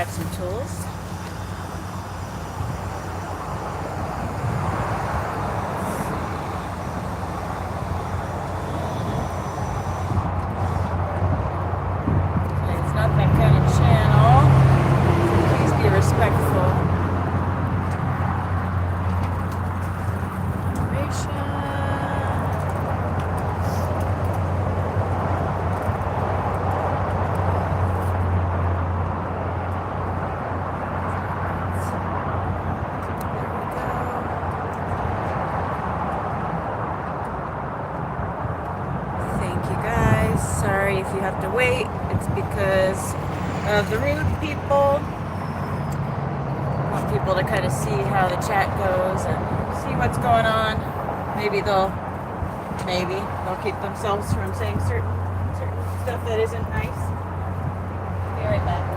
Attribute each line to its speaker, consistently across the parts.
Speaker 1: grab some tools. It's not that kind of channel, so please be respectful. Sorry if you have to wait. It's because of the rude people. I want people to kind of see how the chat goes and see what's going on. Maybe they'll keep themselves from saying certain stuff that isn't nice. Be right back.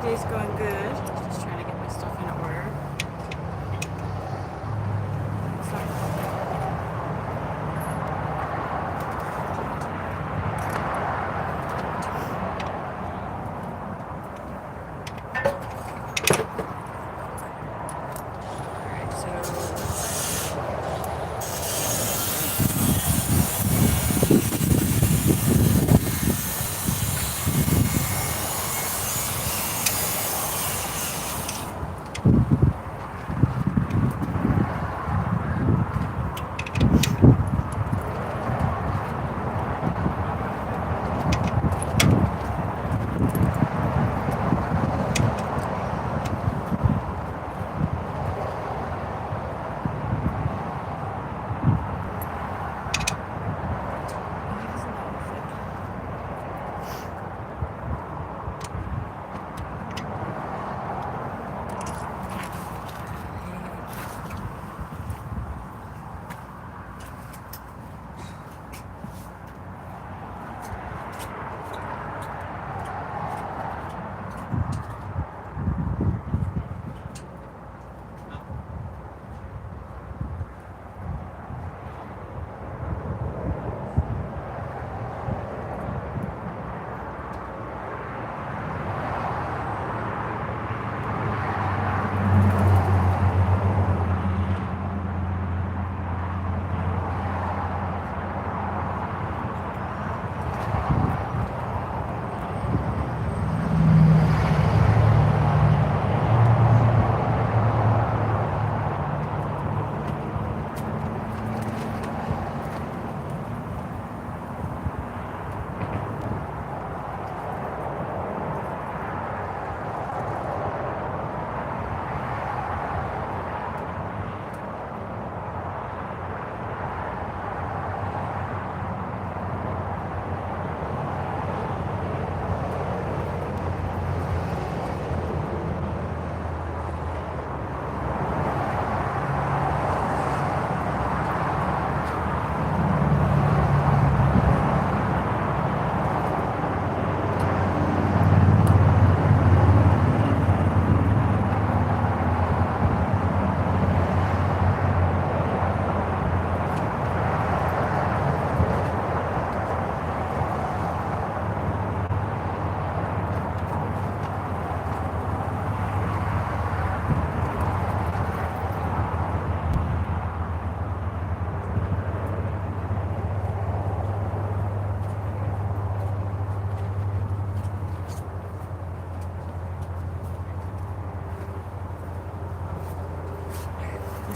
Speaker 1: Day's going good. Just trying to get my stuff in order.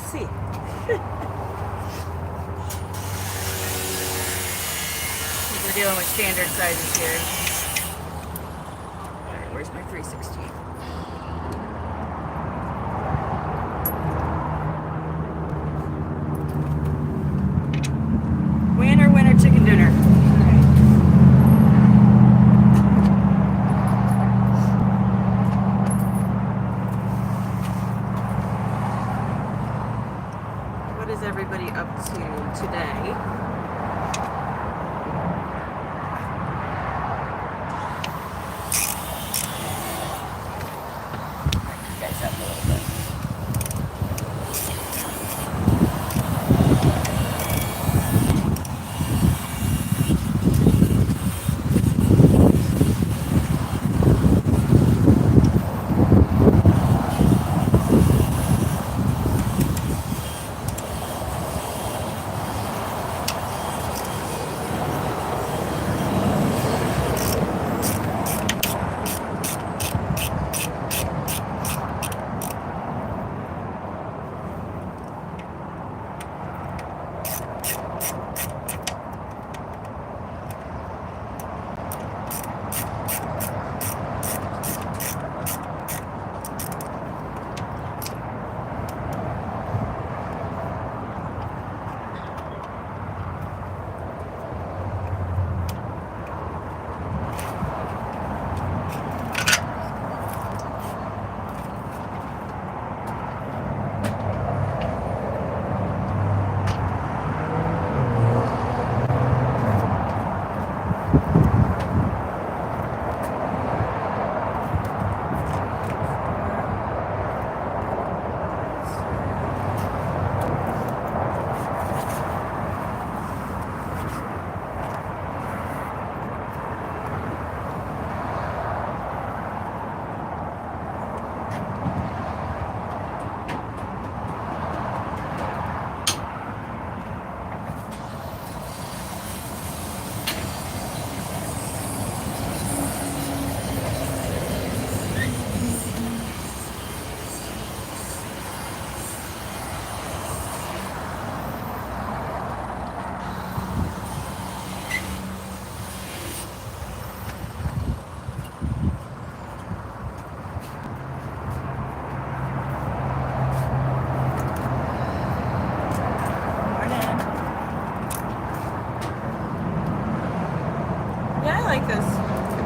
Speaker 1: see. We're dealing with standard sizes here. Alright, where's my 316? Winner chicken dinner. What is everybody up to today? You guys up a little bit. Yeah, I like those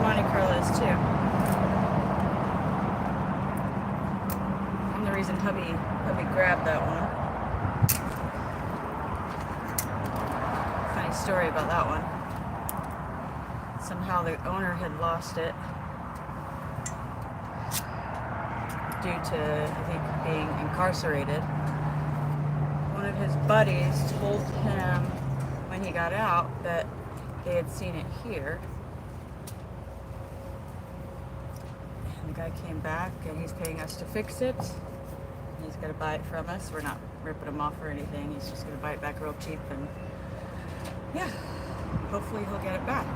Speaker 1: Monte Carlos too. I'm the reason hubby grabbed that one. Funny story about that one. Somehow the owner had lost it due to, I think, being incarcerated. One of his buddies told him when he got out that they had seen it here. And the guy came back and he's paying us to fix it. And he's gonna buy it from us. We're not ripping him off or anything. He's just gonna buy it back real cheap, and yeah, hopefully he'll get it back.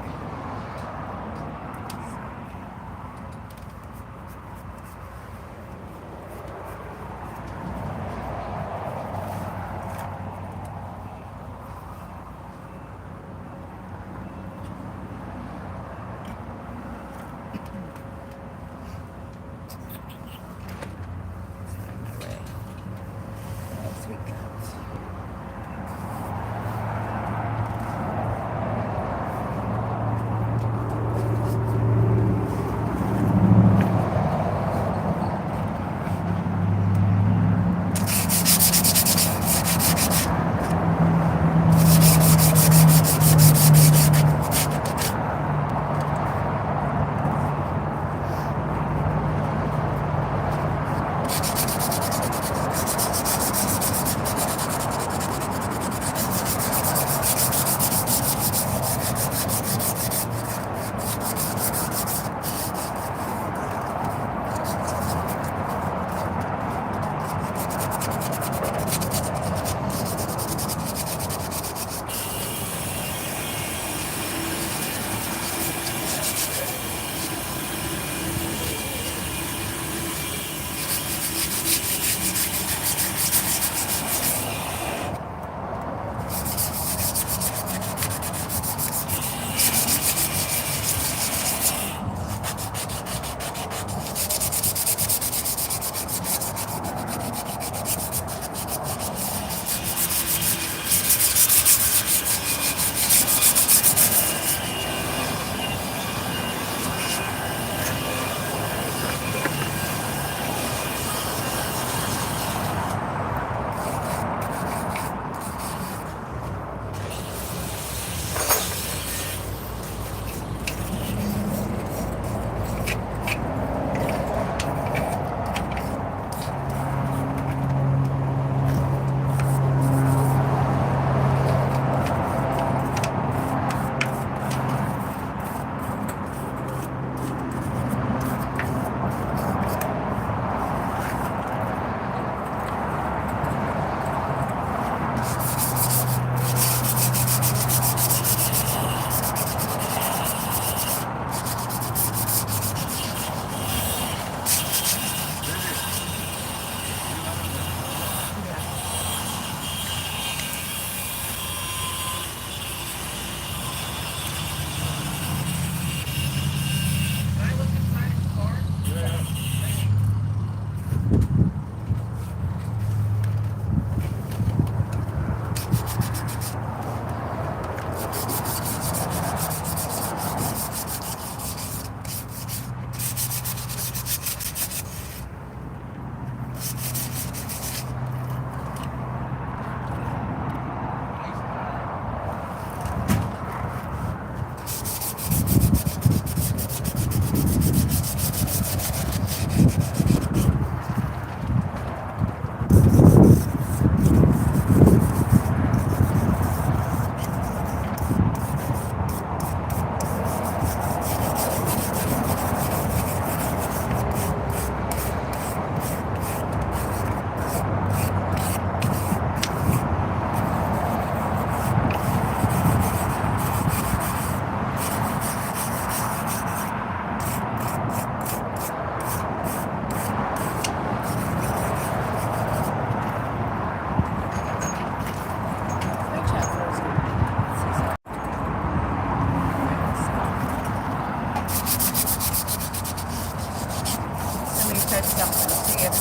Speaker 1: something. See if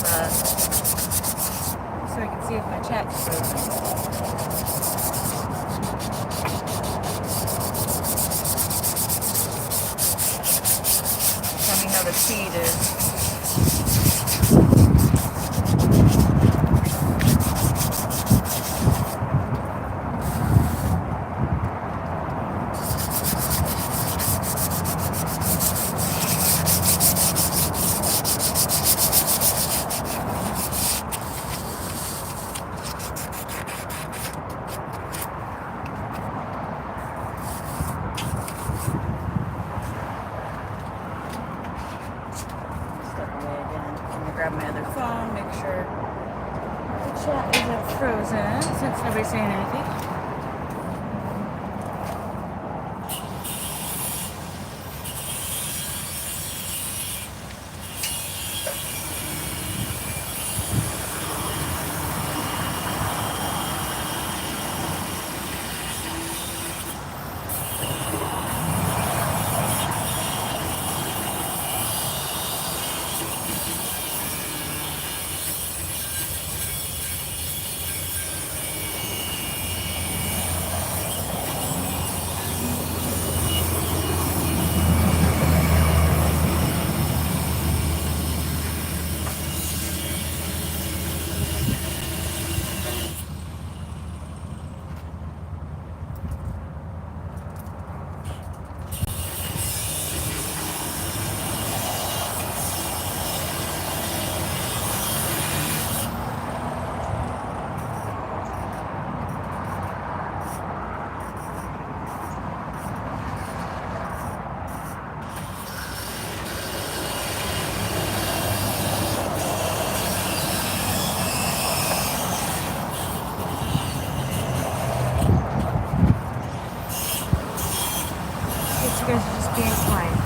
Speaker 1: so I can see if my chat's frozen. Tell me how the feed is. Grab my other phone, make sure the chat isn't frozen since nobody's saying anything. You guys are just being quiet.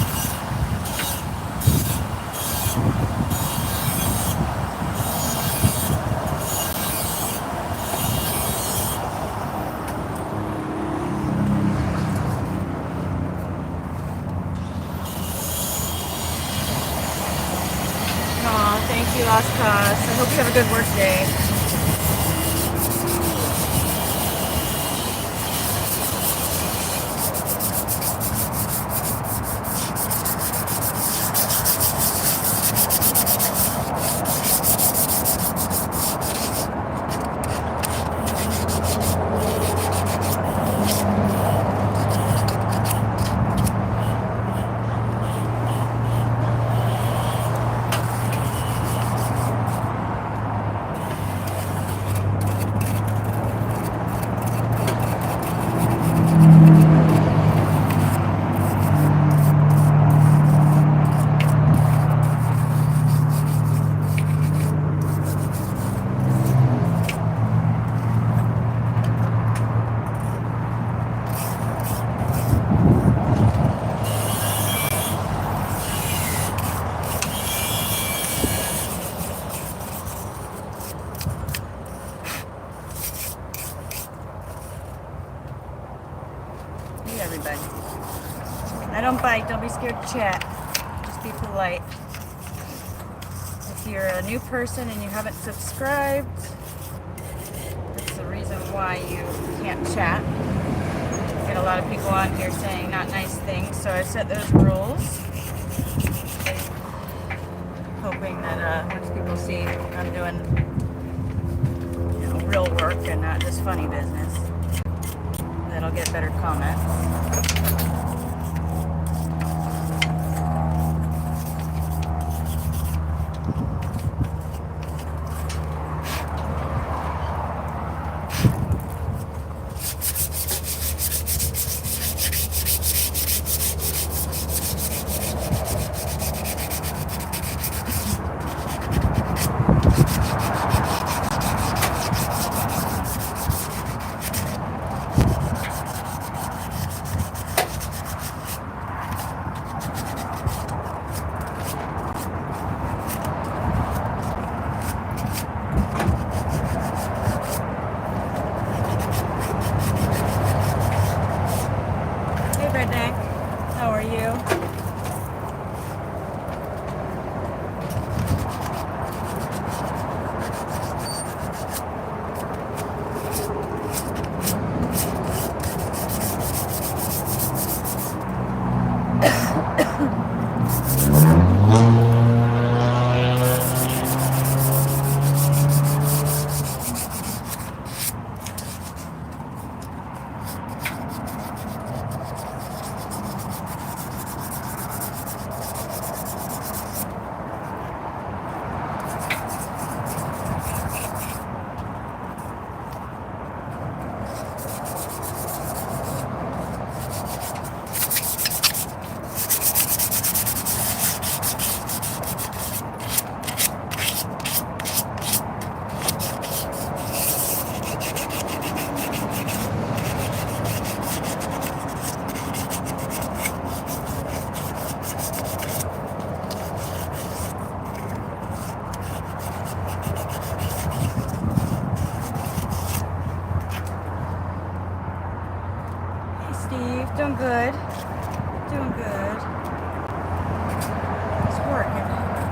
Speaker 1: Aw, thank you, Lost Cause. I hope you have a good work day. Everybody. I don't bite. Don't be scared to chat. Just be polite. If you're a new person and you haven't subscribed, that's the reason why you can't chat. Get a lot of people on here saying not nice things, so I set those rules. Hoping that once people see I'm doing real work and not just funny business, that'll get better comments.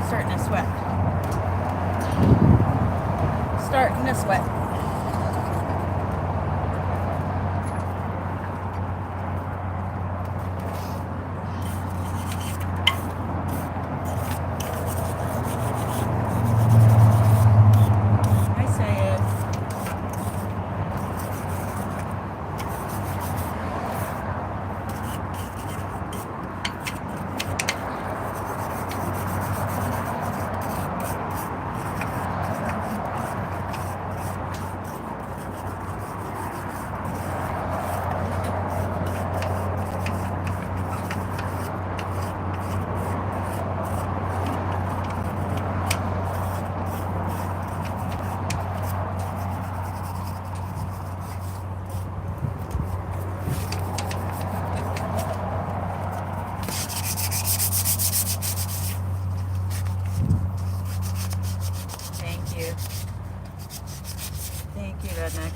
Speaker 1: Starting to sweat. Starting to sweat. Thank you, Redneck.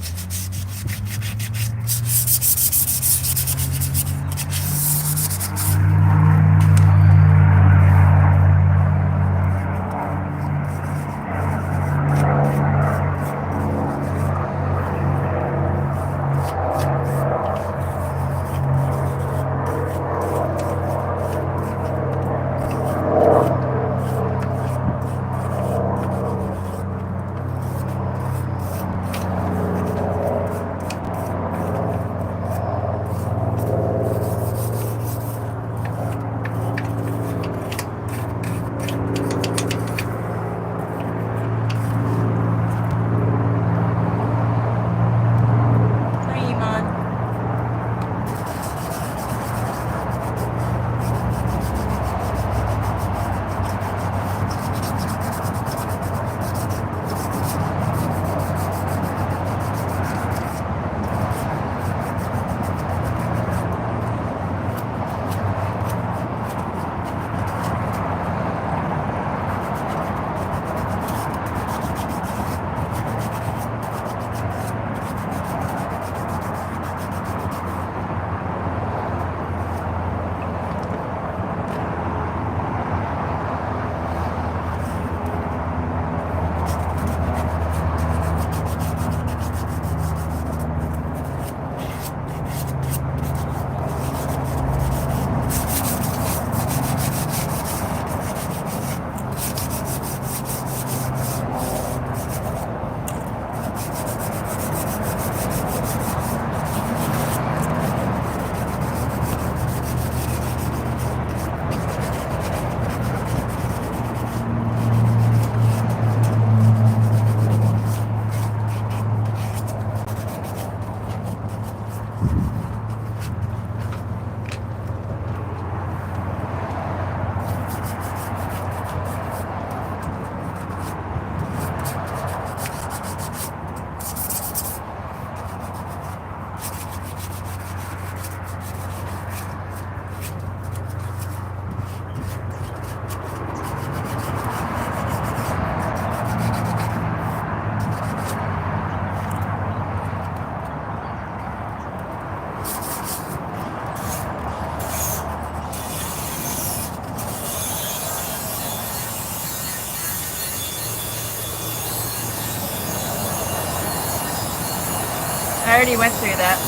Speaker 1: I already went through that.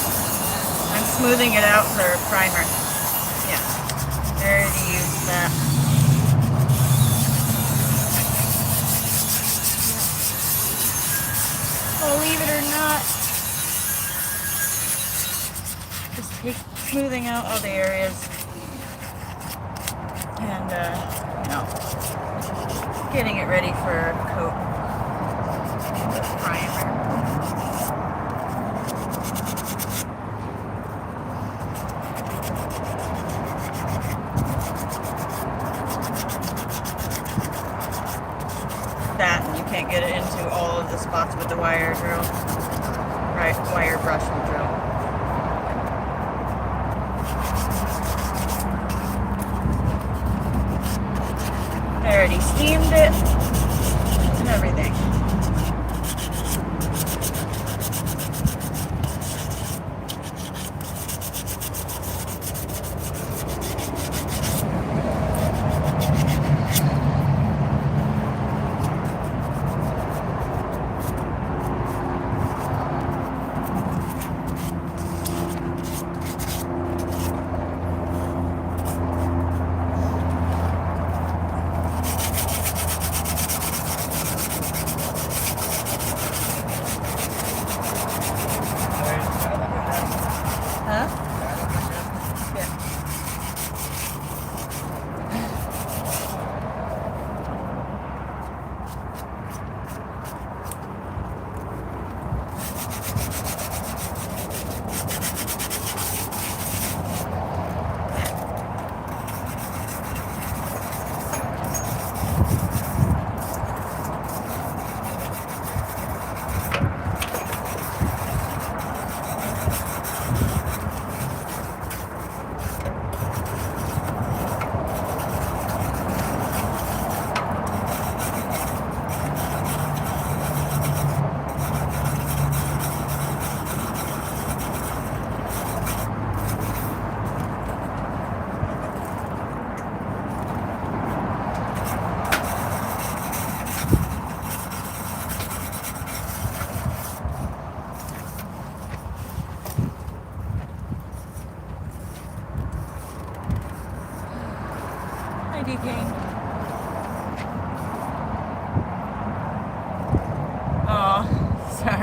Speaker 1: I'm smoothing it out for primer. Yeah, I already used that. Believe it or not, just smoothing out all the areas and getting it ready for a coat with primer. Can't get it into all of the spots with the wire drill. Right, wire brush and drill. I already steamed it and everything.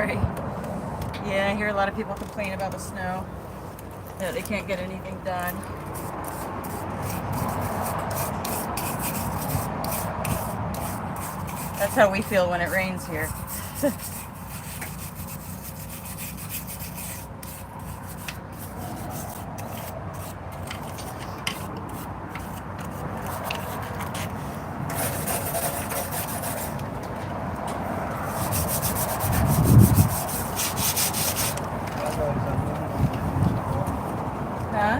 Speaker 1: sorry. Yeah, I hear a lot of people complain about the snow, that they can't get anything done. That's how we feel when it rains here. Huh?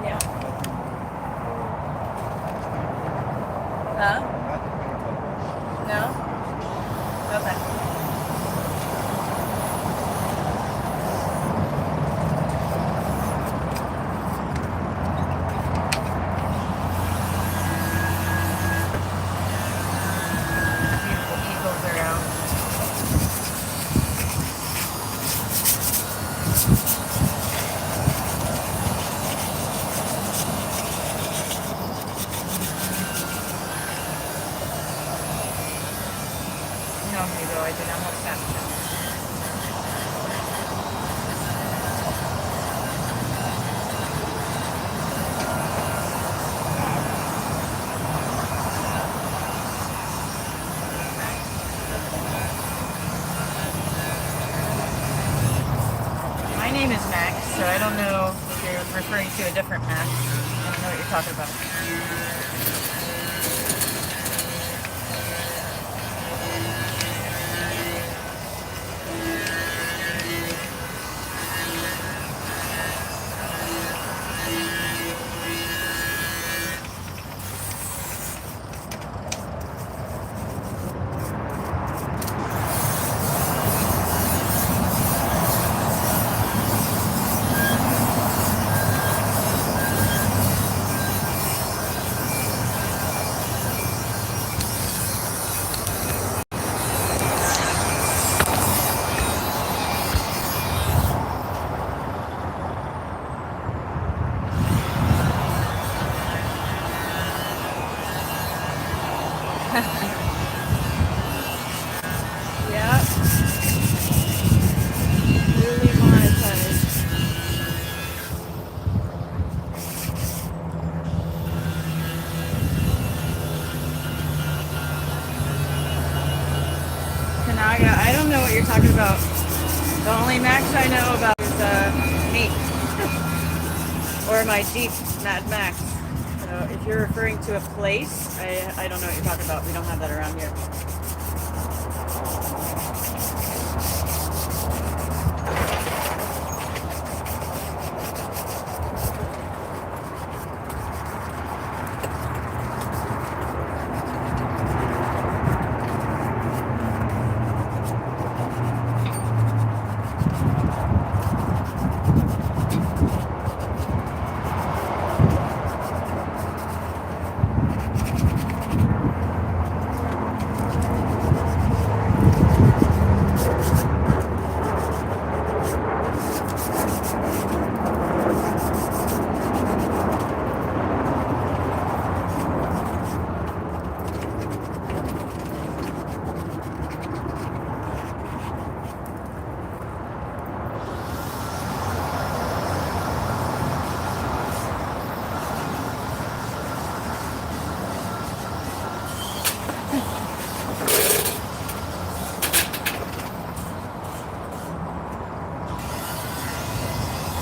Speaker 1: Yeah. Huh? No? Okay. Beautiful eagles are out. No, Hugo, I do not have Snapchat. My name is Max, so I don't know if you're referring to a different Max. I don't know what you're talking about. Yeah. Newly monetized. Kanaga, I don't know what you're talking about. The only Max I know about is me. Or my Jeep, Mad Max. So if you're referring to a place, I don't know what you're talking about. We don't have that around here.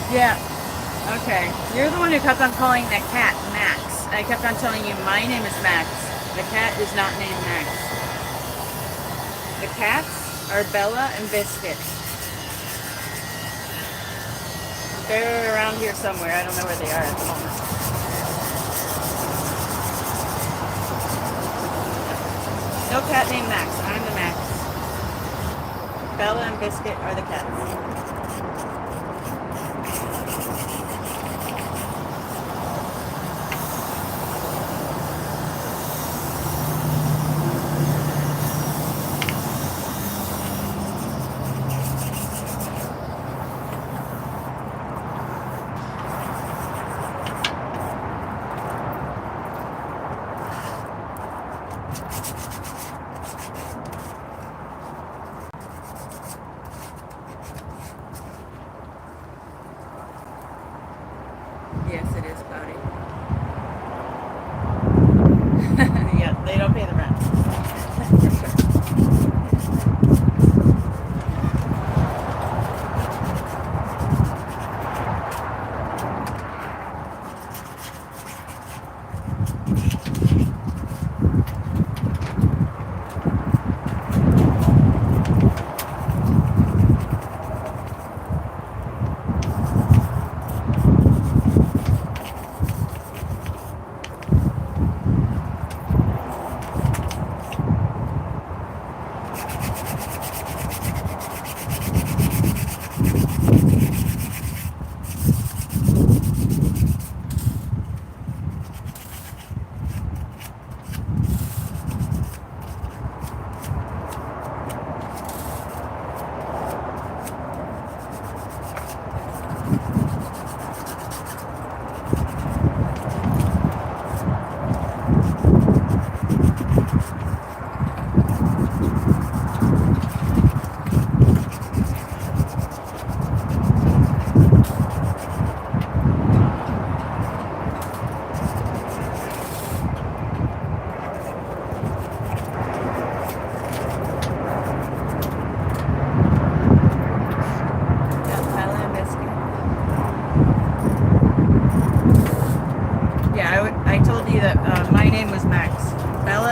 Speaker 1: Yeah. Okay. You're the one who kept on calling the cat Max. I kept on telling you my name is Max. The cat is not named Max. The cats are Bella and Biscuit. They're around here somewhere. I don't know where they are at the moment. No cat named Max. I'm the Max. Bella and Biscuit are the cats.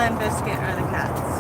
Speaker 2: and Biscuit are the cats.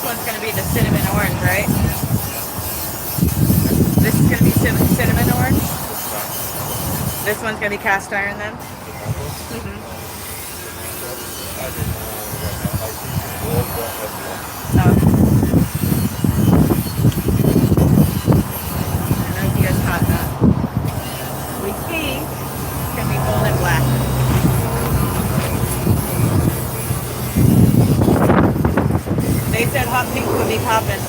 Speaker 1: This one's gonna be the cinnamon orange, right? This is gonna be cinnamon orange. This one's gonna be cast iron then.
Speaker 2: Mm-hmm.
Speaker 1: Oh.
Speaker 2: I don't know if you guys caught that.
Speaker 1: We see it's gonna be gold and black. They said hot pink would be popping.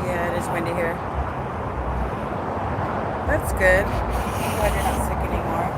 Speaker 1: Yeah, it is windy here. That's good. I'm glad you're not sick anymore.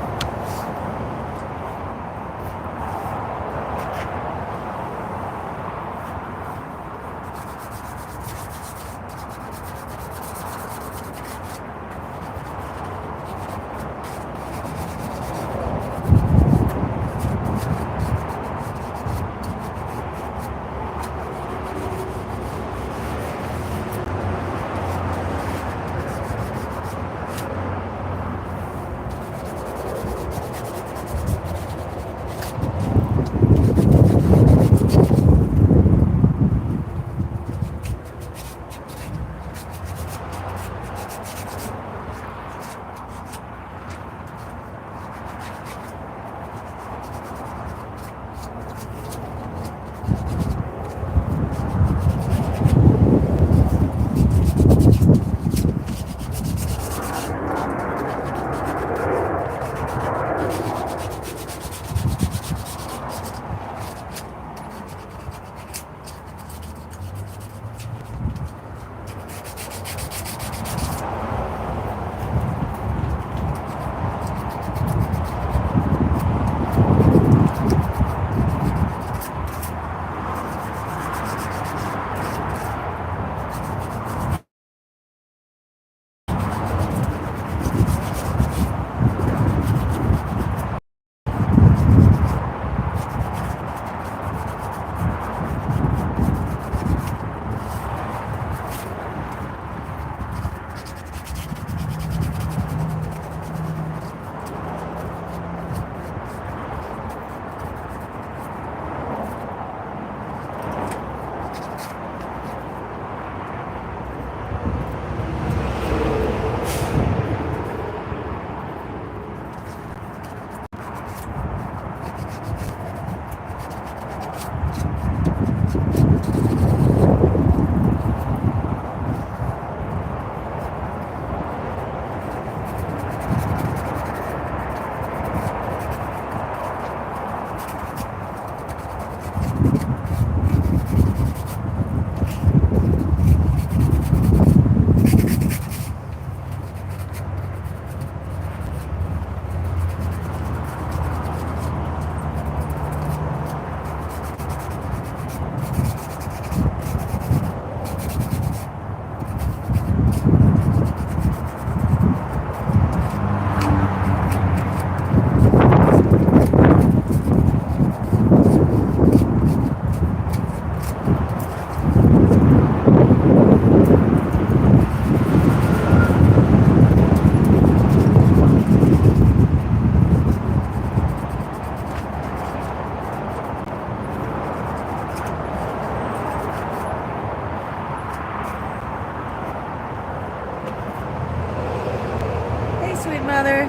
Speaker 1: Hey, sweet mother.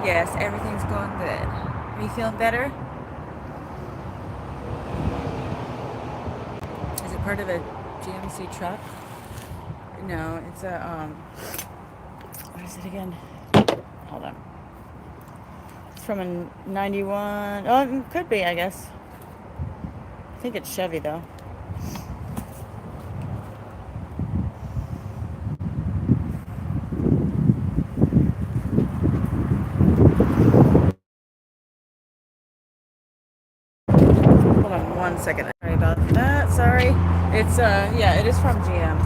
Speaker 1: Yes, everything's going good. Are you feeling better? Is it part of a GMC truck? No, it's a what is it again? Hold on. It's from a 91. Oh, it could be, I guess. I think it's Chevy though. Hold on 1 second. Sorry about that. Sorry. It's yeah, it is from GM.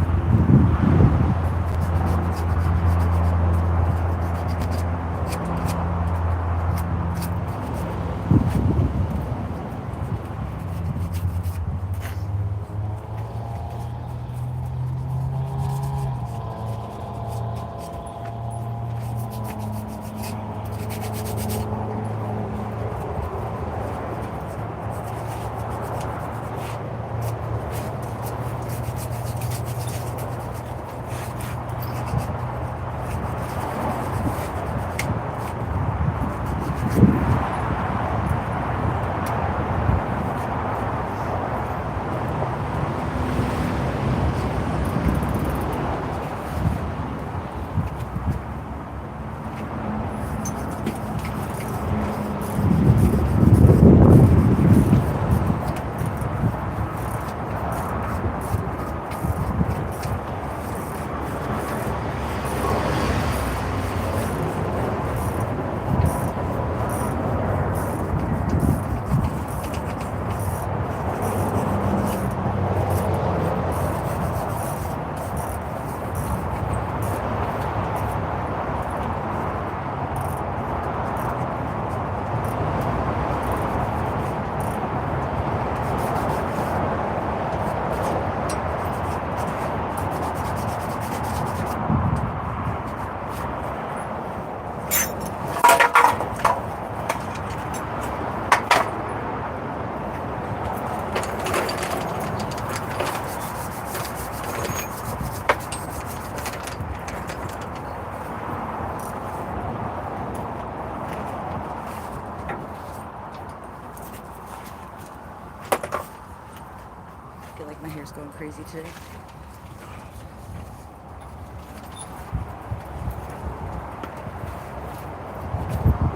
Speaker 1: I feel like my hair's going crazy today.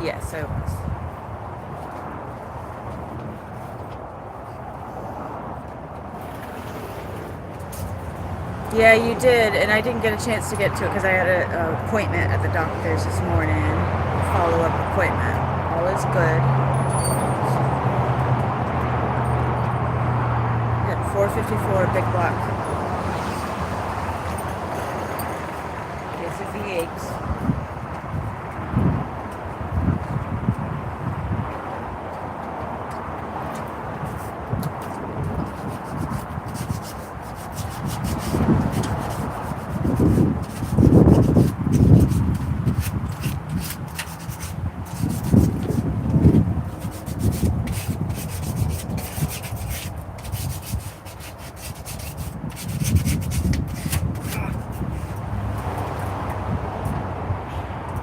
Speaker 1: Yes, I was. Yeah, you did, and I didn't get a chance to get to it because I had an appointment at the doctor's this morning. Follow-up appointment. All is good. At 454 Big Block. This is the eggs.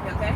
Speaker 1: You okay?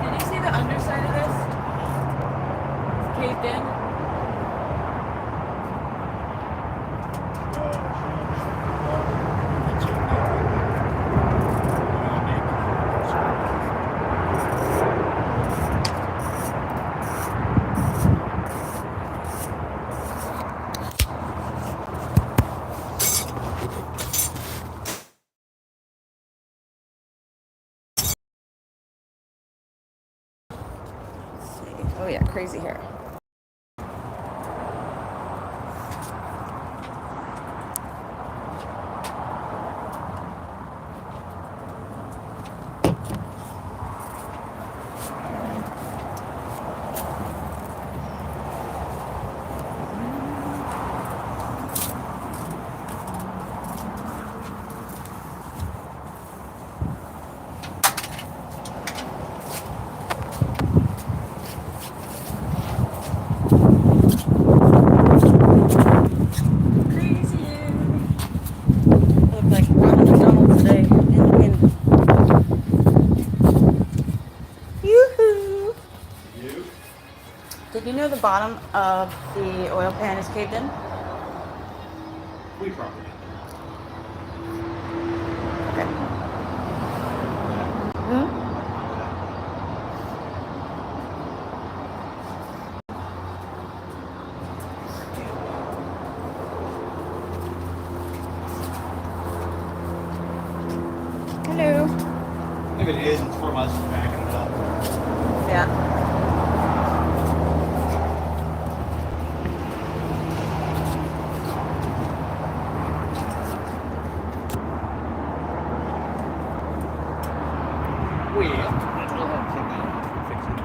Speaker 1: Did you see the underside of this? Caved in? Let's see. Oh yeah, crazy hair. bottom of the oil pan is caved in?
Speaker 3: We probably.
Speaker 1: Okay. Hmm? Hello.
Speaker 3: If it is, it's from us backing it up.
Speaker 1: Yeah.
Speaker 3: We have to fix it.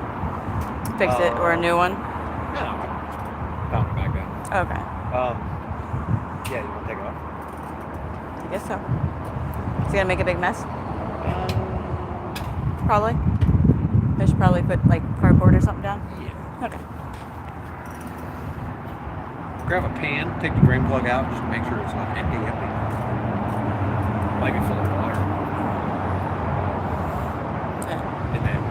Speaker 1: Fix it or a new one?
Speaker 3: No. Found it back then.
Speaker 1: Okay.
Speaker 3: Yeah, you want to take it off?
Speaker 1: I guess so. Is it gonna make a big mess? Probably. I should probably put like cardboard or something down.
Speaker 3: Yeah.
Speaker 1: Okay.
Speaker 3: Grab a pan, take the drain plug out, just to make sure it's not empty. Might be full of water.
Speaker 1: Okay.
Speaker 3: And then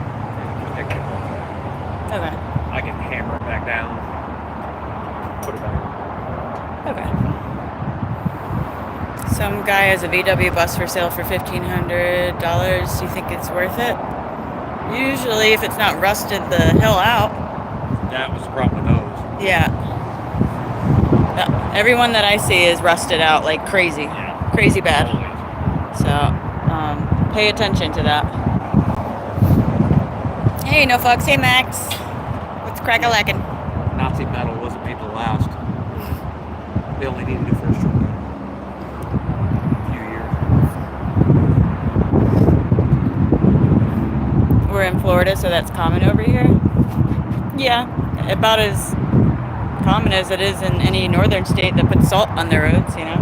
Speaker 3: take it off.
Speaker 1: Okay.
Speaker 3: I can hammer it back down, put it back.
Speaker 1: Okay. Some guy has a VW bus for sale for $1,500. Do you think it's worth it? Usually, if it's not rusted the hell out.
Speaker 3: That was the problem with those.
Speaker 1: Yeah. Everyone that I see is rusted out like crazy.
Speaker 3: Yeah.
Speaker 1: Crazy bad.
Speaker 3: Always.
Speaker 1: So, pay attention to that. Hey, no fucks. Hey, Max. What's crack-a-lackin'?
Speaker 3: Nazi metal wasn't made to last. They only needed it for a short time. A few years.
Speaker 1: We're in Florida, so that's common over here. Yeah, about as common as it is in any northern state that puts salt on their roads, you know?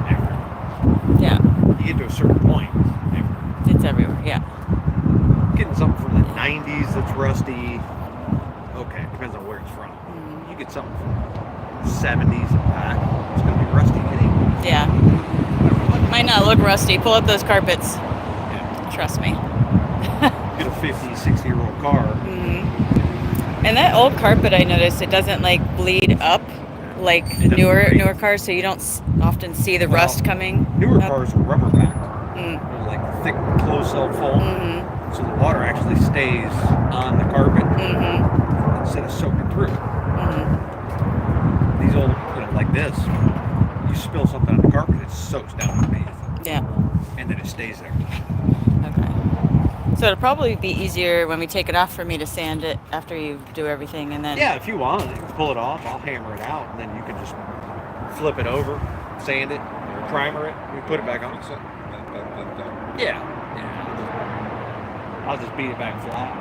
Speaker 3: Everywhere.
Speaker 1: Yeah,
Speaker 3: You get to a certain point. Everywhere.
Speaker 1: it's everywhere, yeah.
Speaker 3: Getting something from the 90s that's rusty. Okay, depends on where it's from. You get something from the 70s and back, it's going to be rusty anyway.
Speaker 1: Yeah. Might not look rusty. Pull up those carpets.
Speaker 3: Yeah.
Speaker 1: Trust me.
Speaker 3: Get a 50, 60-year-old car.
Speaker 1: And that old carpet, I noticed, it doesn't like bleed up like the
Speaker 3: That's
Speaker 1: newer
Speaker 3: great.
Speaker 1: cars, so you don't often see the
Speaker 3: Well,
Speaker 1: rust coming.
Speaker 3: Newer
Speaker 1: up.
Speaker 3: cars are rubber backed.
Speaker 1: Mm.
Speaker 3: They're like thick, closed cell foam.
Speaker 1: Mm-hmm.
Speaker 3: So the water actually stays on the carpet
Speaker 1: Mm-hmm.
Speaker 3: instead of soaking through.
Speaker 1: Mm-hmm.
Speaker 3: These old, like this, you spill something on the carpet, it soaks down underneath.
Speaker 1: Yeah.
Speaker 3: And then it stays there.
Speaker 1: Okay. So it'll probably be easier when we take it off for me to sand it after you do everything, and then.
Speaker 3: Yeah, if you want, you can pull it off. I'll hammer it out, and then you can just flip it over, sand it, primer it, and put it back on. Yeah. I'll just beat it back flat.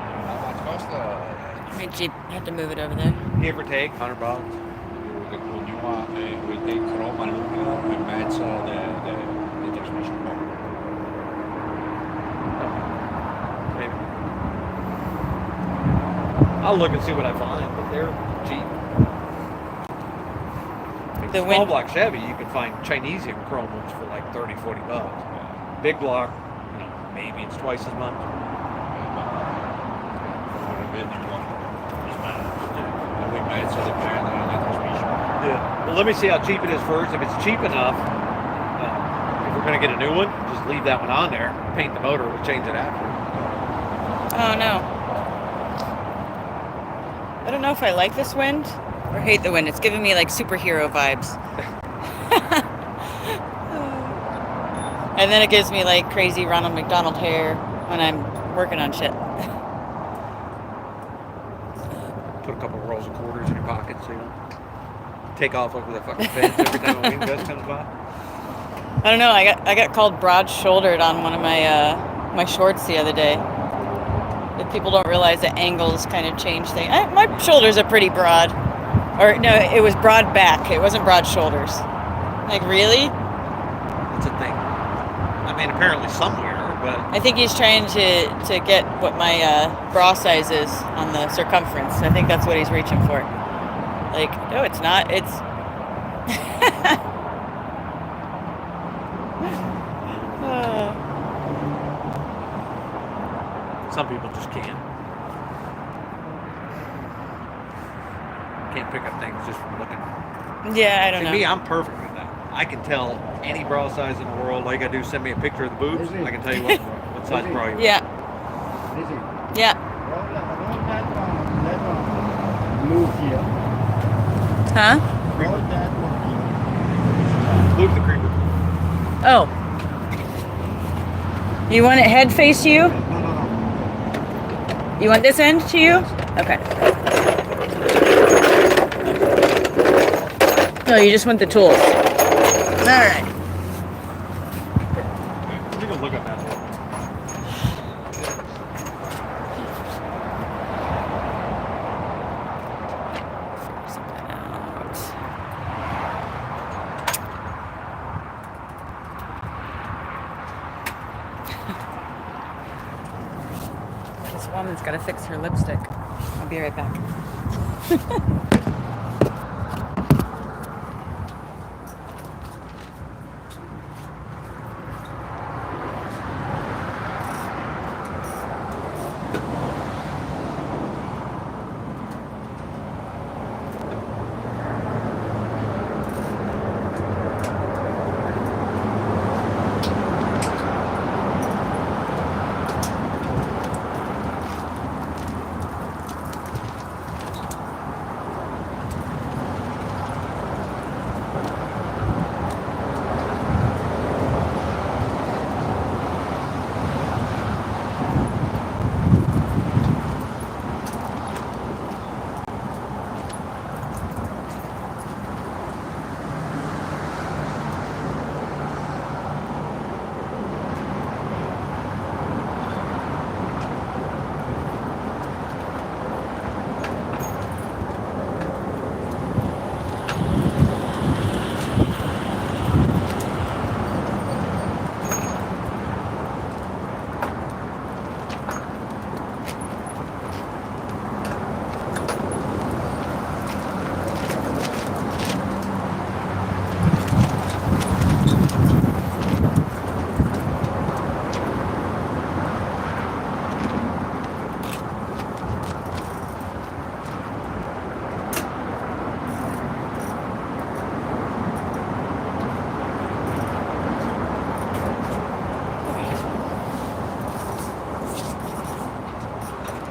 Speaker 1: I mean, you have to move it over there.
Speaker 3: Give or take, $100.
Speaker 4: We take chrome aluminum and match the transmission cover.
Speaker 3: Maybe. I'll look and see what I find, but they're cheap.
Speaker 1: The
Speaker 3: Small
Speaker 1: wind-
Speaker 3: block Chevy, you can find Chinesian chrome ones for like $30, $40. Big block, maybe it's twice as much.
Speaker 4: And we match the pan and the transmission.
Speaker 3: Yeah. Well, let me see how cheap it is first. If it's cheap enough, if we're going to get a new one, just leave that one on there, paint the motor, we'll change it after.
Speaker 1: Oh no. I don't know if I like this wind or hate the wind. It's giving me like superhero vibes. And then it gives me like crazy Ronald McDonald hair when I'm working on shit.
Speaker 3: Put a couple of rolls of quarters in your pocket so you don't take off over the fucking fence every time a wing gust comes by.
Speaker 1: I don't know. I got called broad-shouldered on one of my my shorts the other day. If people don't realize that angles kind of change things. My shoulders are pretty broad. Or no, it was broad back. It wasn't broad shoulders. Like really?
Speaker 3: That's a thing. I mean, apparently somewhere, but
Speaker 1: I think he's trying to get what my bra size is on the circumference. I think that's what he's reaching for. Like, no, it's not. It's.
Speaker 3: some people just can't. can't pick up things just from looking.
Speaker 1: Yeah, I don't
Speaker 3: To
Speaker 1: know.
Speaker 3: me, I'm perfect with that. I can tell any bra size in the world. All you gotta do is send me a picture of the boobs. I can tell you what size bra you want.
Speaker 1: Yeah,
Speaker 5: Listen,
Speaker 1: yeah.
Speaker 5: roll that move here.
Speaker 1: Huh?
Speaker 5: Roll that one
Speaker 3: Move the creamer.
Speaker 1: Oh. You want it head face to you?
Speaker 5: here. No.
Speaker 1: You want this end to you? Okay. No, you just want the tools. All right.
Speaker 3: Let me go look up that.
Speaker 1: This woman's got to fix her lipstick. I'll be right back.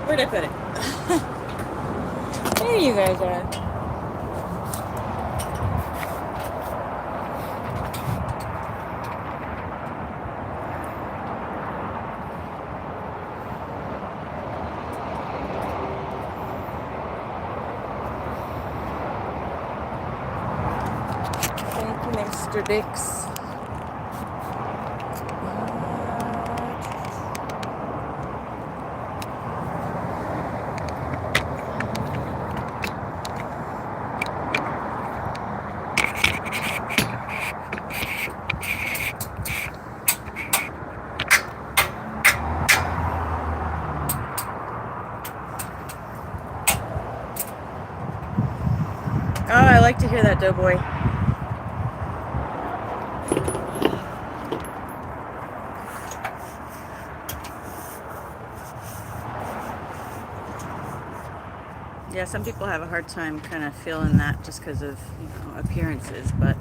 Speaker 1: Where'd I put it? There you guys are. Thank you, Mr. Dix. Oh, I like to hear that, Doughboy. Yeah, some people have a hard time kind of feeling that just because of, appearances, but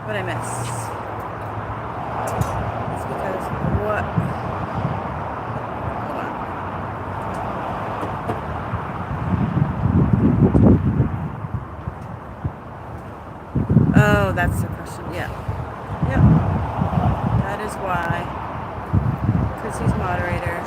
Speaker 1: what I miss. It's because what? Hold on. Oh, that's the question. Yeah. Yep. That is why. Because he's moderator.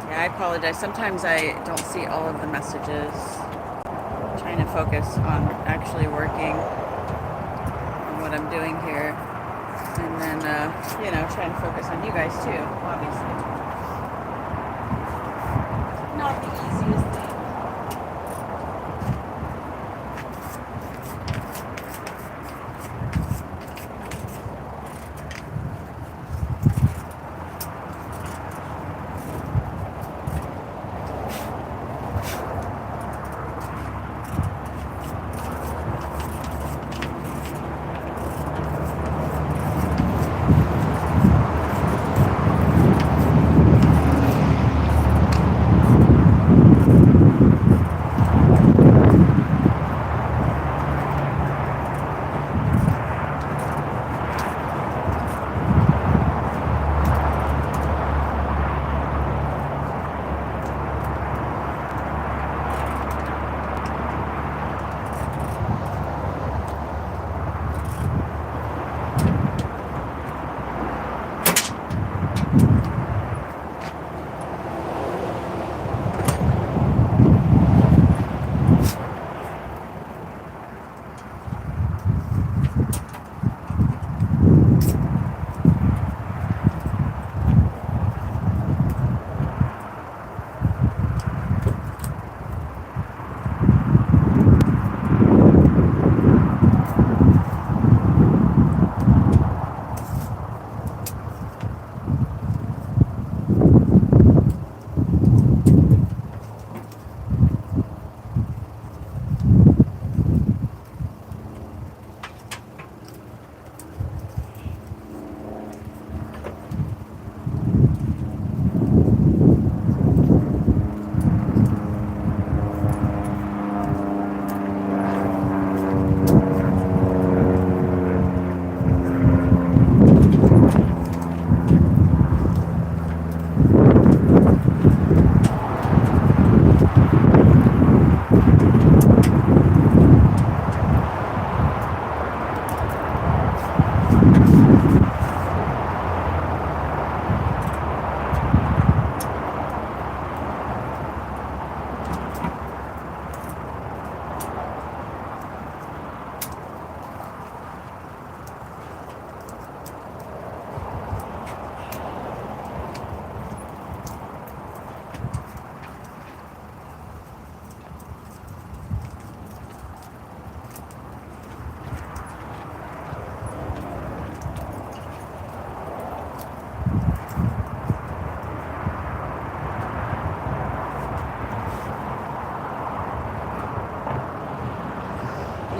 Speaker 1: Yeah, I apologize. Sometimes I don't see all of the messages. I'm trying to focus on actually working on what I'm doing here. And then, trying to focus on you guys too, obviously. Not the easiest thing.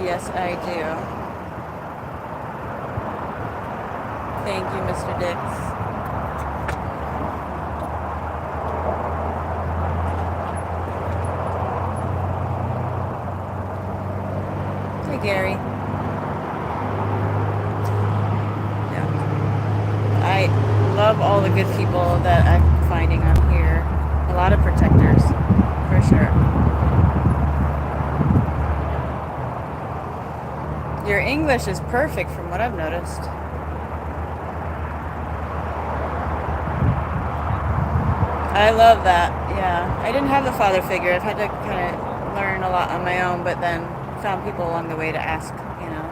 Speaker 1: Yes, I do. Thank you, Mr. Dix. Hey, Gary. Yeah. I love all the good people that I'm finding on here. A lot of protectors, for sure. Your English is perfect from what I've noticed. I love that. Yeah. I didn't have the father figure. I've had to kind of learn a lot on my own, but then found people along the way to ask, you know.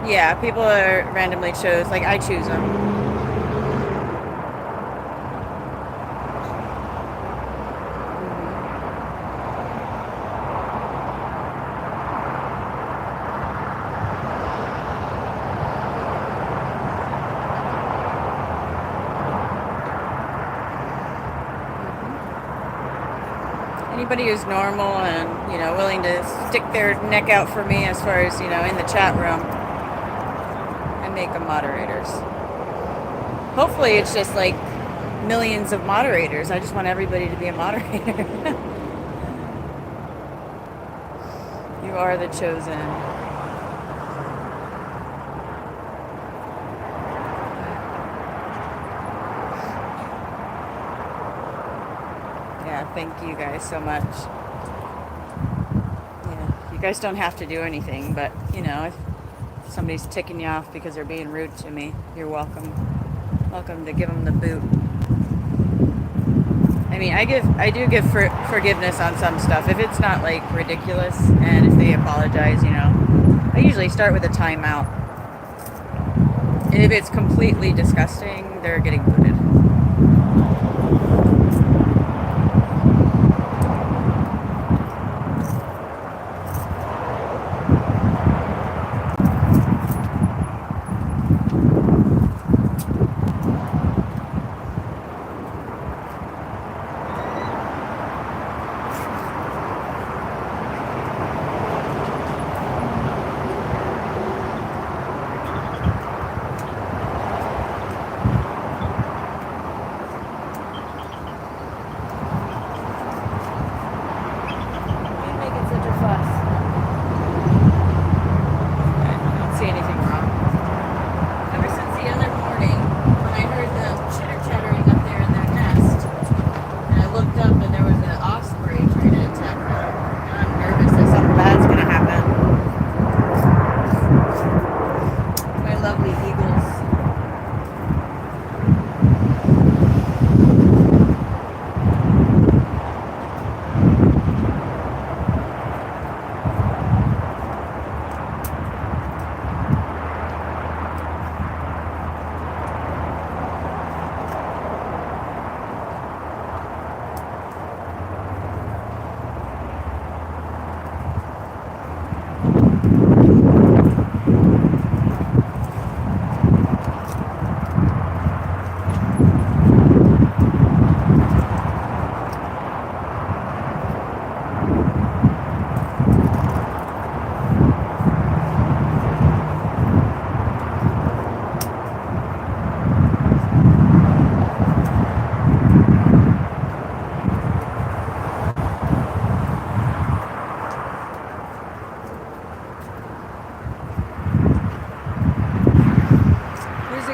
Speaker 1: Yeah, people are randomly chose. Like, I choose them. Anybody who's normal and, you know, willing to stick their neck out for me as far as, you know, in the chat room, I make them moderators. Hopefully it's just like millions of moderators. I just want everybody to be a moderator. You are the chosen. Yeah, thank you guys so much. Yeah, you guys don't have to do anything, but, you know, if somebody's ticking you off because they're being rude to me, you're welcome. Welcome to give them the boot. I mean, I do give forgiveness on some stuff. If it's not, like, ridiculous, and if they apologize, you know, I usually start with a timeout. And if it's completely disgusting, they're getting booted.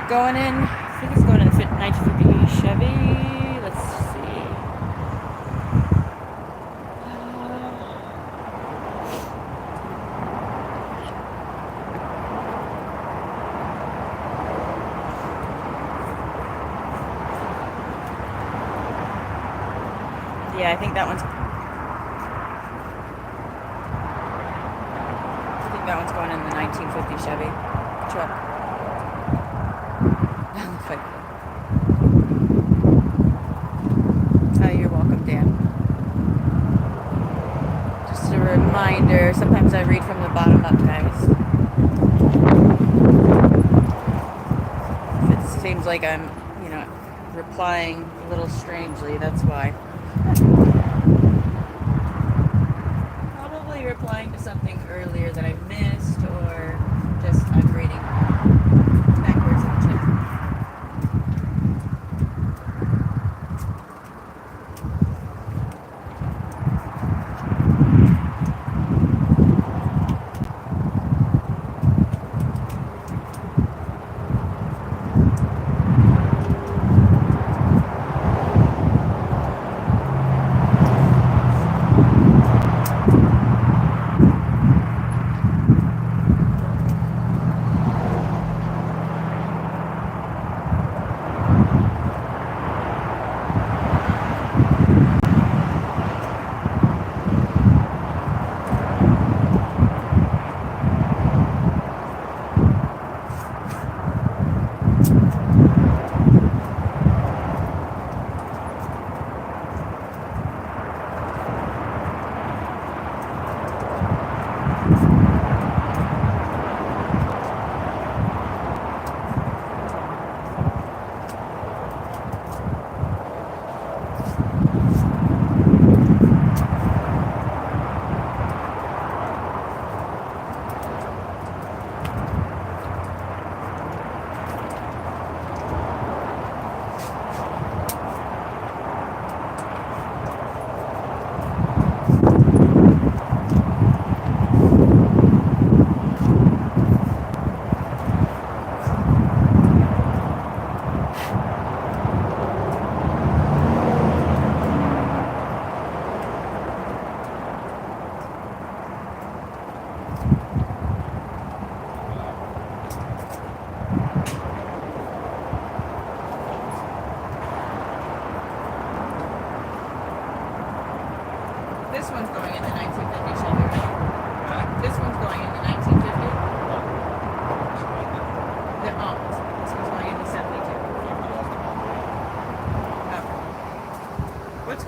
Speaker 1: Going in, I think it's going in the 1950 Chevy. Let's see. Yeah, I think that one's going in the 1950 Chevy truck. Oh, you're welcome, Dan. Just a reminder, sometimes I read from the bottom up, guys. If it seems like I'm, you know, replying a little strangely, that's why.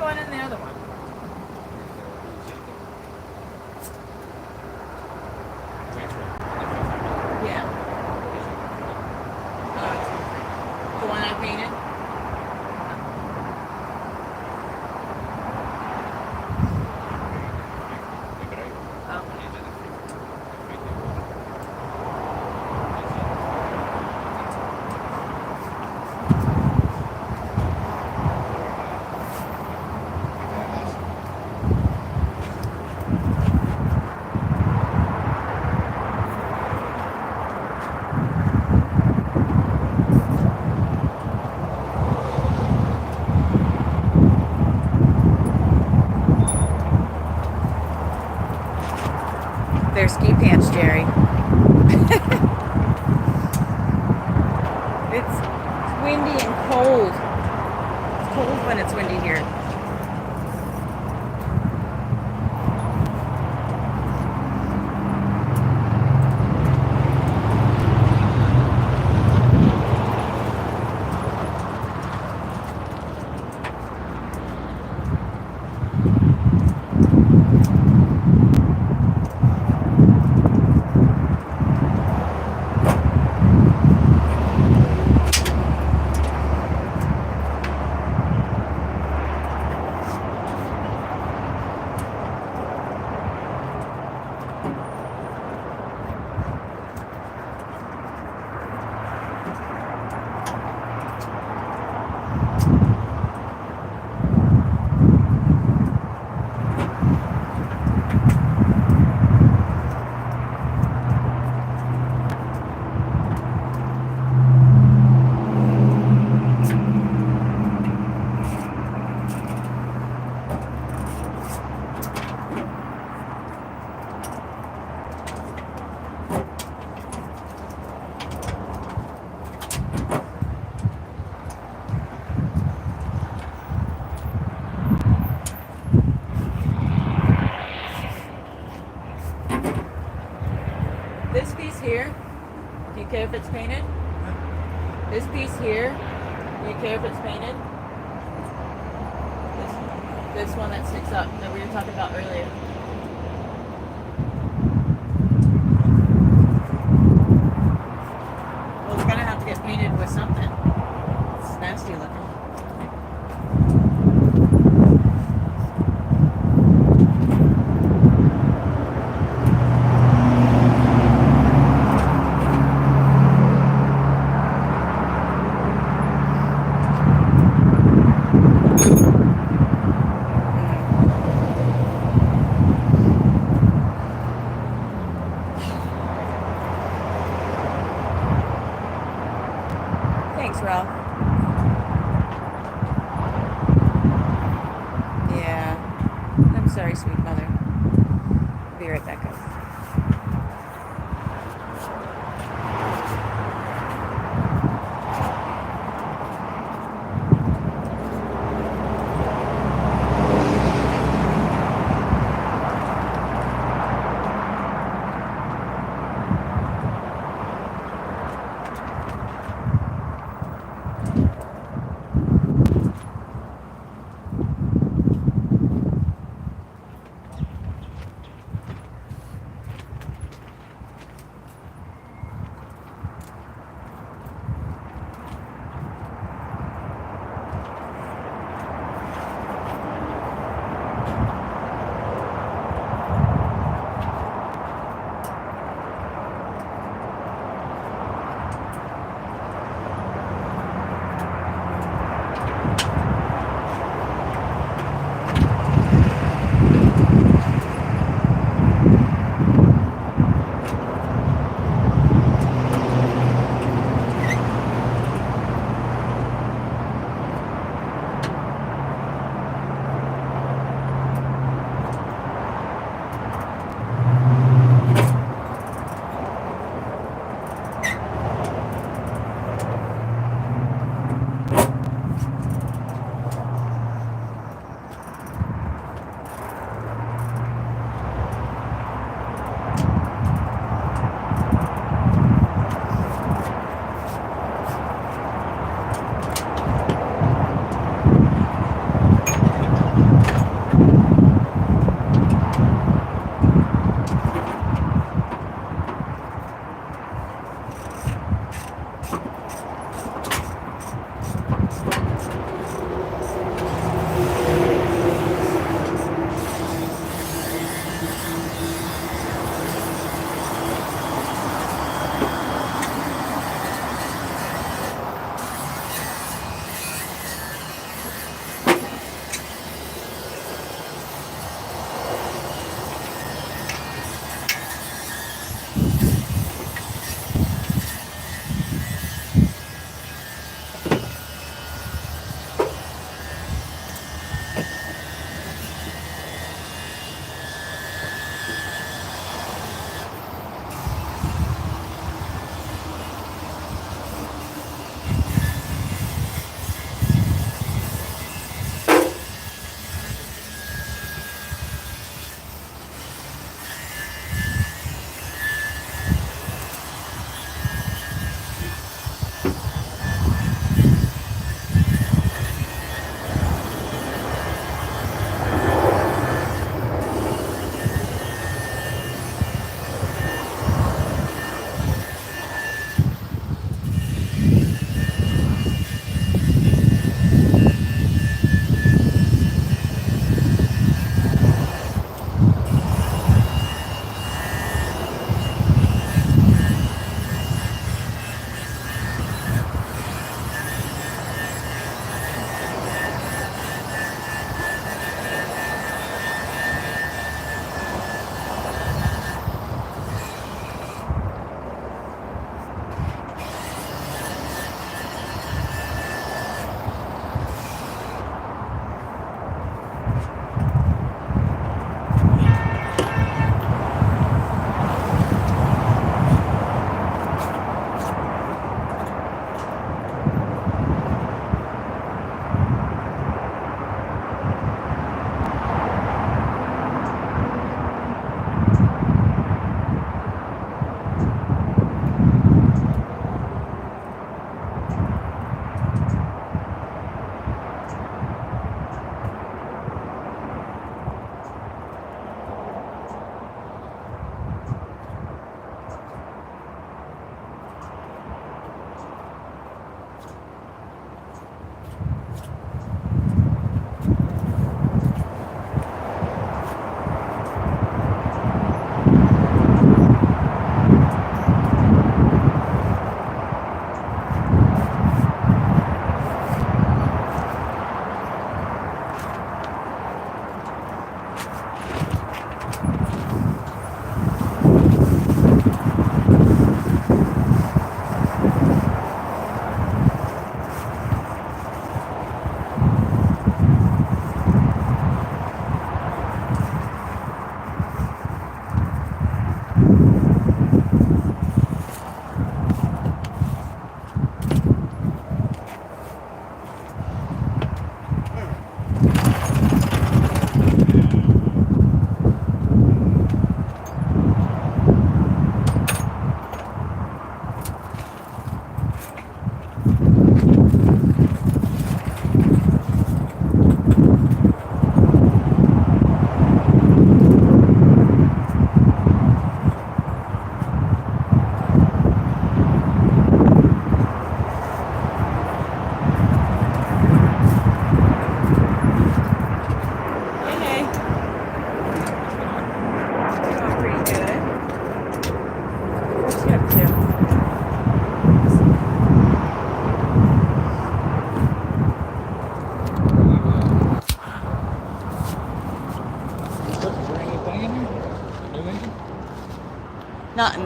Speaker 1: going in the other one? Yeah. The one I painted? They're ski pants, Jerry. It's windy and cold. It's cold when it's windy here. This piece here, do you care if it's painted? This piece here, do you care if it's painted? This one that sticks up that we were talking about earlier. Well, it's gonna have to get painted with something. It's nasty looking. Thanks, Ralph. Yeah. I'm sorry, sweet mother. Be right back up.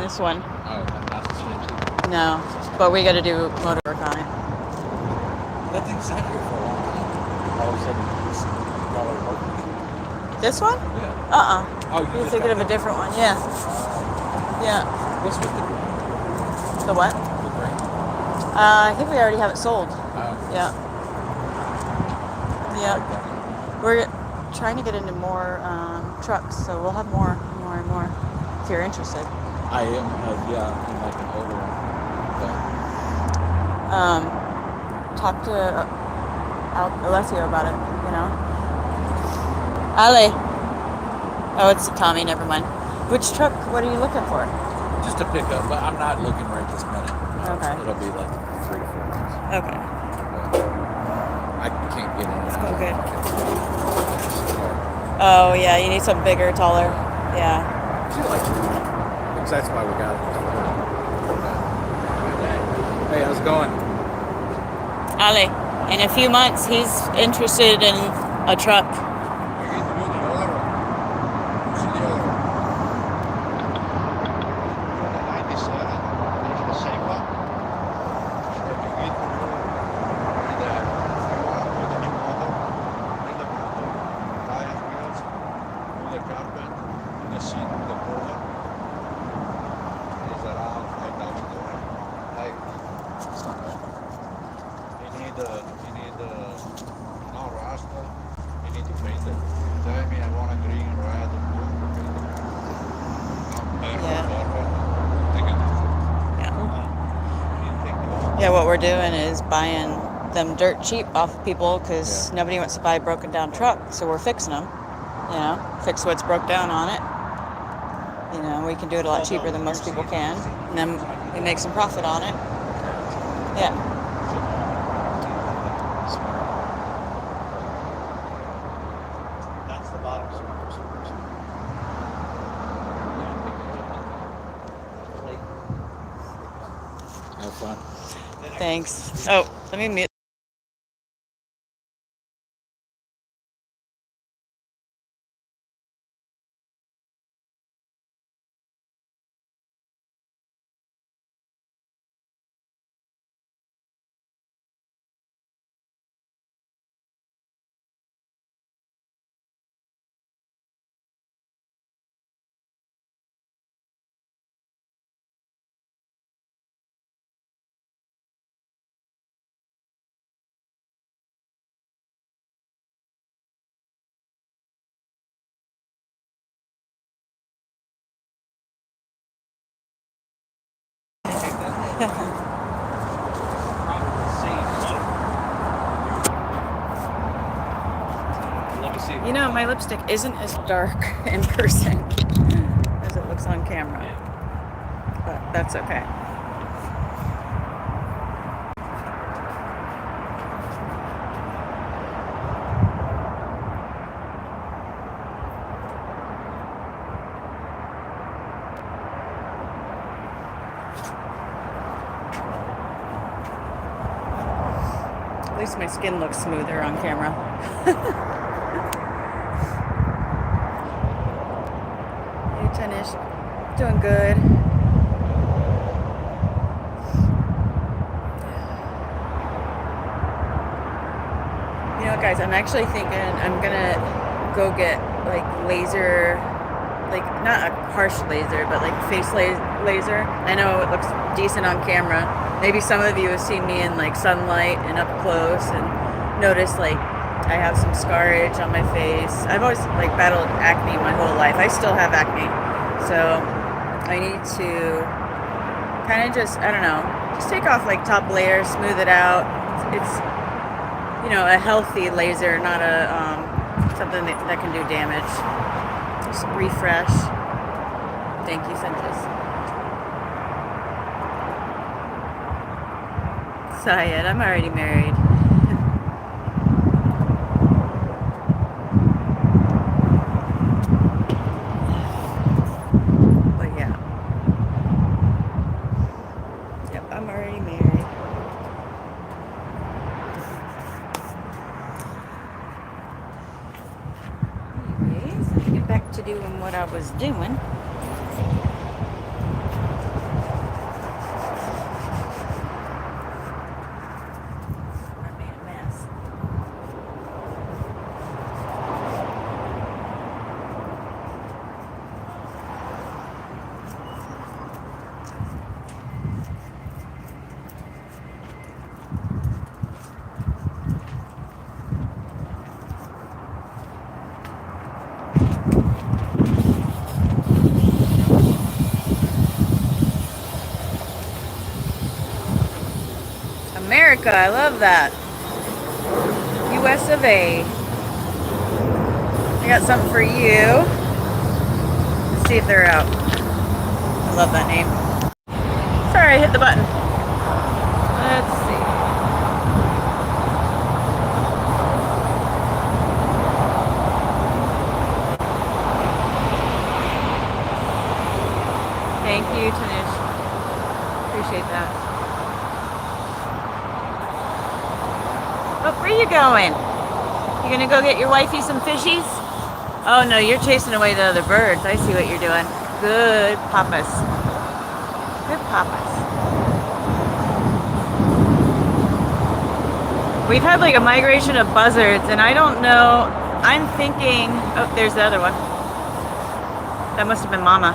Speaker 1: this one.
Speaker 4: Oh, not the same.
Speaker 1: No, but we got to do motor work on it.
Speaker 4: That thing's sat here for a long time. All of a sudden, it's dollar working.
Speaker 1: This one?
Speaker 4: Yeah. Oh, you
Speaker 1: You're
Speaker 4: just
Speaker 1: thinking
Speaker 4: got
Speaker 1: of a different one. Yeah. Yeah.
Speaker 4: What's with the grain?
Speaker 1: The what?
Speaker 4: The grain?
Speaker 1: I think we already have it sold.
Speaker 4: Oh.
Speaker 1: Yeah. Yeah. We're trying to get into more trucks, so we'll have more and more if you're interested.
Speaker 4: I am, yeah, in like an older one.
Speaker 1: Talk to Alessio about it, you know. Ale. Oh, it's Tommy, never mind. Which truck, what are you looking for?
Speaker 4: Just to pick up, but I'm not looking right this minute.
Speaker 1: Okay.
Speaker 4: It'll be like 3 to 4 months.
Speaker 1: Okay.
Speaker 4: I can't get in.
Speaker 1: It's going good. Oh, yeah, you need something bigger, taller. Yeah.
Speaker 4: She likes it. Because that's why we got it. Hey, how's it going?
Speaker 1: Ale, in a few months, he's interested in a truck. Yeah, what we're doing is buying them dirt cheap off of people because nobody wants to buy a broken down truck, so we're fixing them. You know, fix what's broke down on it. You know, we can do it a lot cheaper than most people can, and then we make some profit on it. Yeah.
Speaker 5: That's the bottom swing.
Speaker 4: Have fun.
Speaker 1: Thanks. Oh, let me mute. You know, my lipstick isn't as dark in person as it looks on camera, but that's okay. At least my skin looks smoother on camera. Hey, Tanish. Doing good. You know, guys, I'm actually thinking I'm gonna go get like laser, like not a harsh laser, but like face laser. I know it looks decent on camera. Maybe some of you have seen me in like sunlight and up close and noticed like I have some scarage on my face. I've always like battled acne my whole life. I still have acne. So I need to kind of just, I don't know, just take off like top layer, smooth it out. It's you know, a healthy laser, not a something that can do damage. Just refresh. Thank you, Santos. Syed, I'm already married. But yeah. Yep, I'm already married. Anyways, let me get back to doing what I was doing. America, I love that. US of A. I got something for you. Let's see if they're out. I love that name. Sorry, I hit the button. Let's see. Thank you, Tanish. Appreciate that. Oh, where are you going? You gonna go get your wifey some fishies? Oh no, you're chasing away the other birds. I see what you're doing. Good papas. Good papas. We've had like a migration of buzzards, and I don't know. I'm thinking. Oh, there's the other one. That must have been Mama.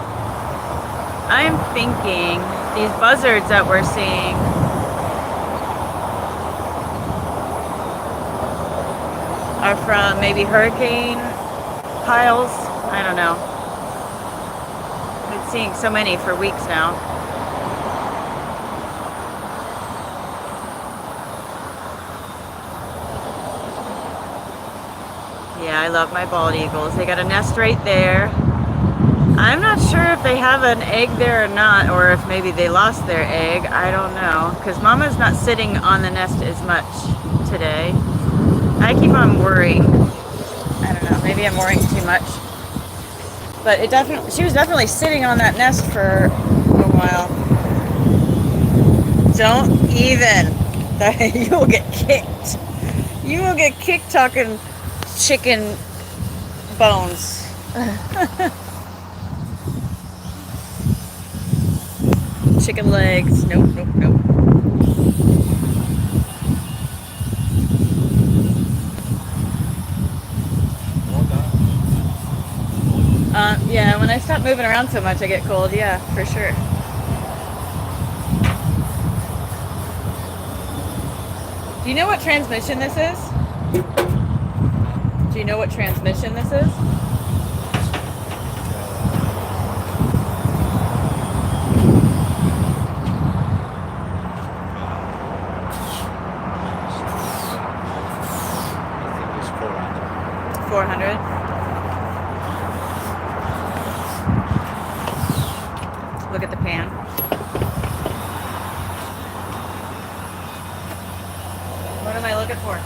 Speaker 1: I'm thinking these buzzards that we're seeing are from maybe hurricane piles. I don't know. I've been seeing so many for weeks now. Yeah, I love my bald eagles. They got a nest right there. I'm not sure if they have an egg there or not, or if maybe they lost their egg. I don't know, because Mama's not sitting on the nest as much today. I keep on worrying. I don't know, maybe I'm worrying too much. But she was definitely sitting on that nest for a while. Don't even. You will get kicked. You will get kicked talking chicken bones. Chicken legs. Nope, nope, nope. Yeah, when I stop moving around so much, I get cold. Yeah, for sure. Do you know what transmission this is? Do you know what transmission this is?
Speaker 4: I think it's 400.
Speaker 1: 400. Look at the pan. What am I looking for?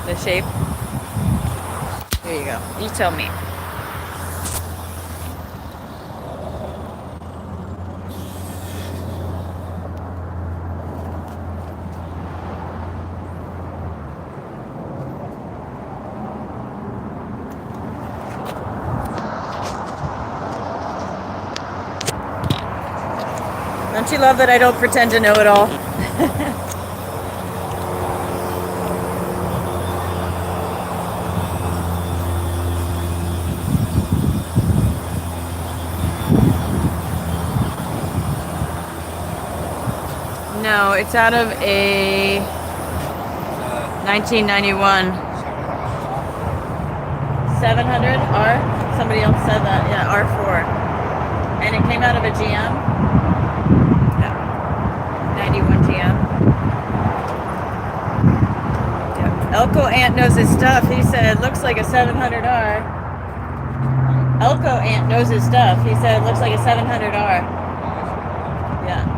Speaker 1: The shape? There you go. You tell me. Don't you love that I don't pretend to know it all? No, it's out of a 1991 700R. Somebody else said that. Yeah, R4. And it came out of a GM. 91 GM. Yeah. Elko Ant knows his stuff. He said, looks like a 700R. Elko Ant knows his stuff. He said, looks like a 700R. Yeah.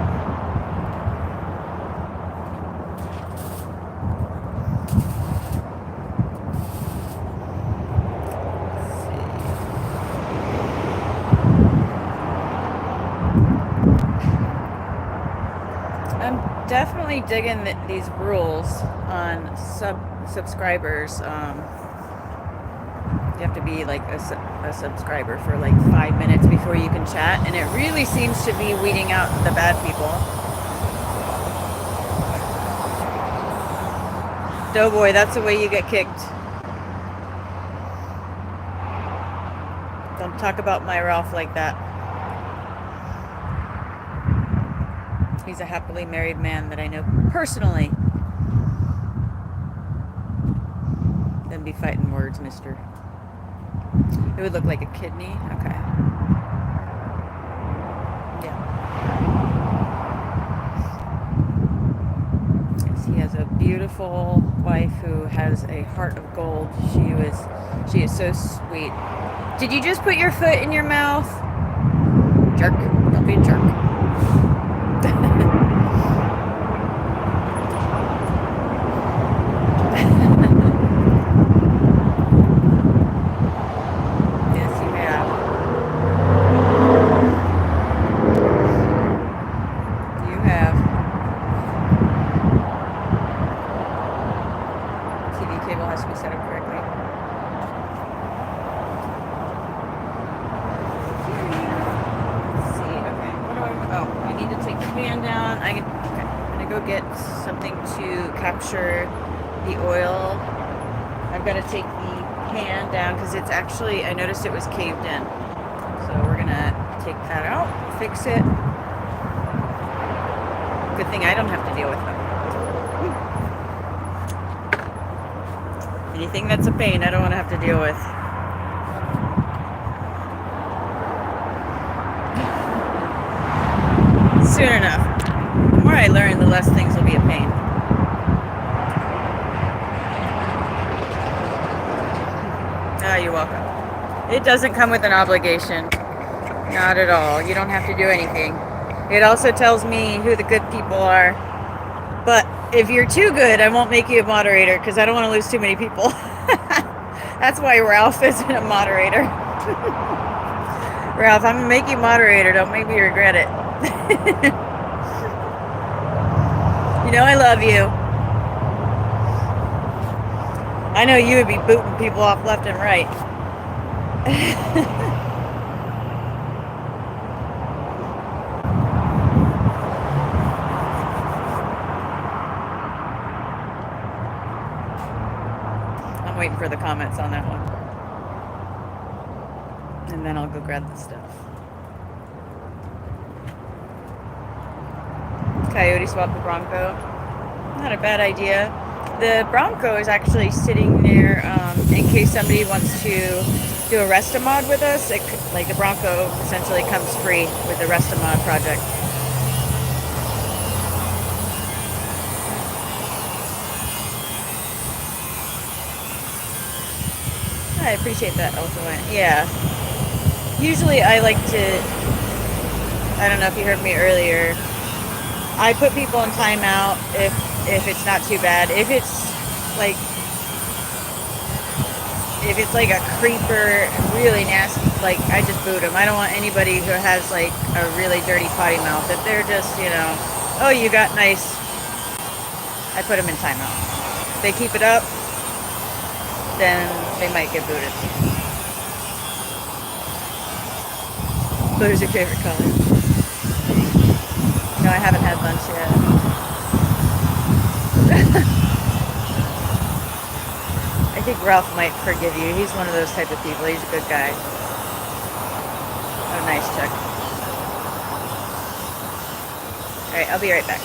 Speaker 1: Definitely digging these rules on subscribers. You have to be like a subscriber for like 5 minutes before you can chat, and it really seems to be weeding out the bad people. Doughboy, that's the way you get kicked. Don't talk about my Ralph like that. He's a happily married man that I know personally. The Shouldn't be fighting words, mister. It would look like a kidney. Okay. Yeah. Yes, he has a beautiful wife who has a heart of gold. She is so sweet. Did you just put your foot in your mouth? Jerk. Don't be a jerk. Yes, you have. You have. TV cable has to be set up correctly. Let's see. Okay. What do I? Oh, I need to take the fan down. Okay. I'm gonna go get something to capture the oil. I've got to take the pan down because it's actually, I noticed it was caved in. So we're gonna take that out, fix it. Good thing I don't have to deal with them. Anything that's a pain, I don't want to have to deal with. Soon enough. The more I learn, the less things will be a pain. Ah, you're welcome. It doesn't come with an obligation. Not at all. You don't have to do anything. It also tells me who the good people are. But if you're too good, I won't make you a moderator because I don't want to lose too many people. That's why Ralph isn't a moderator. Ralph, I'm going to make you moderator. Don't make me regret it. You know I love you. I know you would be booting people off left and right. I'm waiting for the comments on that one. And then I'll go grab the stuff. Coyote swap the Bronco. Not a bad idea. The Bronco is actually sitting there in case somebody wants to do a Restamod with us. Like the Bronco essentially comes free with the Restamod project. I appreciate that, Ultimate. Yeah. Usually I like to, I don't know if you heard me earlier, I put people in timeout if it's not too bad. If it's like a creeper, really nasty, like I just boot them. I don't want anybody who has like a really dirty potty mouth. If they're just, you know, oh, you got nice, I put them in timeout. If they keep it up, then they might get booted. What is your favorite color? No, I haven't had lunch yet. I think Ralph might forgive you. He's one of those type of people. He's a good guy. Oh, nice, Chuck. Alright, I'll be right back.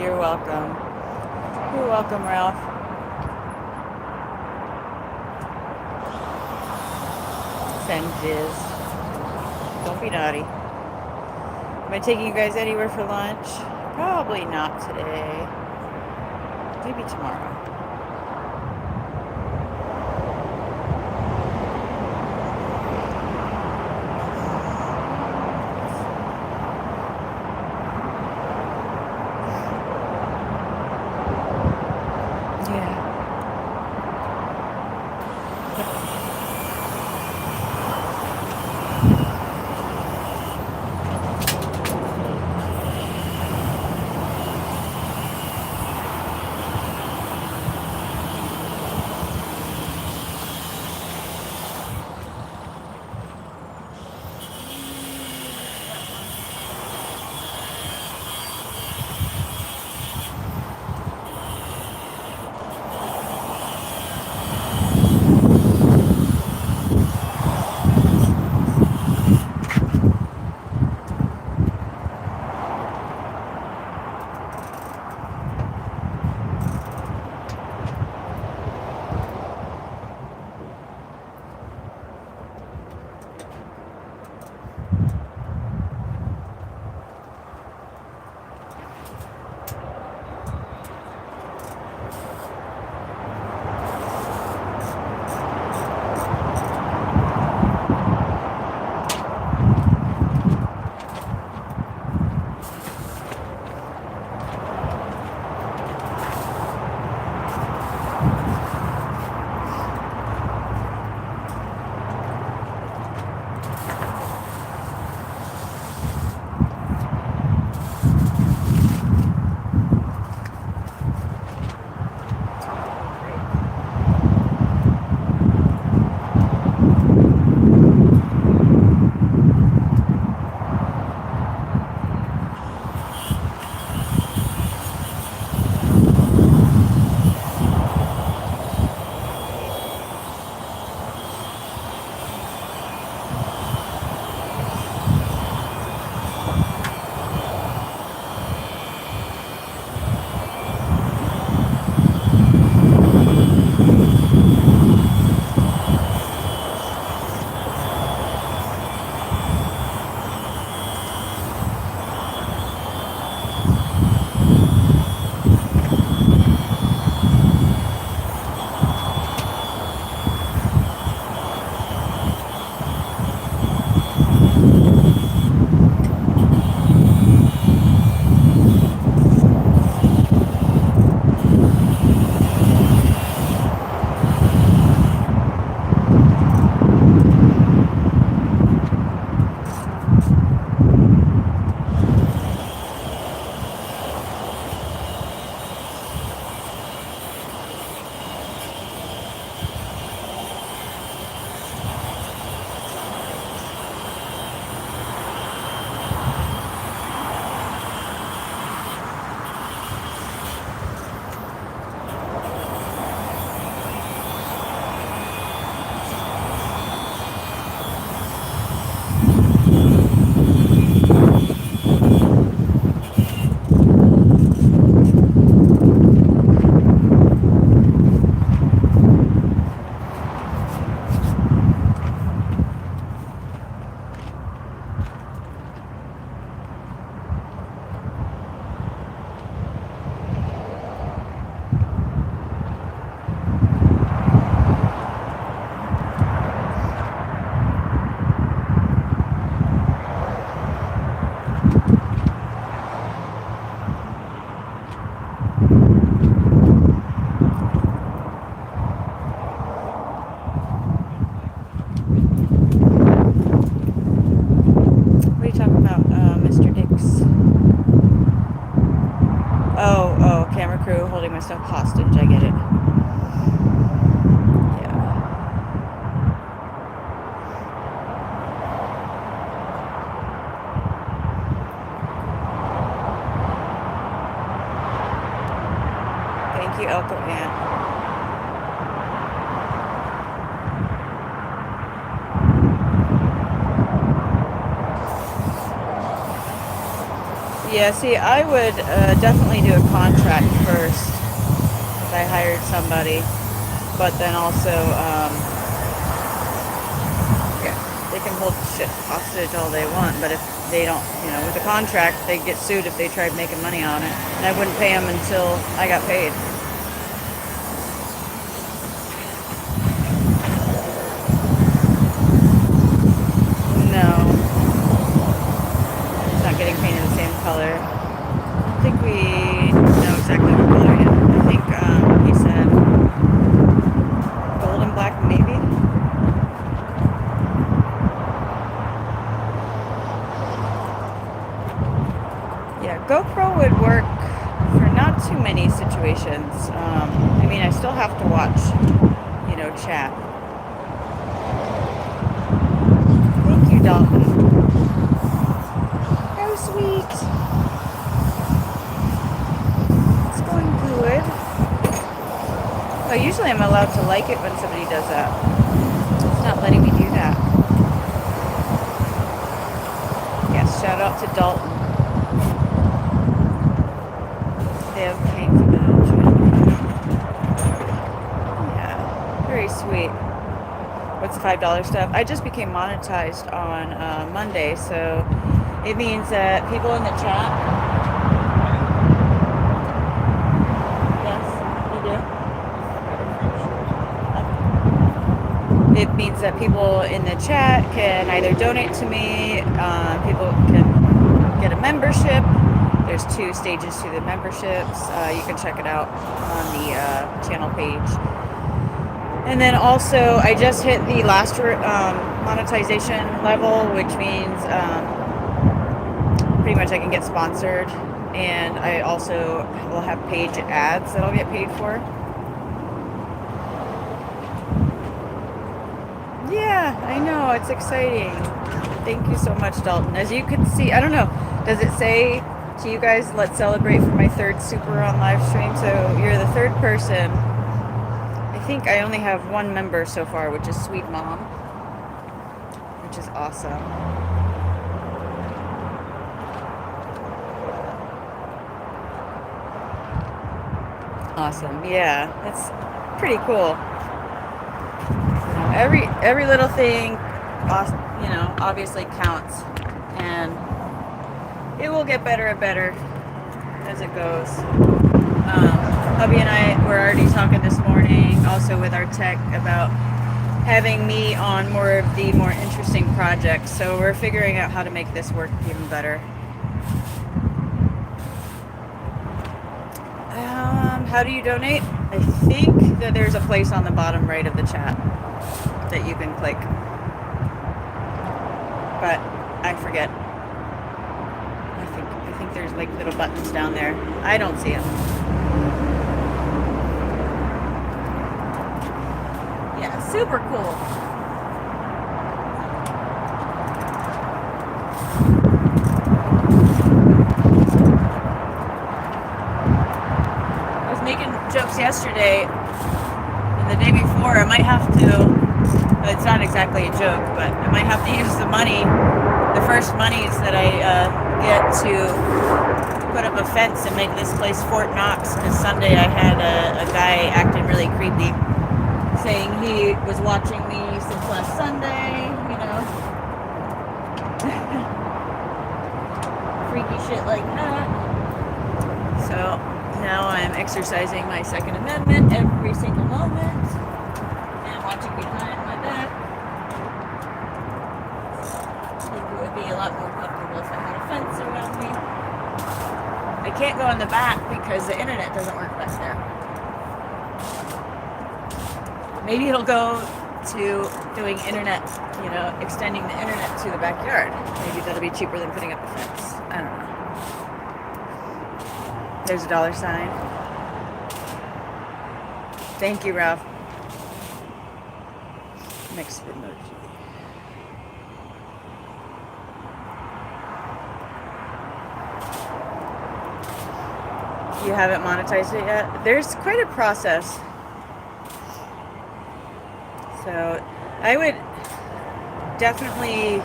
Speaker 1: You're welcome. You're welcome, Ralph. Send jizz. Don't be naughty. Am I taking you guys anywhere for lunch? Probably not today. Maybe tomorrow. Yeah. holding myself hostage. I get it. Yeah. Thank you, Elko Aunt. Yeah, see, I would definitely do a contract first if I hired somebody, but then also, yeah, they can hold shit hostage all they want, but if they don't, you know, with a contract, they get sued if they tried making money on it, and I wouldn't pay them until I got paid. No, it's not getting painted the same color. I think we know exactly what color it is. I think he said gold and black, maybe. Yeah, GoPro would work for not too many situations. I mean, I still have to watch, you know, chat. Thank you, Dalton. How sweet. It's going good. Oh, usually I'm allowed to like it when somebody does that. It's not letting me do that. Yes, shout out to Dalton. They have cake village. Yeah, very sweet. What's the $5 stuff? I just became monetized on Monday, so it means that people in the chat. Yes, you do. It means that people in the chat can either donate to me, people can get a membership. There's 2 stages to the memberships. You can check it out on the channel page. And then also, I just hit the last monetization level, which means pretty much I can get sponsored. And I also will have page ads that I'll get paid for. Yeah, I know, it's exciting. Thank you so much, Dalton. As you can see, I don't know, does it say to you guys, let's celebrate for my 3rd super on live stream? So you're the 3rd person. I think I only have 1 member so far, which is Sweet Mom, which is awesome. Awesome, yeah, that's pretty cool. Every little thing, you know, obviously counts, and it will get better and better as it goes. Hubby and I were already talking this morning, also with our tech, about having me on more of the more interesting projects. So we're figuring out how to make this work even better. How do you donate? I think that there's a place on the bottom right of the chat that you can click, but I forget. I think there's like little buttons down there. I don't see them. Yeah, super cool. I was making jokes yesterday and the day before. I might have to. It's not exactly a joke, but I might have to use the money, the first monies that I get to put up a fence and make this place Fort Knox. Because Sunday I had a guy acting really creepy, saying he was watching me since last Sunday, you know. Freaky shit like that. So now I'm exercising my Second Amendment every single moment and watching behind my back. I think it would be a lot more comfortable if I had a fence around me. I can't go in the back because the internet doesn't work back there. Maybe it'll go to doing internet, you know, extending the internet to the backyard. Maybe that'll be cheaper than putting up a fence. I don't know. There's a $. Thank you, Ralph. Mixed emoji. You haven't monetized it yet? There's quite a process. So I would definitely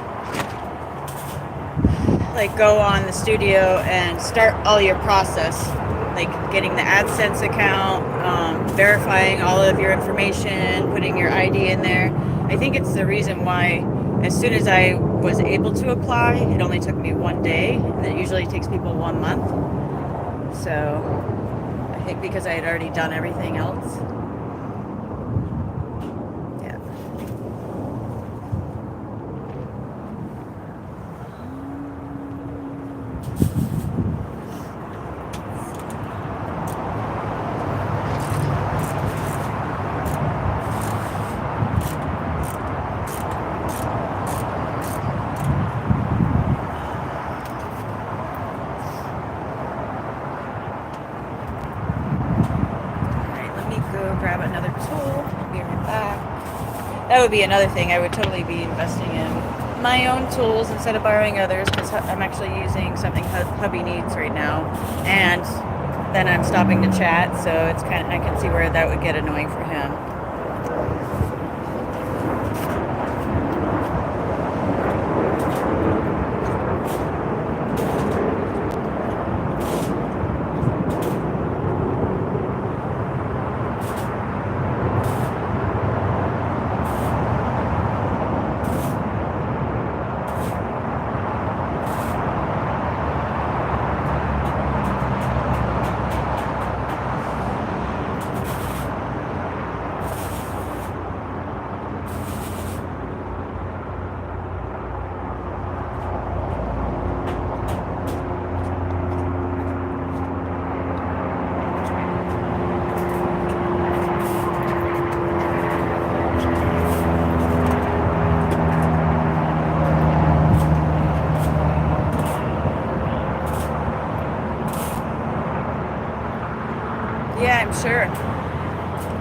Speaker 1: like go on the studio and start all your process, like getting the AdSense account, verifying all of your information, putting your ID in there. I think it's the reason why as soon as I was able to apply, it only took me 1 day, and it usually takes people 1 month. So I think because I had already done everything else. Yeah. Grab another tool. I'll be right back. That would be another thing. I would totally be investing in my own tools instead of borrowing others, because I'm actually using something hubby needs right now, and then I'm stopping to chat, so it's kind of, I can see where that would get annoying for him. Yeah, I'm sure.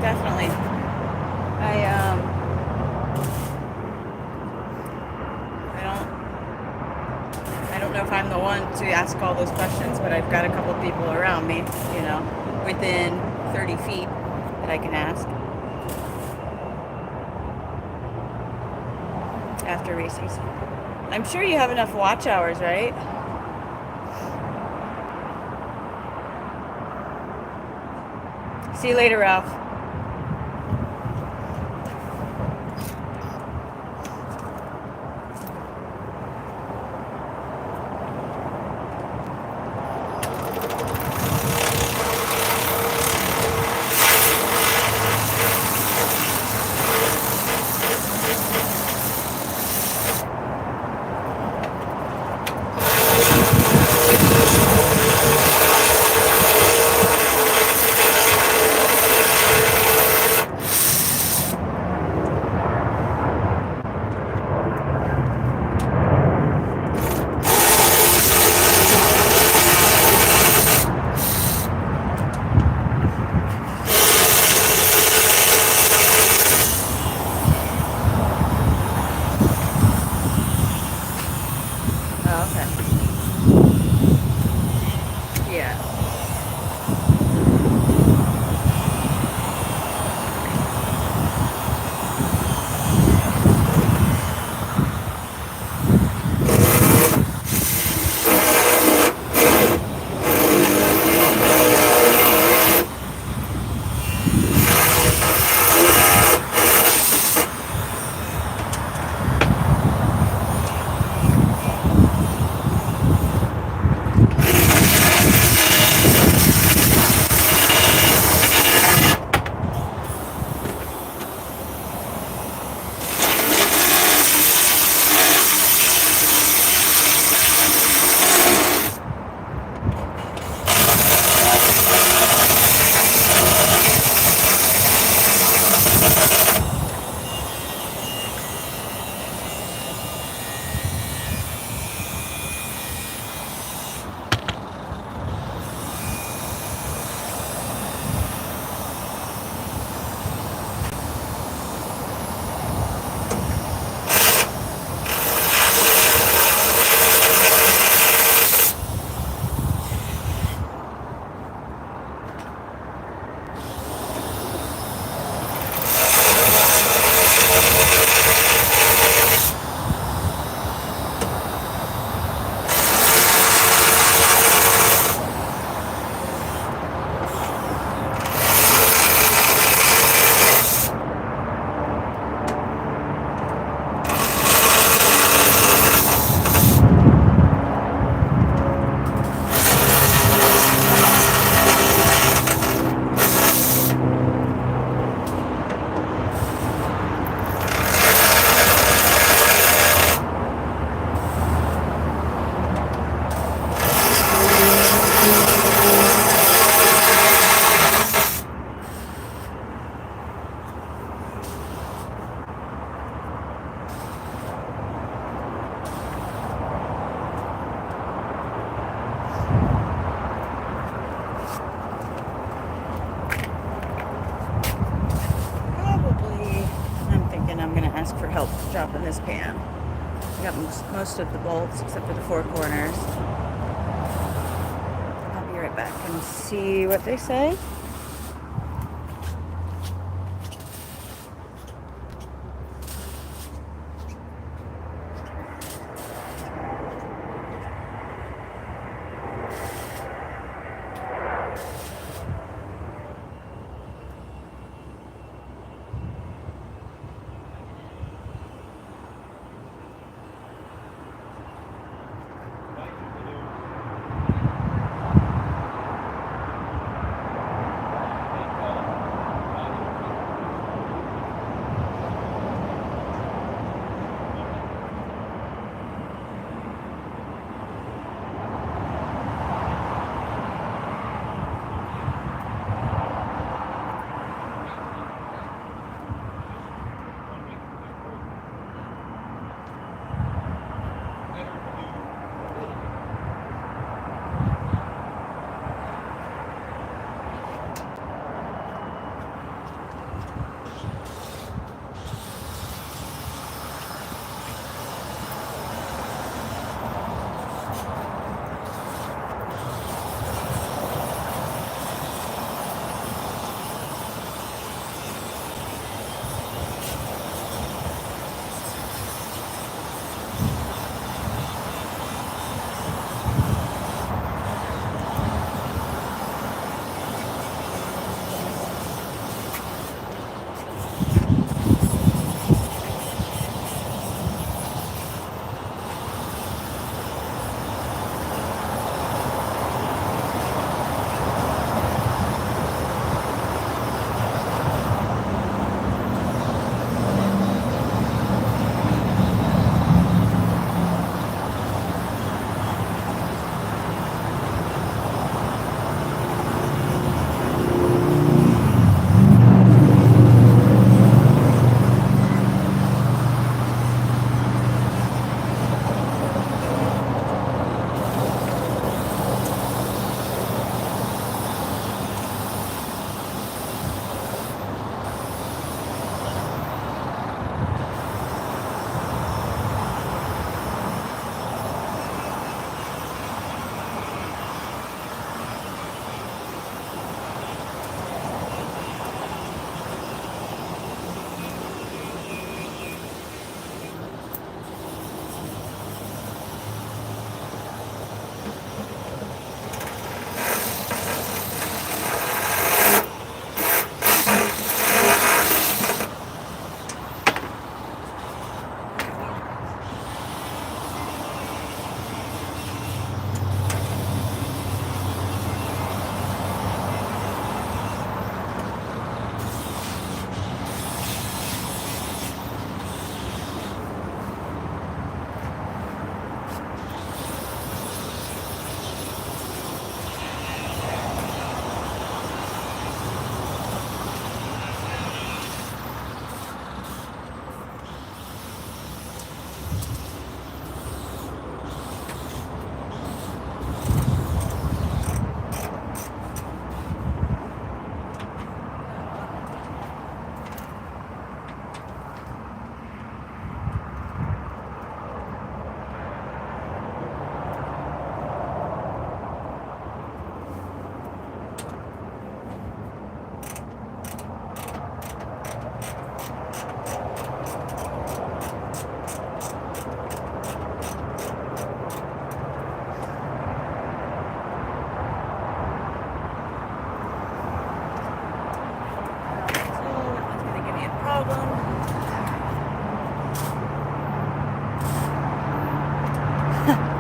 Speaker 1: Definitely. I don't know if I'm the one to ask all those questions, but I've got a couple people around me, you know, within 30 feet that I can ask after racing. I'm sure you have enough watch hours, right? See you later, Ralph. drop in this pan. I got most of the bolts except for the 4 corners. I'll be right back and see what they say.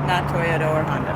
Speaker 1: Not Toyota or Honda.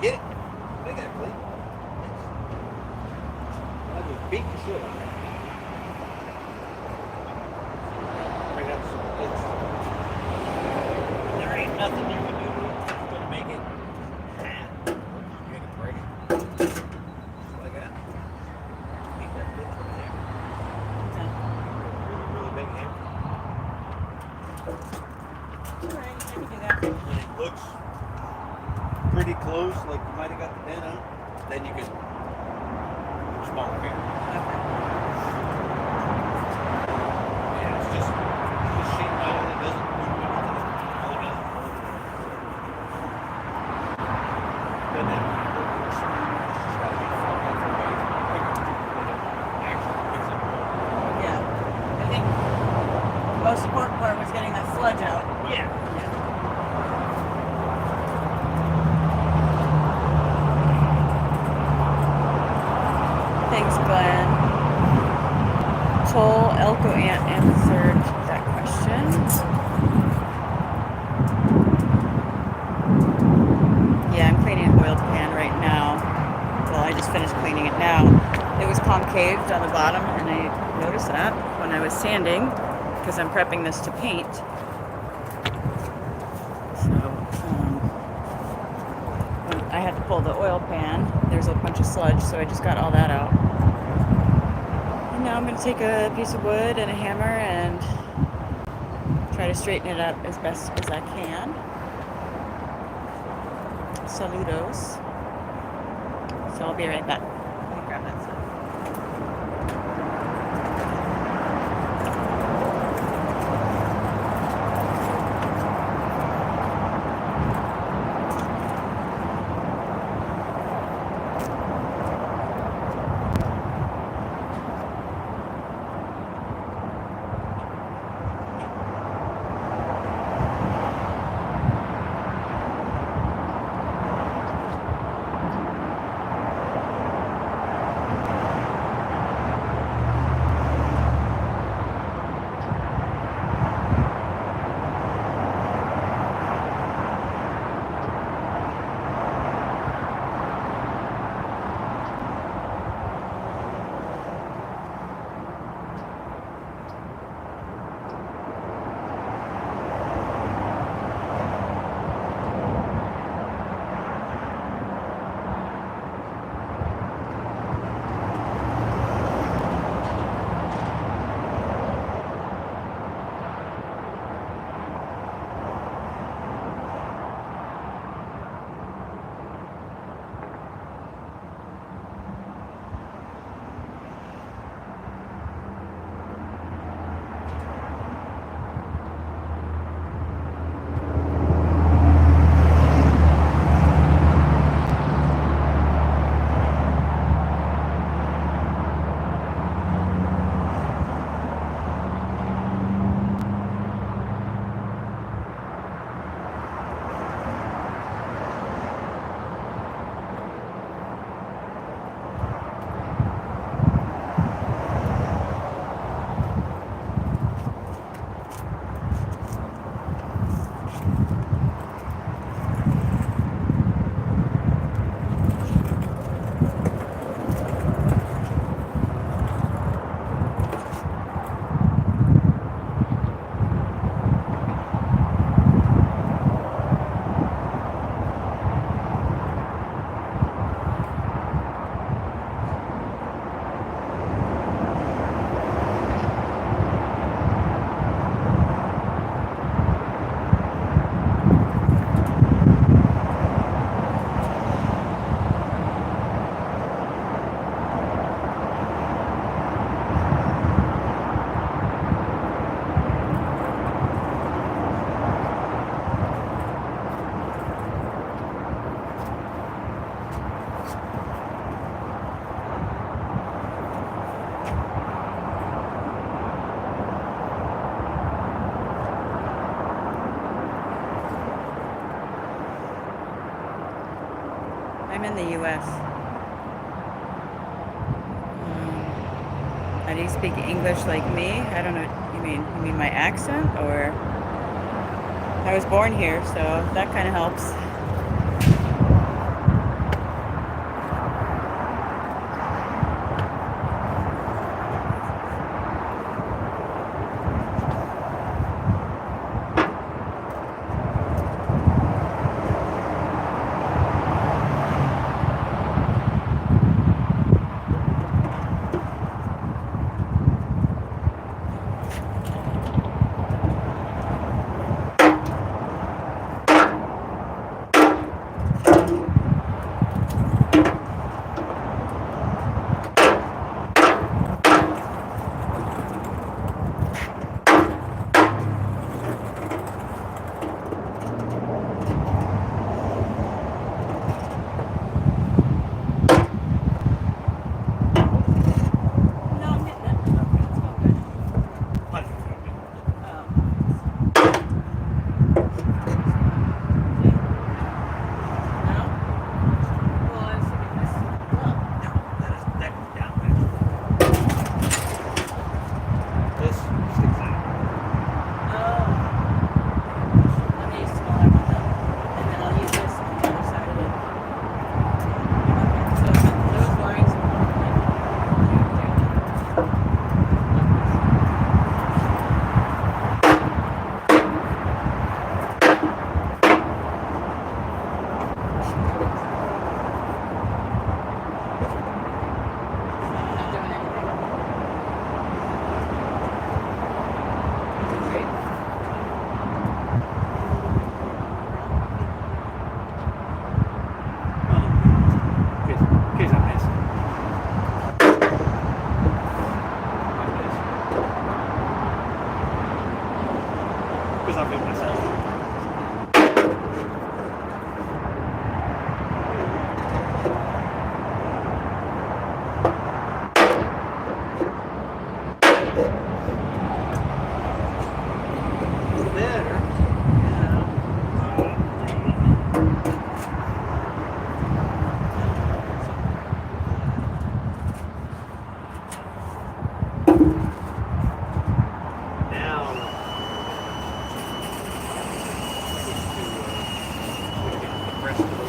Speaker 3: Get it. They got it, please. I just beat the shit out of it. Bring up some bits. There ain't nothing you can do that's gonna make it. Make it break it. Just like that. Beat that bitch with a hammer. Really, really big hammer.
Speaker 1: Alright, I can do that.
Speaker 3: When it looks pretty close, like you might have got the dent on, then you can smaller hammer.
Speaker 1: Okay.
Speaker 3: Yeah, it's just sheet metal. It doesn't move anything. All it does is hold it. Then it works. It's just gotta be far enough away from the trigger that it actually picks up the ball.
Speaker 1: Yeah. I think the most important part was getting that sludge out.
Speaker 3: Yeah.
Speaker 1: Thanks, Glenn. Toll Elko Ant answered that question. Yeah, I'm cleaning an oiled pan right now. Well, I just finished cleaning it now. It was concaved on the bottom, and I noticed that when I was sanding, because I'm prepping this to paint. So, when I had to pull the oil pan. There's a bunch of sludge, so I just got all that out. And now I'm going to take a piece of wood and a hammer and try to straighten it up as best as I can. Saludos. So I'll be right back. Let me grab that stuff. I'm in the U.S. Do you speak English like me? I don't know. You mean my accent, or I was born here, so that kind of helps.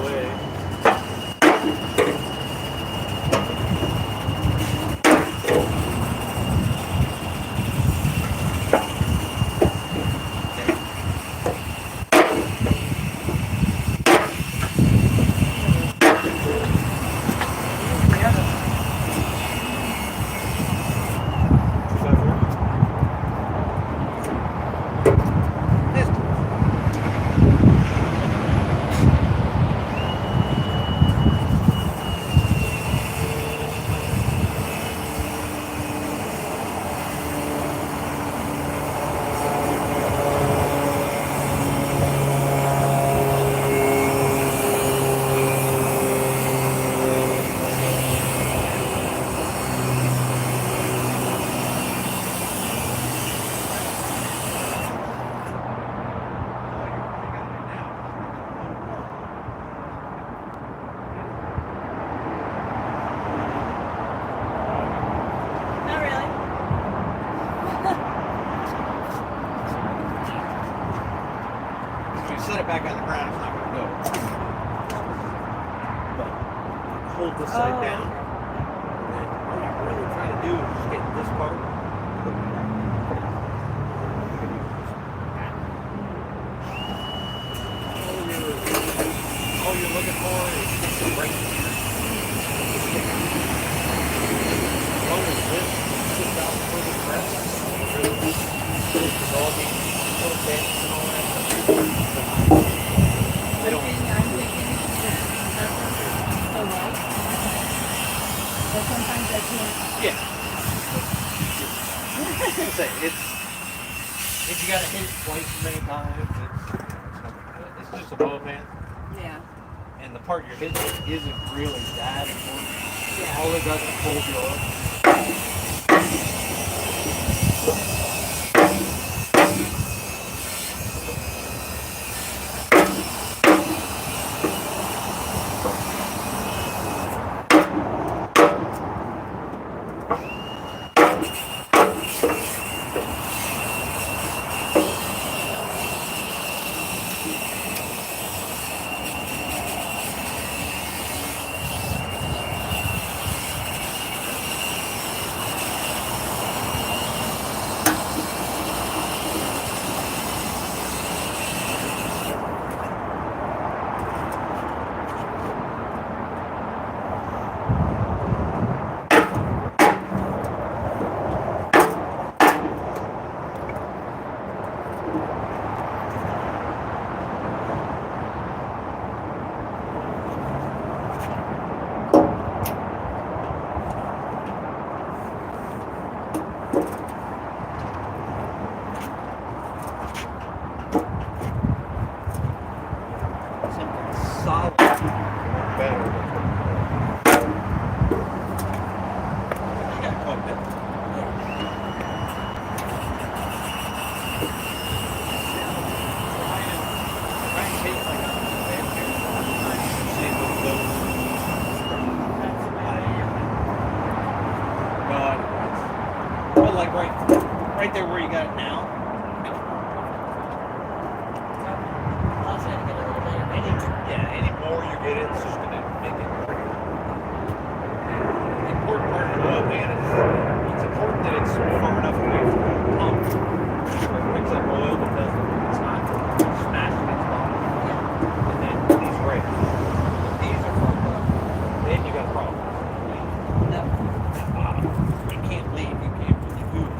Speaker 3: away.
Speaker 1: Not really.
Speaker 3: If you set it back on the ground, it's not going to go. But hold this side
Speaker 1: Oh.
Speaker 3: down. And what you're really trying to do is just get this part. All you're looking for is just a break here. As long as this sits out for the press, all these little bends and all that stuff. They don't.
Speaker 2: I'm thinking a light. But sometimes I can't.
Speaker 3: Yeah. It's if you gotta hit it twice as many times, it's just a bow band.
Speaker 2: Yeah.
Speaker 3: And the part you're hitting isn't really that important.
Speaker 2: Yeah.
Speaker 3: All it does is hold you up. Solid. Better. You got quite a bit. But like right there where you got it now.
Speaker 1: I'll try to get a little bit of it.
Speaker 3: Any more you get it, it's just gonna make it pretty. The important part of the oil pan is it's important that it's far enough away from the pump where it picks up oil because it's not smashing its bottom. And then these brakes, if these are fucked up, then you got a problem. That bottom, you can't leave, you can't really move.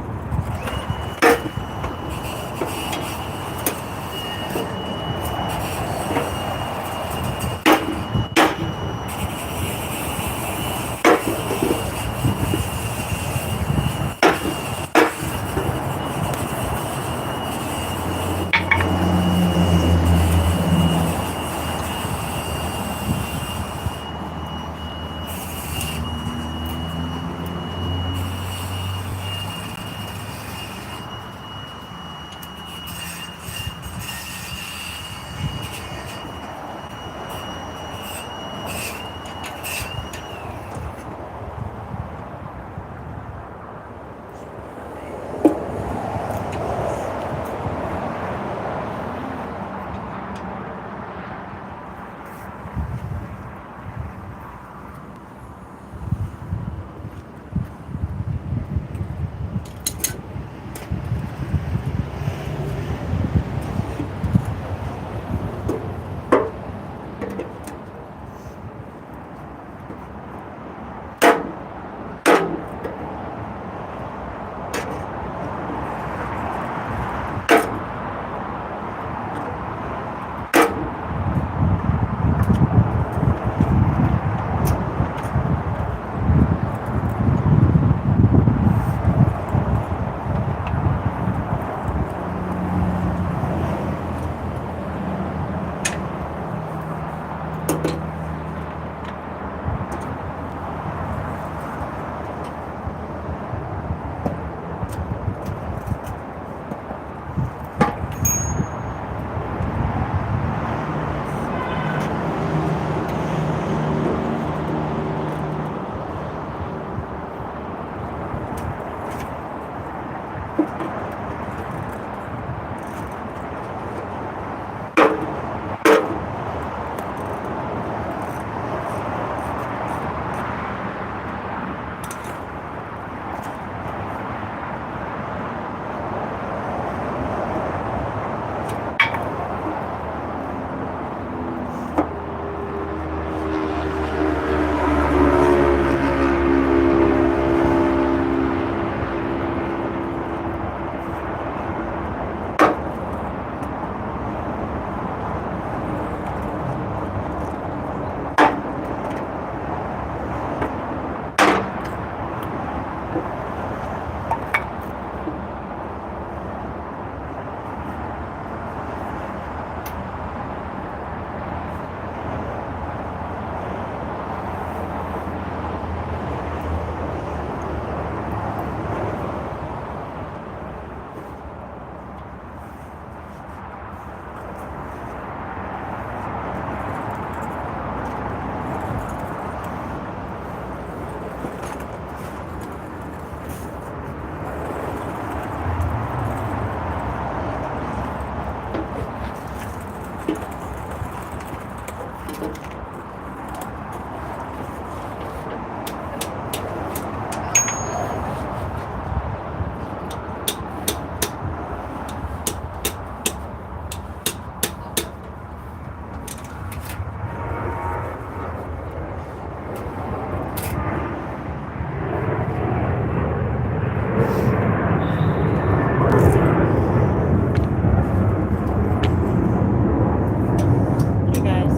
Speaker 1: Hey guys.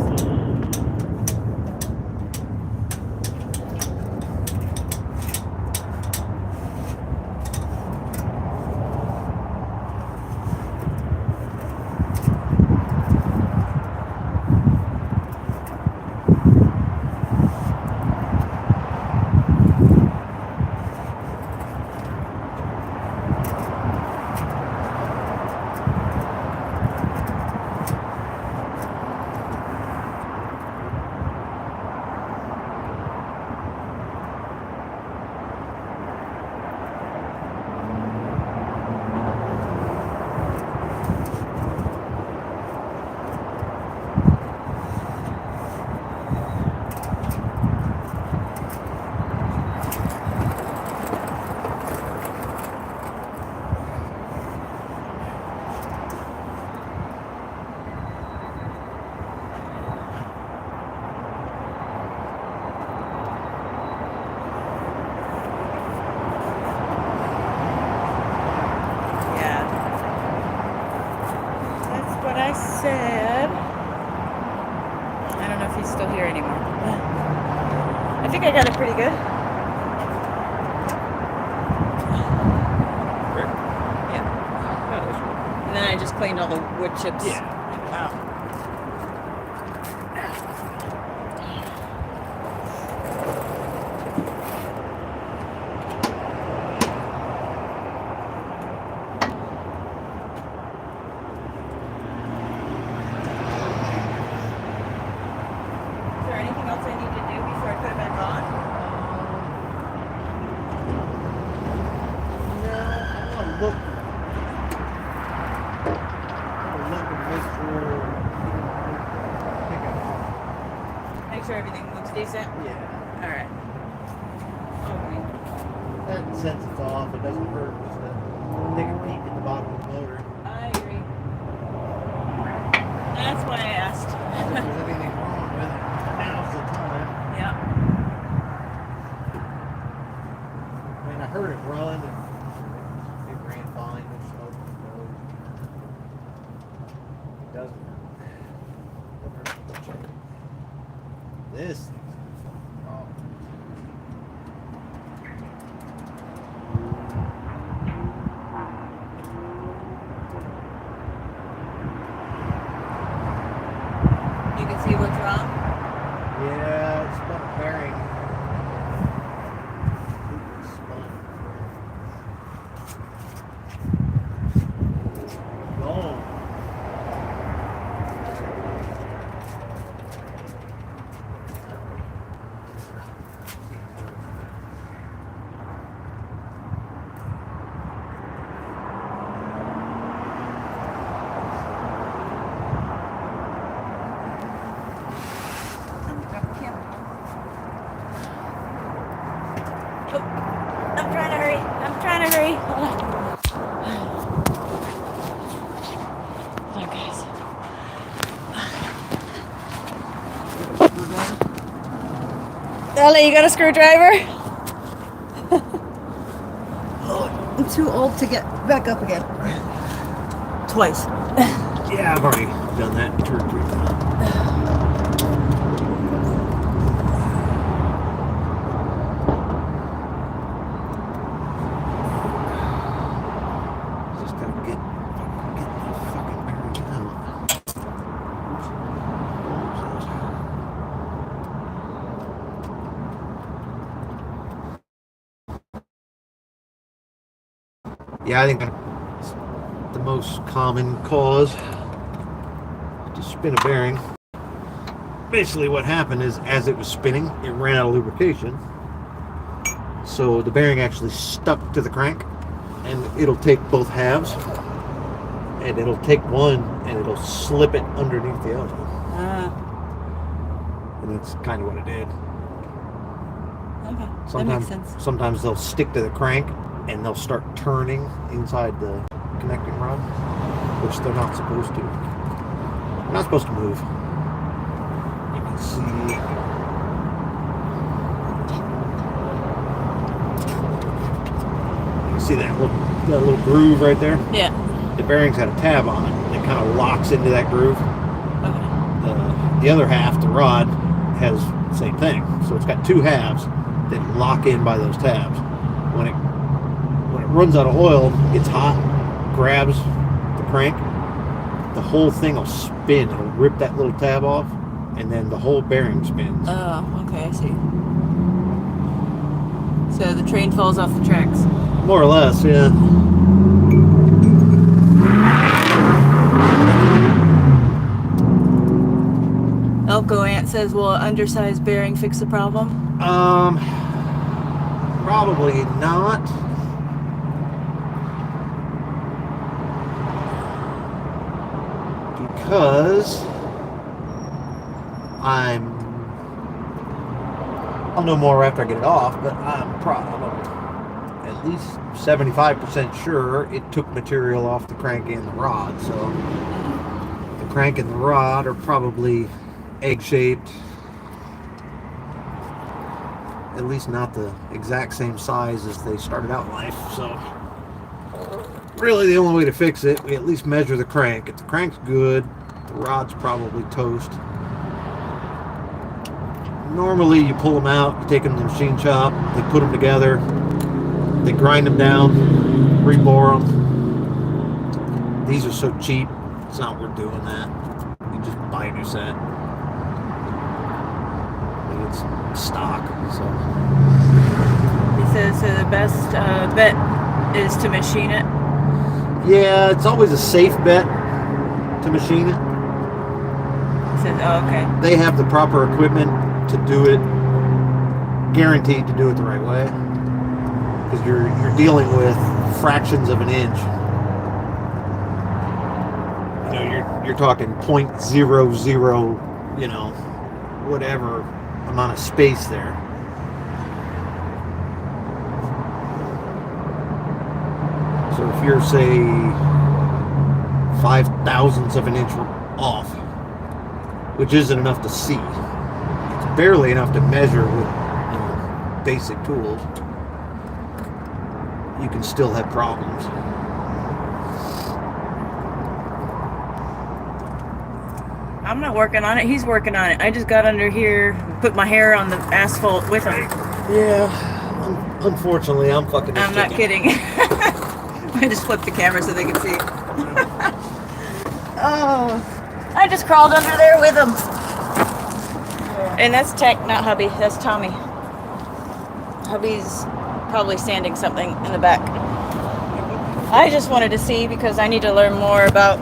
Speaker 1: Yeah. That's what I said. I don't know if he's still here anymore. I think I got it pretty good. Yeah.
Speaker 3: Yeah, that's right.
Speaker 1: And then I just cleaned all the wood chips.
Speaker 3: Wow.
Speaker 1: Is there anything else I need to do before I put it back on?
Speaker 5: No, I want to look. I want to look and make sure.
Speaker 1: Make sure everything looks decent.
Speaker 5: Yeah.
Speaker 1: All right. Okay.
Speaker 5: That sets it off. It doesn't hurt just to take a peek at the bottom of the motor.
Speaker 1: I agree. That's why I asked.
Speaker 5: If there's anything wrong with it, now's the time.
Speaker 1: Yeah.
Speaker 5: I mean, I heard it run and it ran fine. No smoke, no. It doesn't hurt. This thing's oh.
Speaker 1: You can see what's wrong. Ellie, you got a screwdriver?
Speaker 2: I'm too old to get back up again.
Speaker 1: Twice.
Speaker 5: Yeah, I've already done that 2 or 3 times. Just gotta get the fucking bearings out. Yeah, I think that's the most common cause to spin a bearing. Basically what happened is as it was spinning, it ran out of lubrication. So the bearing actually stuck to the crank, and it'll take both halves, and it'll take one and it'll slip it underneath the other. And that's kind of what it did.
Speaker 2: Okay. That
Speaker 5: Sometimes,
Speaker 2: makes sense.
Speaker 5: sometimes they'll stick to the crank and they'll start turning inside the connecting rod, which they're not supposed to. They're not supposed to move. You can see. You can see that little groove right there.
Speaker 1: Yeah.
Speaker 5: The bearing's got a tab on it. It kind of locks into that groove.
Speaker 1: Okay.
Speaker 5: The other half, the rod, has the same thing. So it's got 2 halves that lock in by those tabs. When it runs out of oil, it's hot, grabs the crank, the whole thing will spin. It'll rip that little tab off, and then the whole bearing spins.
Speaker 1: Oh, okay, I see. So the train falls off the tracks.
Speaker 5: More or less, yeah.
Speaker 1: Elko Ant says, will an undersized bearing fix the problem?
Speaker 5: Probably not. Because I'll know more after I get it off, but I'm probably at least 75% sure it took material off the crank and the rod. So the crank and the rod are probably egg-shaped, at least not the exact same size as they started out in life. So really the only way to fix it, we at least measure the crank. If the crank's good, the rod's probably toast. Normally you pull them out, you take them to the machine shop, they put them together, they grind them down, rebore them. These are so cheap, it's not worth doing that. You just buy a new set. And it's stock, so.
Speaker 1: He says, so the best bet is to machine it.
Speaker 5: Yeah, it's always a safe bet to machine it.
Speaker 1: He says, oh, okay.
Speaker 5: They have the proper equipment to do it, guaranteed to do it the right way, because you're dealing with fractions of an inch. You know, you're talking 0.00, you know, whatever amount of space there. So if you're, say, 5/1000ths of an inch off, which isn't enough to see, it's barely enough to measure with, you know, basic tools, you can still have problems.
Speaker 1: I'm not working on it. He's working on it. I just got under here, put my hair on the asphalt with him.
Speaker 5: Yeah, unfortunately, I'm fucking this
Speaker 1: I'm not
Speaker 5: chicken.
Speaker 1: kidding. I just flipped the camera so they can see. Oh, I just crawled under there with him. And that's Tech, not Hubby. That's Tommy. Hubby's probably sanding something in the back. I just wanted to see because I need to learn more about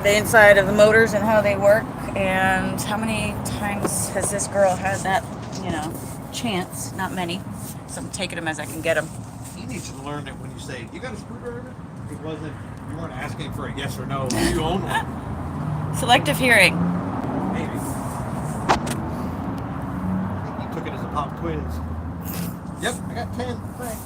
Speaker 1: the inside of the motors and how they work, and how many times has this girl had that, you know, chance. Not many, so I'm taking them as I can get them.
Speaker 5: You need to learn that when you say, you got a screwdriver? You weren't asking for a yes or no. You own one.
Speaker 1: Selective hearing.
Speaker 5: Maybe. You took it as a pop quiz. Yep, I got 10. Thanks.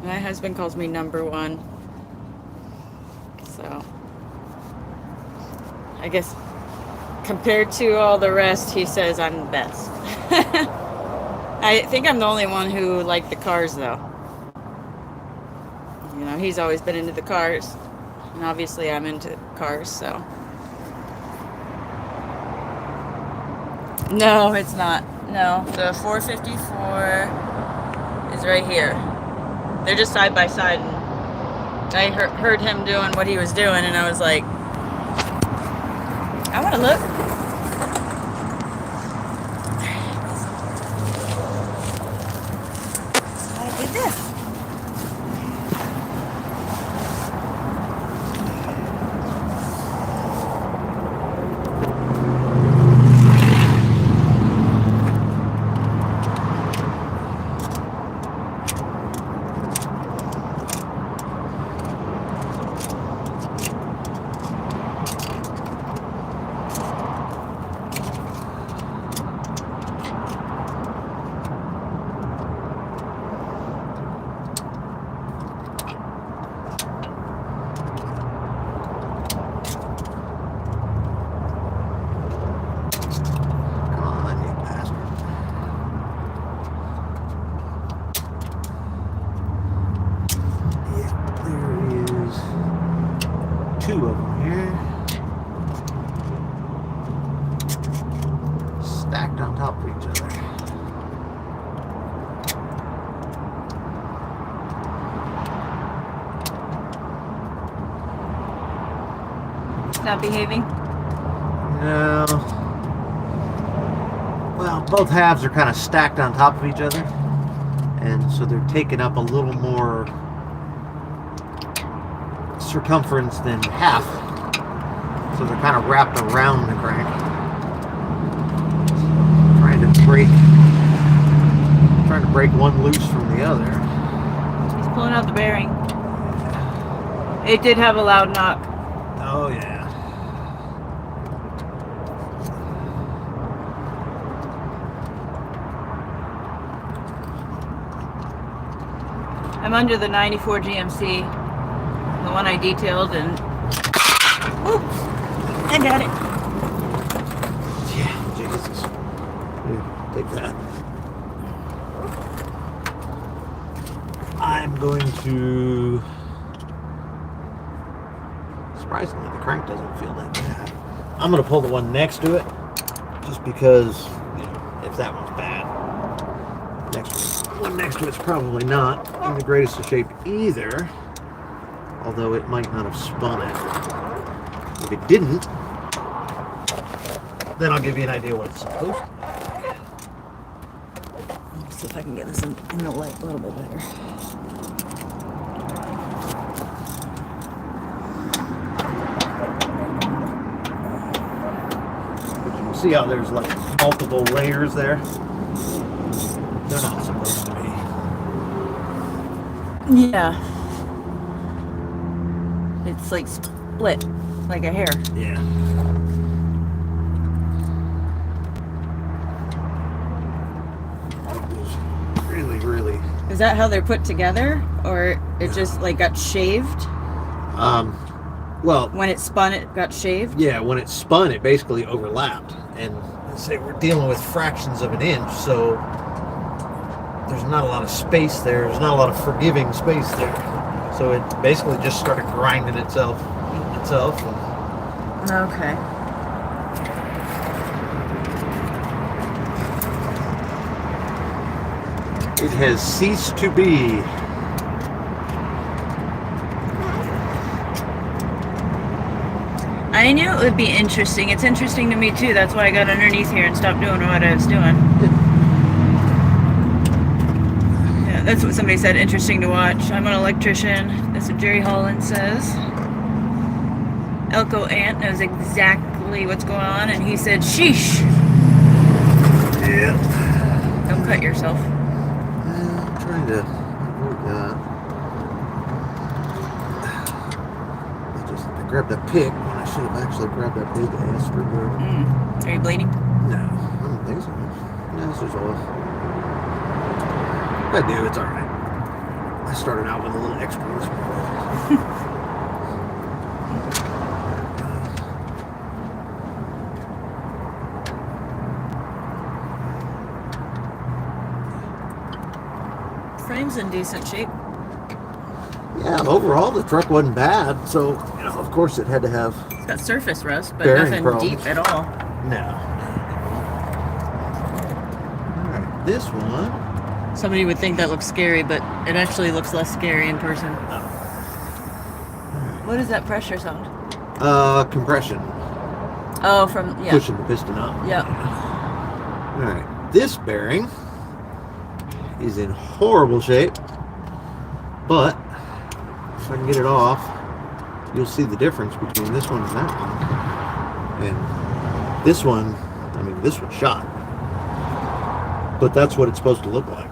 Speaker 1: My husband calls me number one. So, I guess compared to all the rest, he says I'm the best. I think I'm the only one who liked the cars, though. You know, he's always been into the cars. And obviously I'm into cars, so. No, it's not. No, the 454 is right here. They're just side by side. And I heard him doing what he was doing, and I was like, I want to look. I did this.
Speaker 5: Two of them here, stacked on top of each other.
Speaker 1: It's not behaving.
Speaker 5: No. Well, both halves are kind of stacked on top of each other, and so they're taking up a little more circumference than half, so they're kind of wrapped around the crank. Trying to break one loose from the other.
Speaker 1: He's pulling out the bearing. It did have a loud knock.
Speaker 5: Oh yeah.
Speaker 1: I'm under the 94 GMC, the one I detailed, and oops, I got it.
Speaker 5: Yeah, Jesus. Here, take that. I'm going to. Surprisingly, the crank doesn't feel that bad. I'm going to pull the one next to it, just because, you know, if that one's bad, one next to it's probably not in the greatest of shape either. Although it might not have spun it. If it didn't, then I'll give you an idea what it's supposed to be.
Speaker 2: Let's see if I can get this in the light a little bit better.
Speaker 5: But you can see how there's like multiple layers there. They're not supposed to be.
Speaker 1: Yeah. It's like split, like a hair.
Speaker 5: Yeah. Really, really.
Speaker 1: Is that how they're put together, or it just like got shaved?
Speaker 5: Well,
Speaker 1: When it spun, it got shaved.
Speaker 5: yeah, when it spun, it basically overlapped. And say we're dealing with fractions of an inch, so there's not a lot of space there. There's not a lot of forgiving space there. So it basically just started grinding itself.
Speaker 1: Okay.
Speaker 5: It has ceased to be.
Speaker 1: I knew it would be interesting. It's interesting to me too. That's why I got underneath here and stopped doing what I was doing. Yeah, that's what somebody said. Interesting to watch. I'm an electrician. That's what Jerry Holland says. Elko Ant knows exactly what's going on, and he said, "Sheesh."
Speaker 5: Yeah.
Speaker 1: Don't cut yourself.
Speaker 5: I'm trying to avoid that. I grabbed that pick when I should have actually grabbed that big ass screwdriver.
Speaker 1: Are you bleeding?
Speaker 5: No, I don't think so. No, this is off. If I do, it's alright. I started out with a little extra this morning.
Speaker 1: Frame's in decent shape.
Speaker 5: Yeah, overall the truck wasn't bad. So, you know, of course it had to have
Speaker 1: It's got surface rust, but
Speaker 5: bearing
Speaker 1: nothing
Speaker 5: problems.
Speaker 1: deep at all.
Speaker 5: no. All right, this one.
Speaker 1: Somebody would think that looks scary, but it actually looks less scary in person. What is that pressure sound?
Speaker 5: Compression,
Speaker 1: Oh, from yeah,
Speaker 5: pushing the piston up.
Speaker 1: yeah.
Speaker 5: All right, this bearing is in horrible shape, but if I can get it off, you'll see the difference between this one and that one. And this one, I mean, this one's shot, but that's what it's supposed to look like.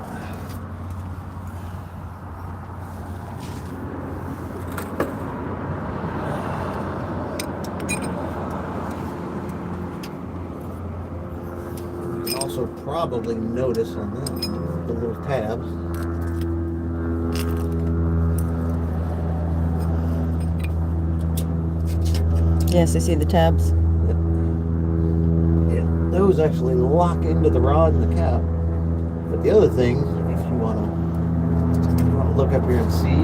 Speaker 5: You can also probably notice on this the little tabs.
Speaker 1: Yes, I see the tabs.
Speaker 5: Yeah, those actually lock into the rod and the cap. But the other thing, if you want to look up here and see,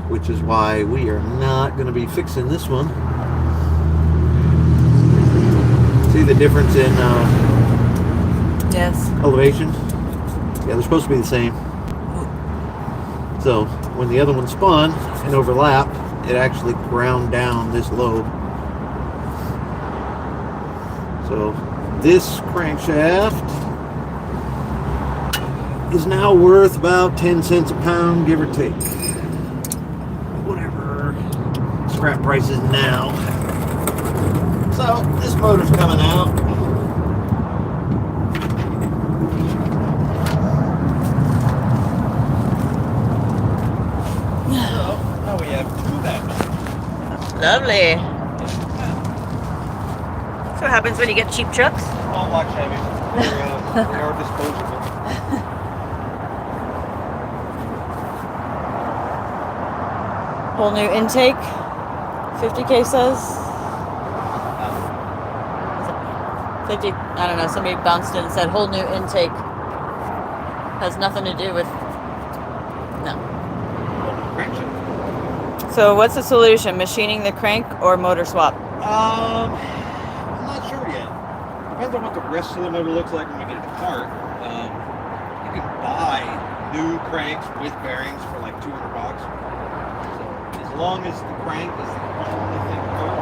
Speaker 5: which is why we are not going to be fixing this one. See the difference in
Speaker 1: Yes.
Speaker 5: elevation? Yeah, they're supposed to be the same. So when the other one spun and overlapped, it actually ground down this lobe. So this crankshaft is now worth about 10 cents a pound, give or take. Whatever scrap price is now. So this motor's coming out.
Speaker 3: Now we have two batteries.
Speaker 1: Lovely. That's what happens when you get cheap trucks.
Speaker 3: Small watch heavy. They are disposable.
Speaker 1: Whole new intake. 50K says. 50. I don't know. Somebody bounced in and said whole new intake. Has nothing to do with. No.
Speaker 3: Crankshaft.
Speaker 1: So what's the solution? Machining the crank or motor swap?
Speaker 3: I'm not sure yet. Depends on what the rest of the motor looks like when we get it apart. You can buy new cranks with bearings for like $200. So as long as the crank is the only thing hurt,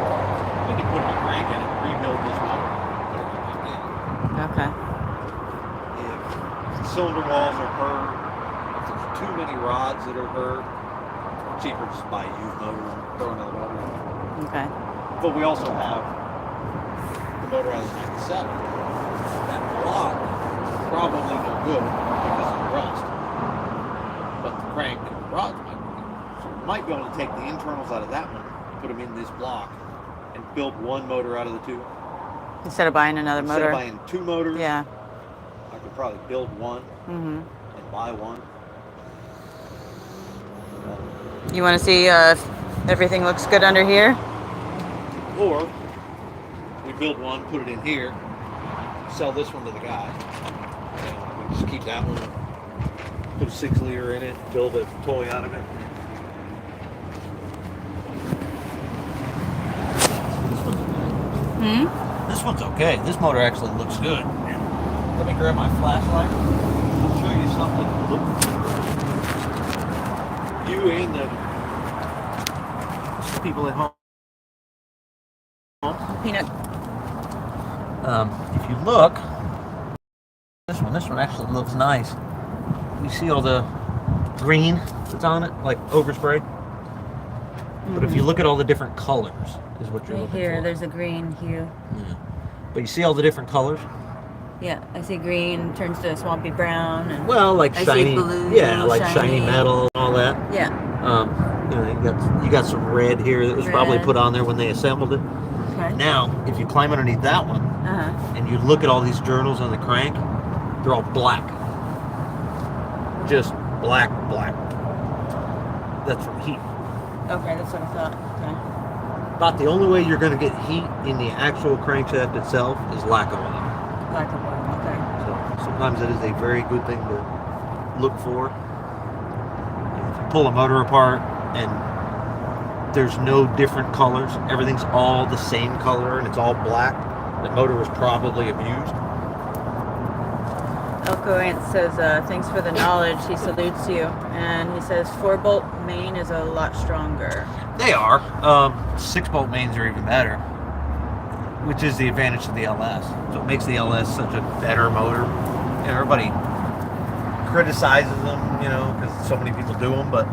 Speaker 3: we can put a new crank in and rebuild this motor.
Speaker 1: Okay.
Speaker 3: If the cylinder walls are hurt, if there's too many rods that are hurt, cheaper just buy a used motor and throw another motor in.
Speaker 1: Okay.
Speaker 3: But we also have the motor out of 97. That block is probably no good because of the rust. But the crank and the rods might be good. So we might be able to take the internals out of that one, put them in this block, and build one motor out of the two.
Speaker 1: Instead of buying another
Speaker 3: Instead
Speaker 1: motor.
Speaker 3: of buying two motors,
Speaker 1: Yeah.
Speaker 3: I could probably build one
Speaker 1: Mhm.
Speaker 3: and buy one.
Speaker 1: You want to see if everything looks good under here?
Speaker 3: Or we build one, put it in here, sell this one to the guy. And we just keep that one, put a 6-liter in it, build a toy out of it.
Speaker 1: Hmm?
Speaker 5: This one's okay. This motor actually looks good. Let me grab my flashlight.
Speaker 3: I'll show you something. You and the
Speaker 5: People at home.
Speaker 1: Peanut.
Speaker 5: If you look, this one actually looks nice. You see all the green that's on it, like overspray. But if you look at all the different colors, is what you're
Speaker 1: Right
Speaker 5: looking
Speaker 1: here,
Speaker 5: for.
Speaker 1: there's a green hue.
Speaker 5: Yeah. But you see all the different colors?
Speaker 1: Yeah, I see green turns to a swampy brown. And
Speaker 5: Well, like
Speaker 1: I see
Speaker 5: shiny,
Speaker 1: blue,
Speaker 5: yeah, like shiny
Speaker 1: shiny.
Speaker 5: metal, all that.
Speaker 1: yeah.
Speaker 5: You know, you got some red here that was probably
Speaker 1: Red.
Speaker 5: put on there when they assembled it.
Speaker 1: Okay.
Speaker 5: Now, if you climb underneath that one
Speaker 1: Uh huh.
Speaker 5: and you look at all these journals on the crank, they're all black. just black. That's from heat.
Speaker 1: Okay, that's what I thought. Okay.
Speaker 5: About the only way you're going to get heat in the actual crankshaft itself is lack of oil.
Speaker 1: Black and white. Okay.
Speaker 5: So sometimes it is a very good thing to look for. If you pull a motor apart and there's no different colors, everything's all the same color and it's all black, the motor was probably abused.
Speaker 1: Elko Ant says, thanks for the knowledge. He salutes you. And he says 4-bolt main is a lot stronger.
Speaker 5: They are. 6-bolt mains are even better, which is the advantage of the LS. So it makes the LS such a better motor. You know, everybody criticizes them, you know, because so many people do them, but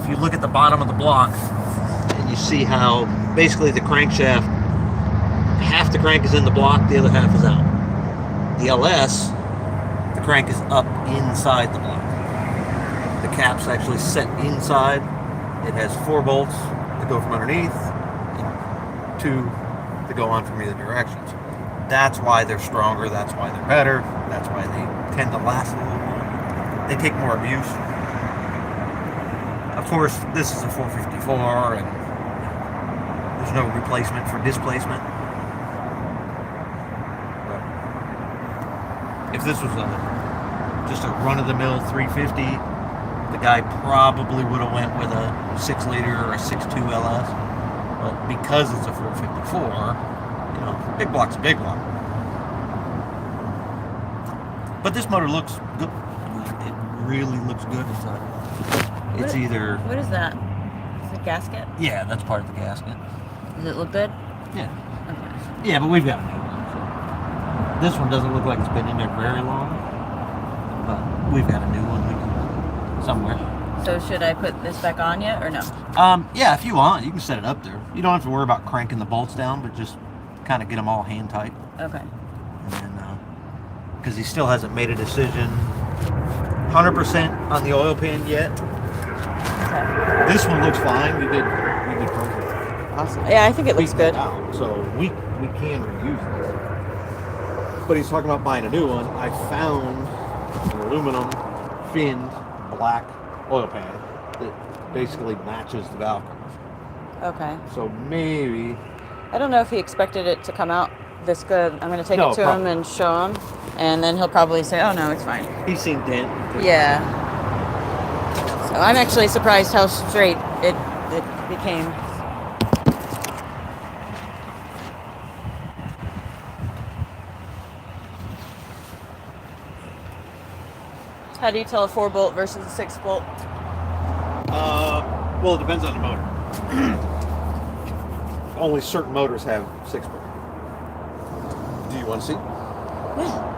Speaker 5: if you look at the bottom of the block and you see how basically the crankshaft, half the crank is in the block, the other half is out. The LS, the crank is up inside the block. The cap's actually set inside. It has 4 bolts that go from underneath and 2 that go on from either directions. That's why they're stronger. That's why they're better. That's why they tend to last a little longer. They take more abuse. Of course, this is a 454 and there's no replacement for displacement. But if this was just a run-of-the-mill 350, the guy probably would have went with a 6-liter or a 6.2 LS. But because it's a 454, you know, big block's a big block. But this motor looks good. It really looks good inside. It's either...
Speaker 1: What is that? Is it a gasket?
Speaker 5: Yeah, that's part of the gasket.
Speaker 1: Does it look good?
Speaker 5: Yeah.
Speaker 1: Okay.
Speaker 5: Yeah, but we've got a new one. So. This one doesn't look like it's been in there very long. But we've got a new one somewhere.
Speaker 1: So should I put this back on yet or no?
Speaker 5: Yeah, if you want, you can set it up there. You don't have to worry about cranking the bolts down, but just kind of get them all hand tight.
Speaker 1: Okay.
Speaker 5: And then, because he still hasn't made a decision 100% on the oil pan yet.
Speaker 1: Okay.
Speaker 5: This one looks fine. We did perfect.
Speaker 2: Awesome.
Speaker 1: Yeah, I think it looks good.
Speaker 5: Out, so we can reuse it. But he's talking about buying a new one. I found an aluminum finned black oil pan that basically matches the valve covers.
Speaker 1: Okay.
Speaker 5: So maybe...
Speaker 1: I don't know if he expected it to come out this good. I'm going to take
Speaker 5: No,
Speaker 1: it to
Speaker 5: probably.
Speaker 1: him and show him. And then he'll probably say, oh, no, it's fine.
Speaker 5: He's seen dent.
Speaker 1: Yeah. So I'm actually surprised how straight it became. How do you tell a 4-bolt versus a 6-bolt?
Speaker 5: Well, it depends on the motor. Only certain motors have 6-bolt. Do you want to see?
Speaker 1: Yeah.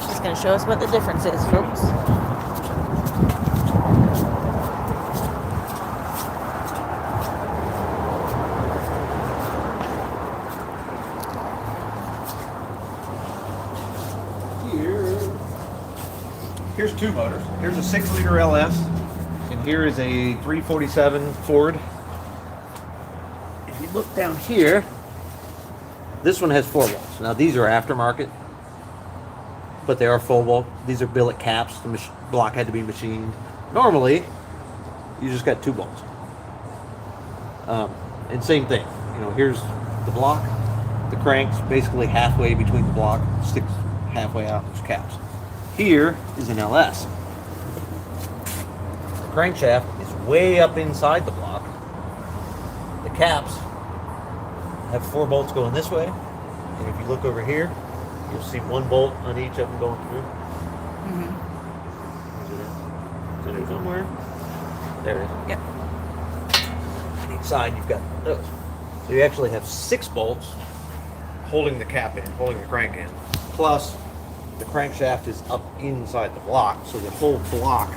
Speaker 1: She's going to show us what the difference is, folks.
Speaker 5: Here's 2 motors. Here's a 6-liter LS, and here is a 347 Ford. If you look down here, this one has 4 bolts. Now these are aftermarket, but they are full bolt. These are billet caps. The block had to be machined. Normally, you just got 2 bolts. And same thing. You know, here's the block. The crank's basically halfway between the block, sticks halfway out. There's caps. Here is an LS. The crankshaft is way up inside the block. The caps have 4 bolts going this way. And if you look over here, you'll see 1 bolt on each of them going through. Is it somewhere? There it is.
Speaker 1: Yep.
Speaker 5: On each side, you've got those. So you actually have 6 bolts holding the cap in, holding the crank in. Plus, the crankshaft is up inside the block, so the whole block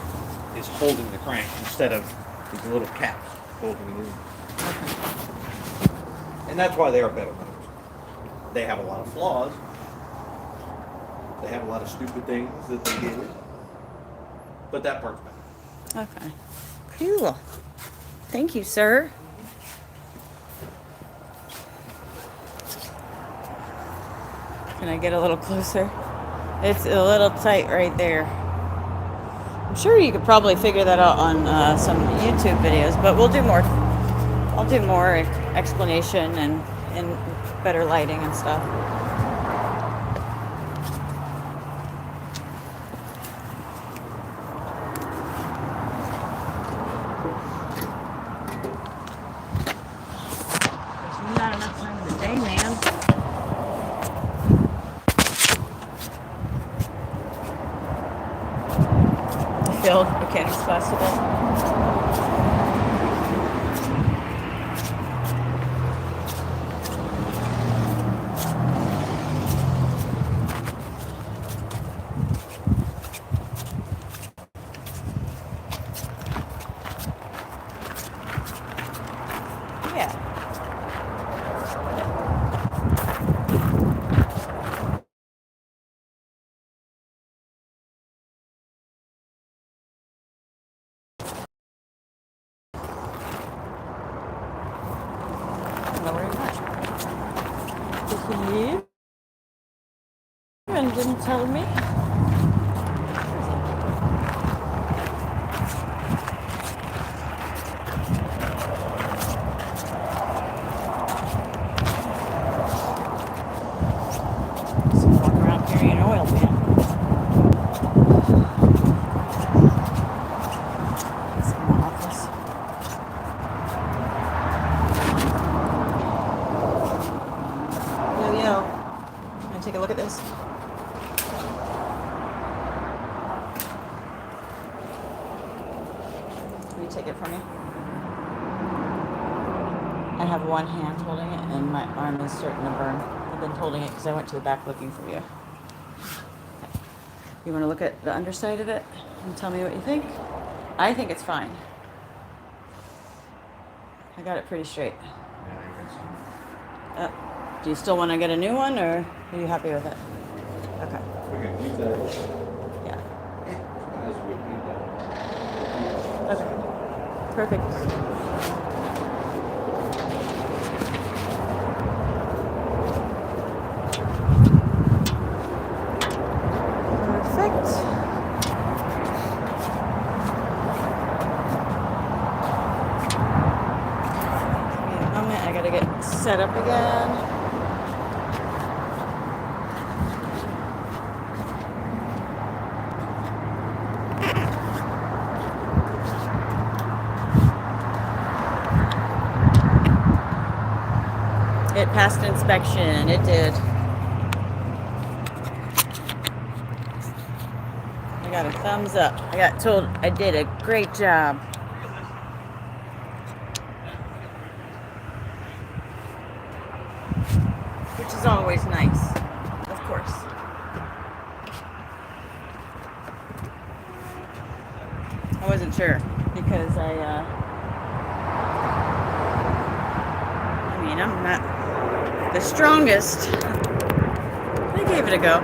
Speaker 5: is holding the crank instead of these little caps holding it in. And that's why they are better motors. They have a lot of flaws. They have a lot of stupid things that they do. But that part's better.
Speaker 1: Okay. Cool. Thank you, sir. Can I get a little closer? It's a little tight right there. I'm sure you could probably figure that out on some YouTube videos, but we'll do more. I'll do more explanation and better lighting and stuff. There's not enough time in the day, man. I failed mechanics class today. Yeah. Where is that? Did he leave? And didn't tell me? Just walk around carrying oil, man. It's in my office. Yo. Wanna take a look at this? Will you take it from me? I have one hand holding it and my arm is starting to burn. I've been holding it because I went to the back looking for you. You want to look at the underside of it and tell me what you think? I think it's fine. I got it pretty straight. Do you still want to get a new one, or are you happy with it? Okay.
Speaker 3: We can keep that
Speaker 1: Yeah.
Speaker 3: as we need that.
Speaker 1: Okay. Perfect. Perfect. Give me a moment. I gotta get set up again. It passed inspection. It did. I got a thumbs up. I got told I did a great job. Which is always nice, of course. I wasn't sure because I'm not the strongest. I gave it a go.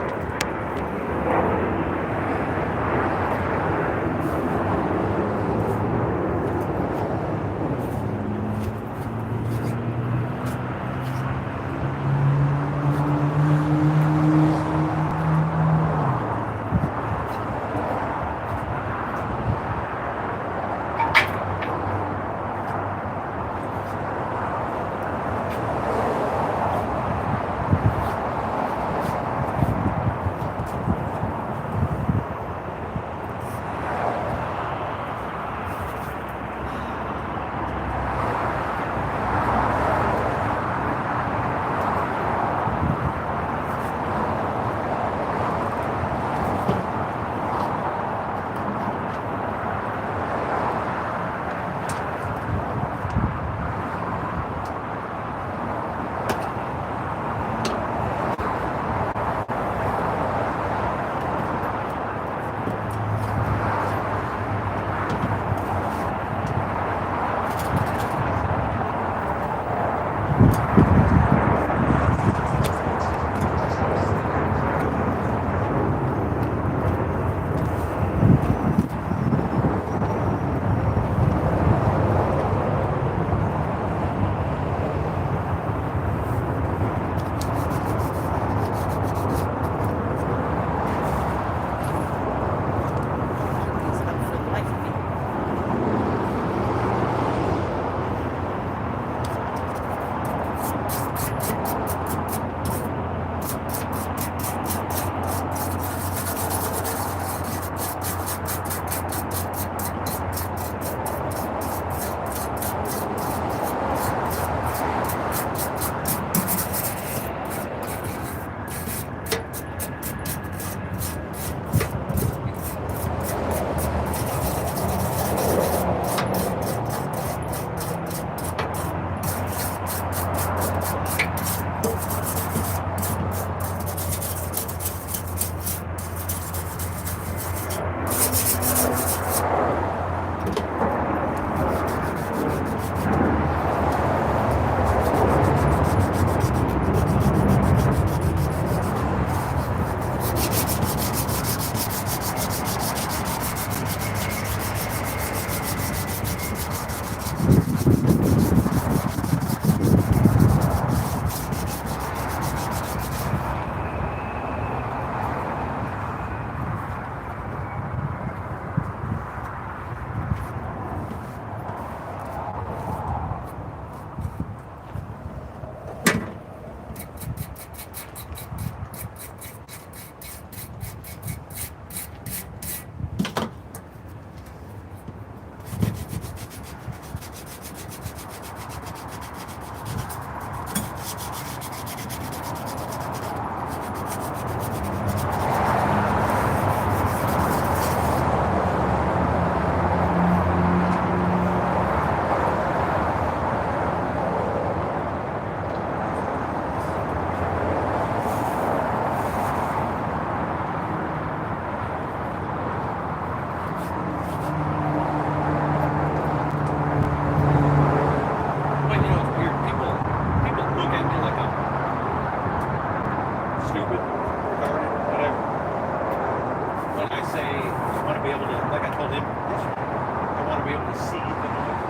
Speaker 5: able to, like I told him yesterday, I want to be able to see the noise.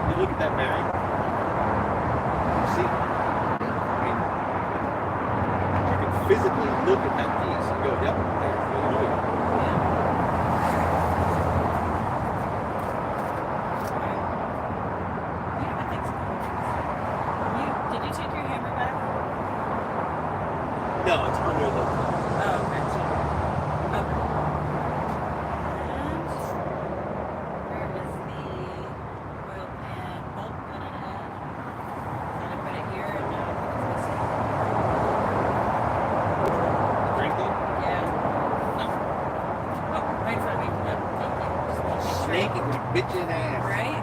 Speaker 5: You look at that bearing, you see it. I mean, you can physically look at that piece and go, yep, there's the noise.
Speaker 1: Yeah, I think so. Did you take your hammer back?
Speaker 5: No, it's under the.
Speaker 1: Oh, okay. Okay. And where is the oil pan bolt that I had? Did I put it here? And now it's missing.
Speaker 5: Drink one?
Speaker 1: Yeah.
Speaker 5: No.
Speaker 1: Oh, right in front of me. Yep. Thank you. Just want to make sure.
Speaker 5: Snaky bitchin' ass.
Speaker 1: Right?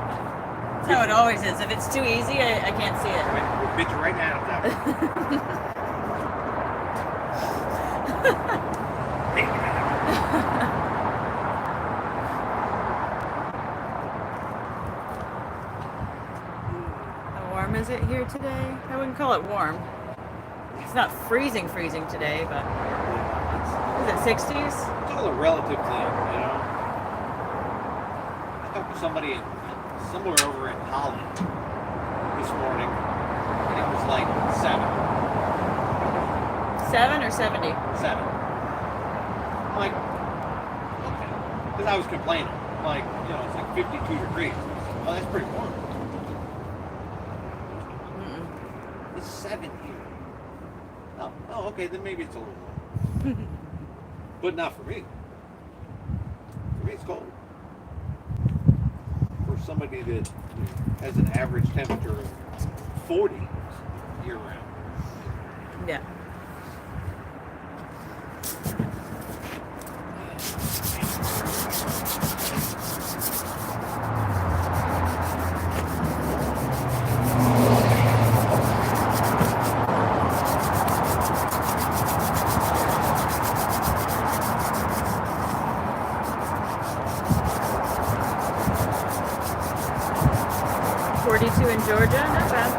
Speaker 1: That's how it always is. If it's too easy, I can't see it.
Speaker 5: We'll bitch you right now.
Speaker 1: How warm is it here today? I wouldn't call it warm. It's not freezing today, but is it 60s?
Speaker 5: It's all a relative thing, you know. I talked to somebody somewhere over in Holland this morning, and it was like
Speaker 1: 7 or 70?
Speaker 5: 7. I'm like, okay. Because I was complaining. I'm like, you know, it's like 52 degrees. Oh, that's pretty warm.
Speaker 1: Mm-mm.
Speaker 5: It's 7 here. Oh, okay, then maybe it's a little warm. But not for me. For me, it's cold. For somebody that has an average temperature of 40 year round.
Speaker 1: Yeah. In Georgia, not bad.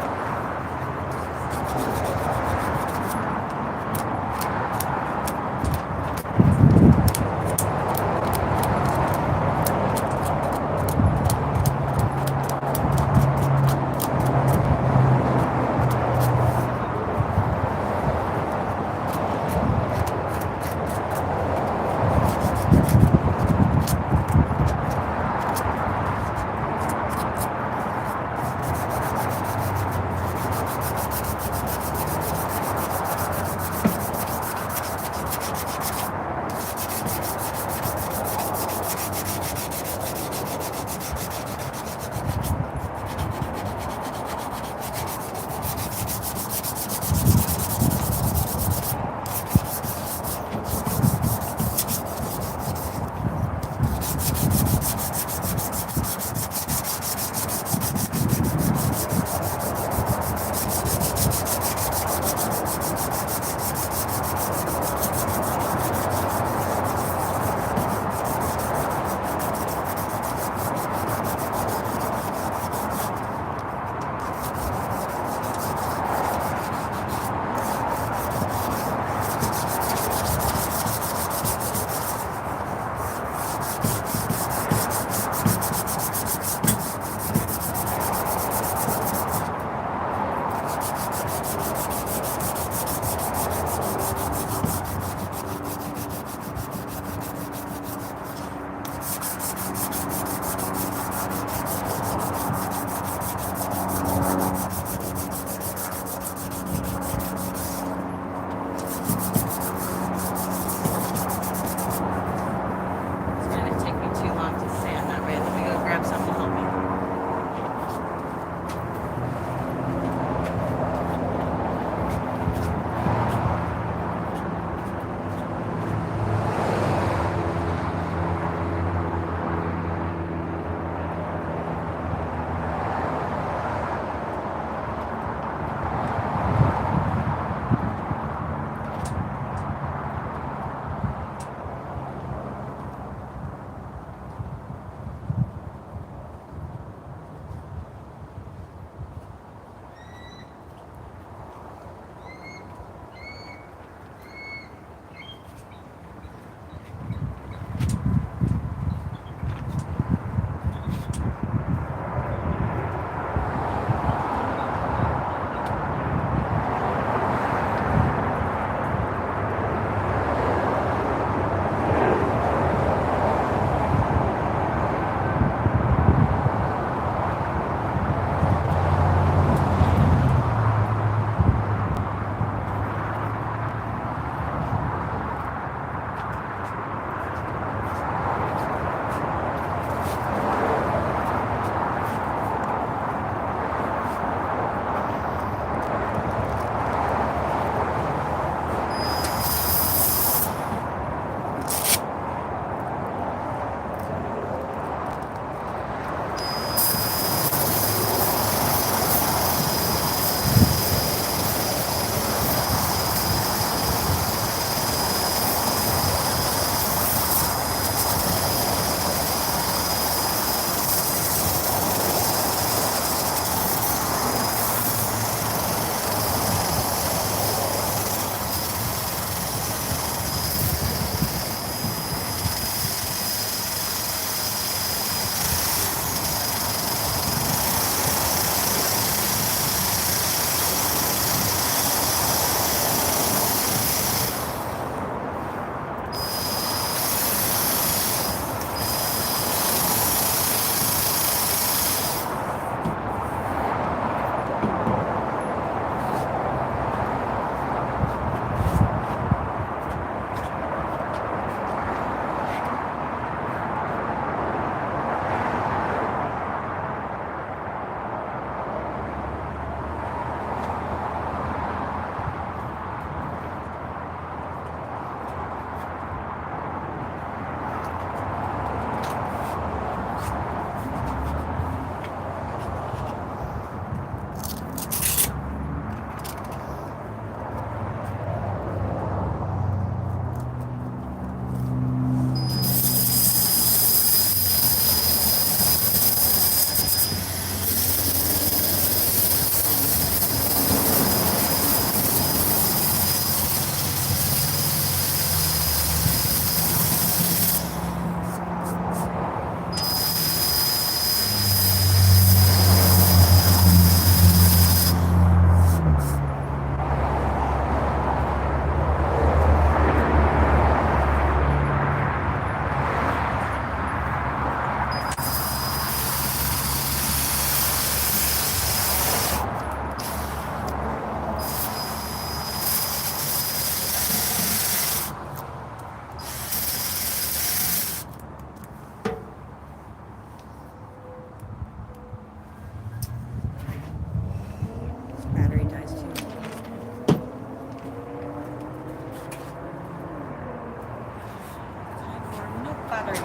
Speaker 1: batteries.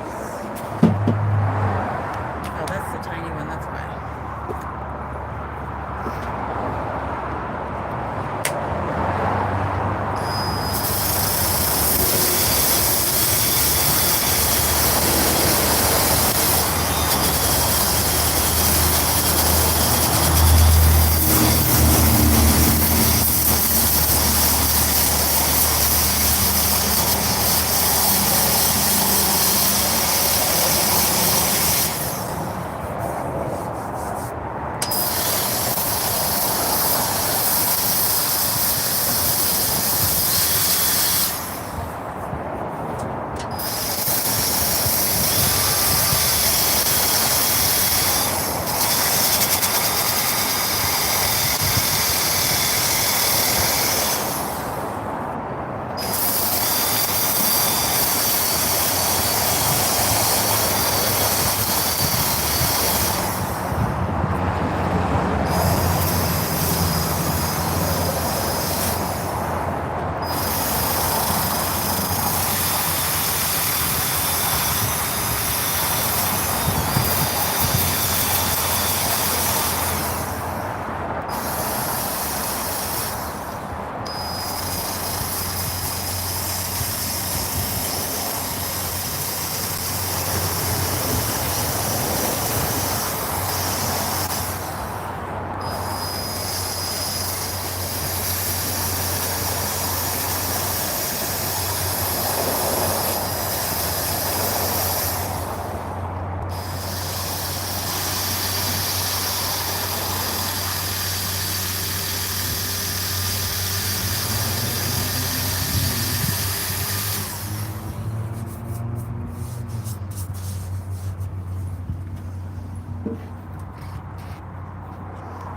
Speaker 1: Oh, that's the tiny one, that's why.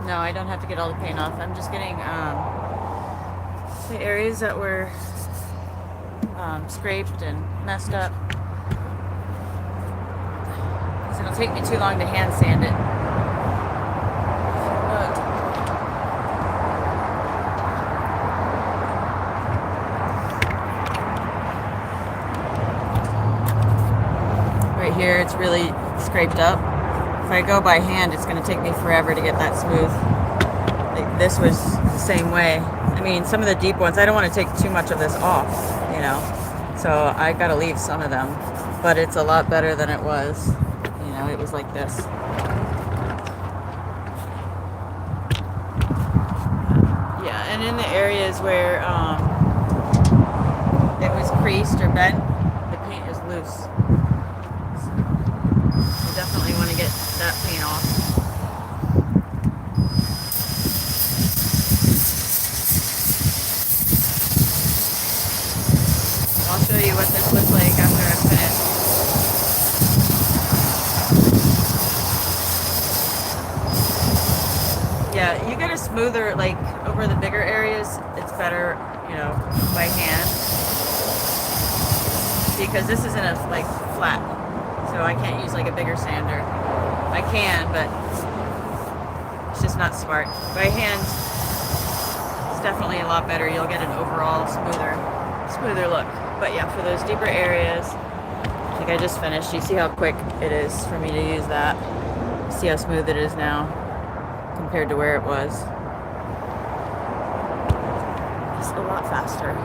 Speaker 1: No, I don't have to get all the paint off. I'm just getting the areas that were scraped and messed up. 'Cause it'll take me too long to hand sand it. Right here, it's really scraped up. If I go by hand, it's going to take me forever to get that smooth. Like, this was the same way. I mean, some of the deep ones, I don't want to take too much of this off, you know. So I got to leave some of them. But it's a lot better than it was. You know, it was like this. Yeah, and in the areas where it was creased or bent, the paint is loose. So definitely want to get that paint off. I'll show you what this looks like after I'm finished. Yeah, you get a smoother, like over the bigger areas, it's better, you know, by hand. Because this isn't a like flat. So I can't use like a bigger sander. I can, but it's just not smart. By hand, it's definitely a lot better. You'll get an overall smoother look. But yeah, for those deeper areas, like I just finished, you see how quick it is for me to use that. See how smooth it is now compared to where it was. It's a lot faster.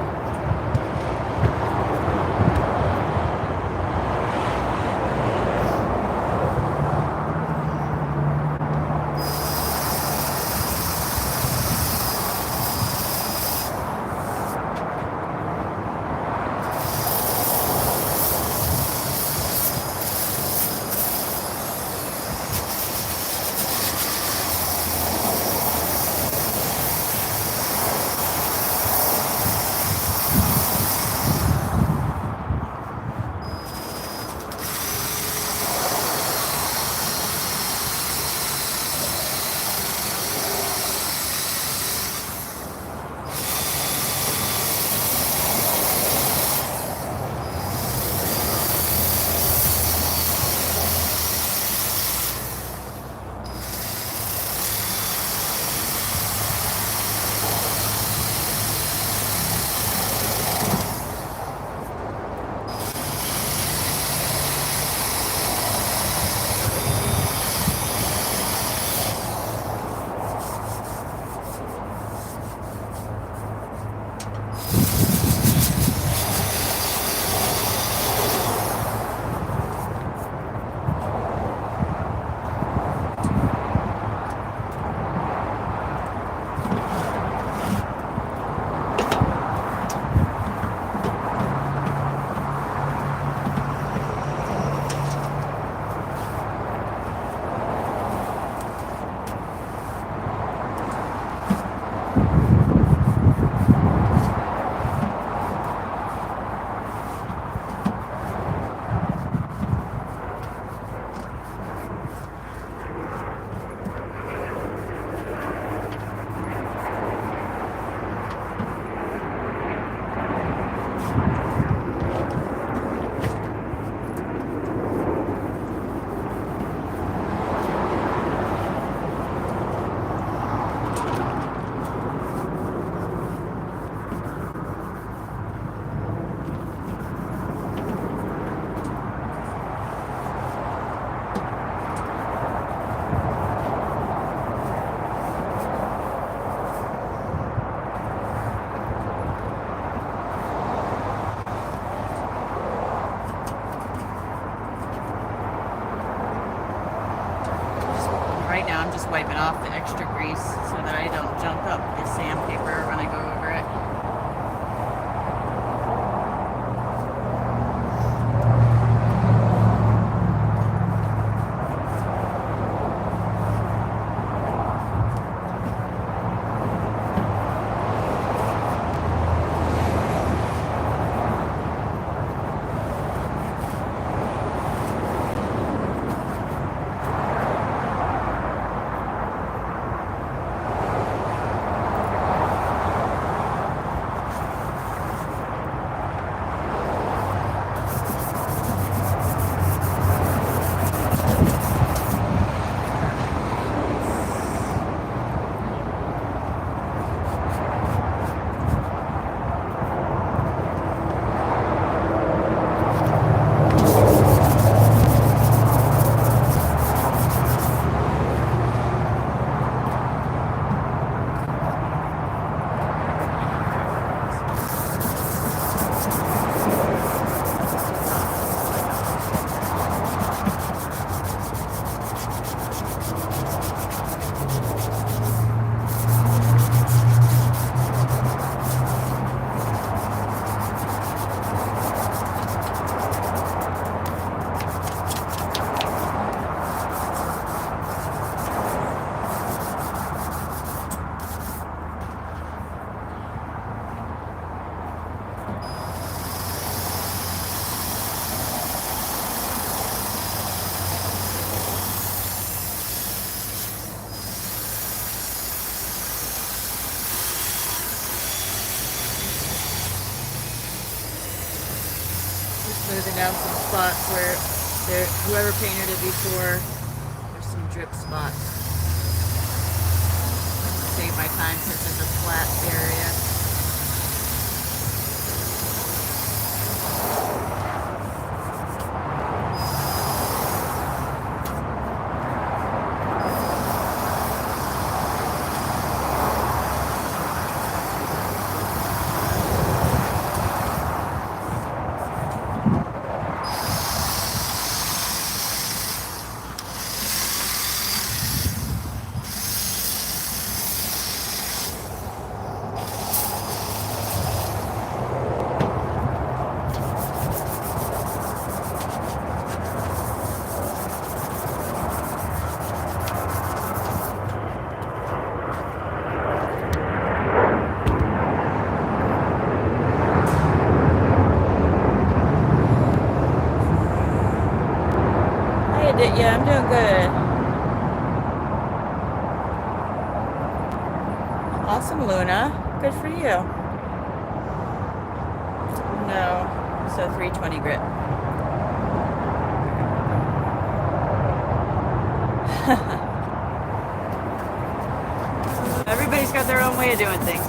Speaker 1: Right now, I'm just wiping off the extra grease so that I don't jump up the sandpaper when I go over it. Smoothing down some spots where whoever painted it before, there's some drip spots. Save my time since it's a flat area. Yeah, I'm doing good. Awesome, Luna. Good for you. No, so 320 grit. Everybody's got their own way of doing things.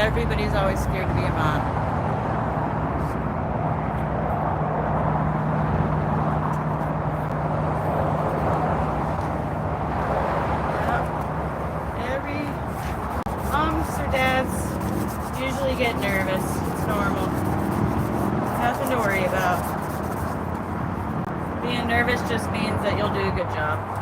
Speaker 1: everybody's always scared to be a mom. Every moms or dads usually get nervous. It's normal. Nothing to worry about. Being nervous just means that you'll do a good job.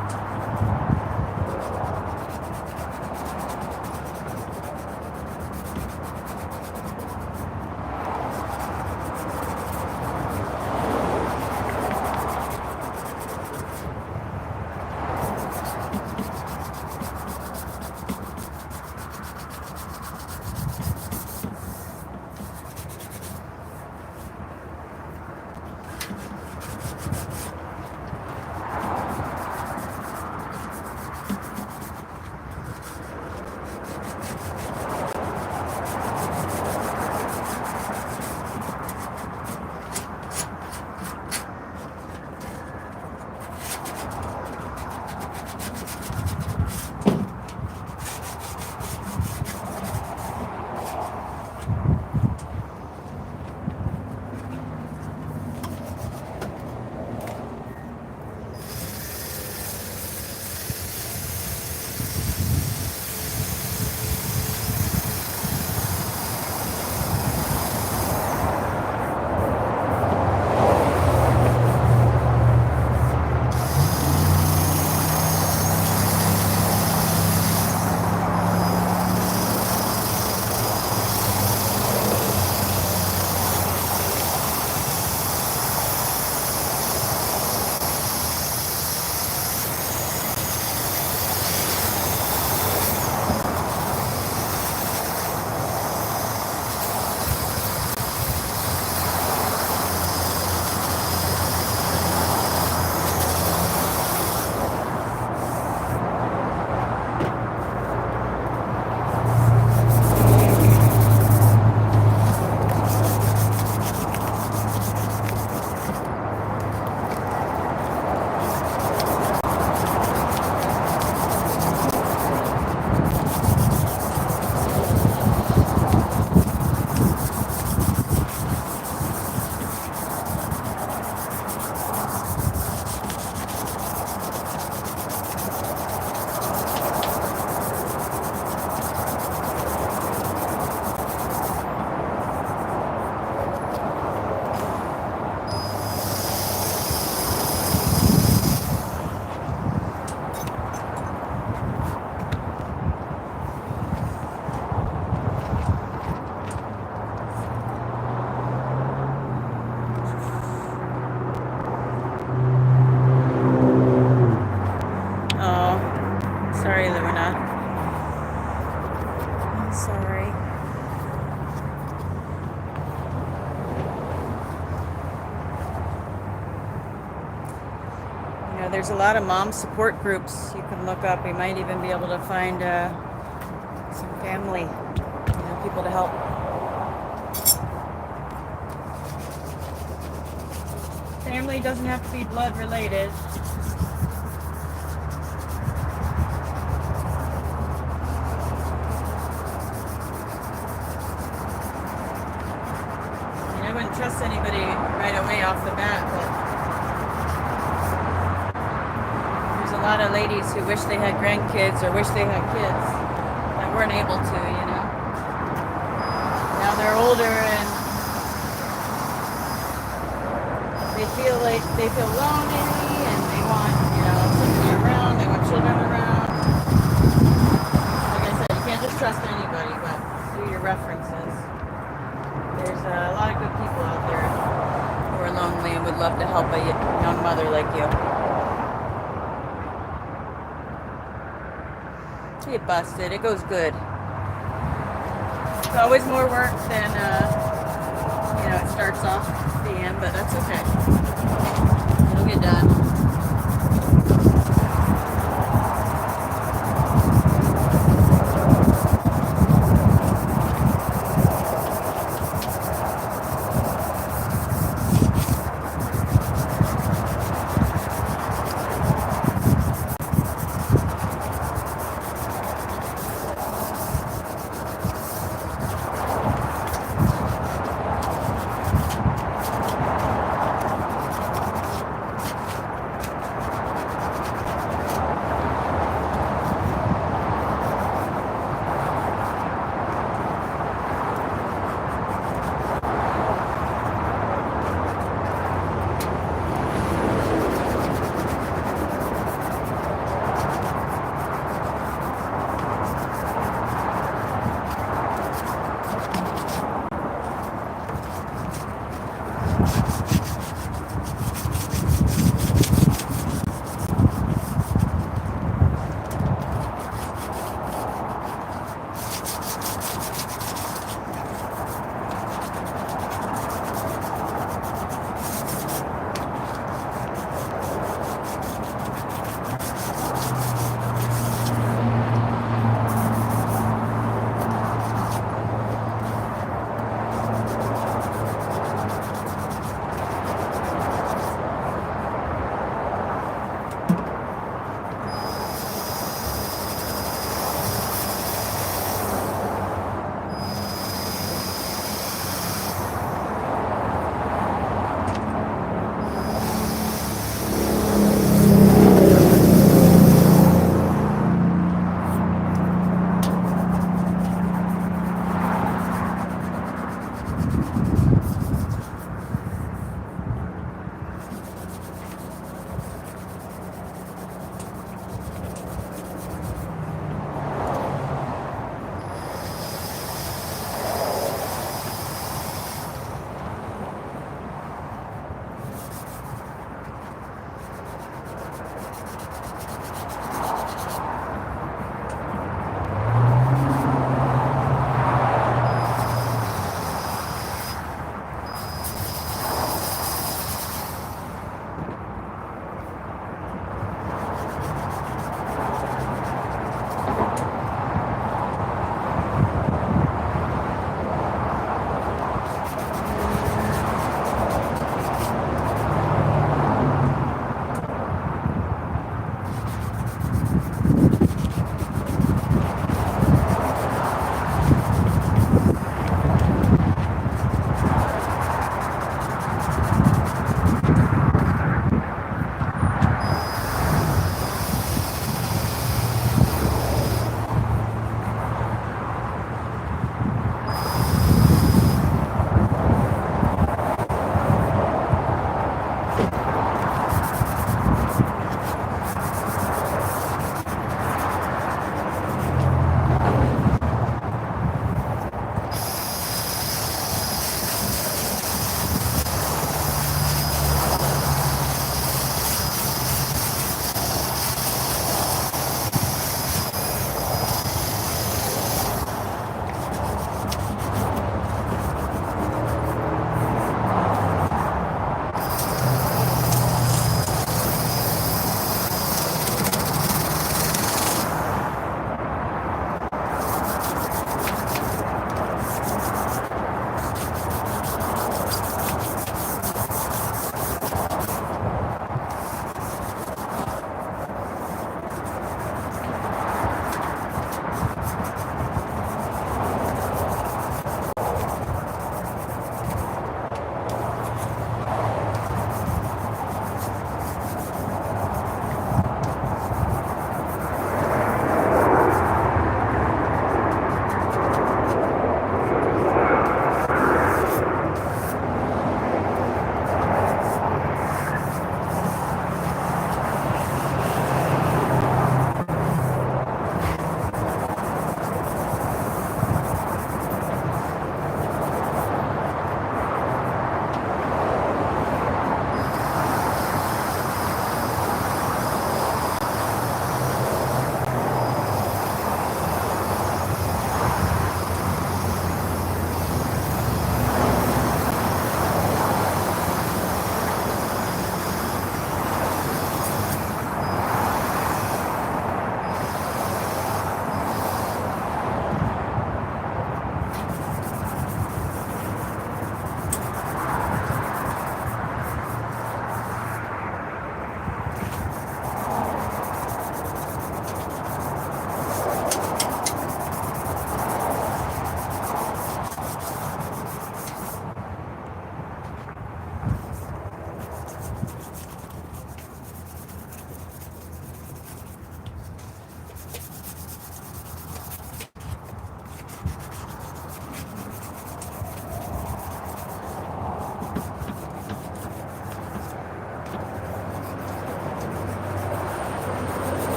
Speaker 1: Sorry, Luna. I'm sorry. You know, there's a lot of mom support groups you can look up. You might even be able to find some family, people to help. Family doesn't have to be blood related. I wouldn't trust anybody right away off the bat, but there's a lot of ladies who wish they had grandkids or wish they had kids that weren't able to, Now they're older and they feel lonely and they want, somebody around, they want children around. Like I said, you can't just trust anybody, but do your references. There's a lot of good people out there who are lonely and would love to help a young mother like you. You get busted, it goes good. It's always more work than, it starts off at the end, but that's okay. It'll get done.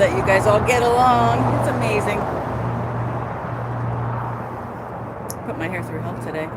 Speaker 1: that you guys all get along. It's amazing. Put my hair through health today.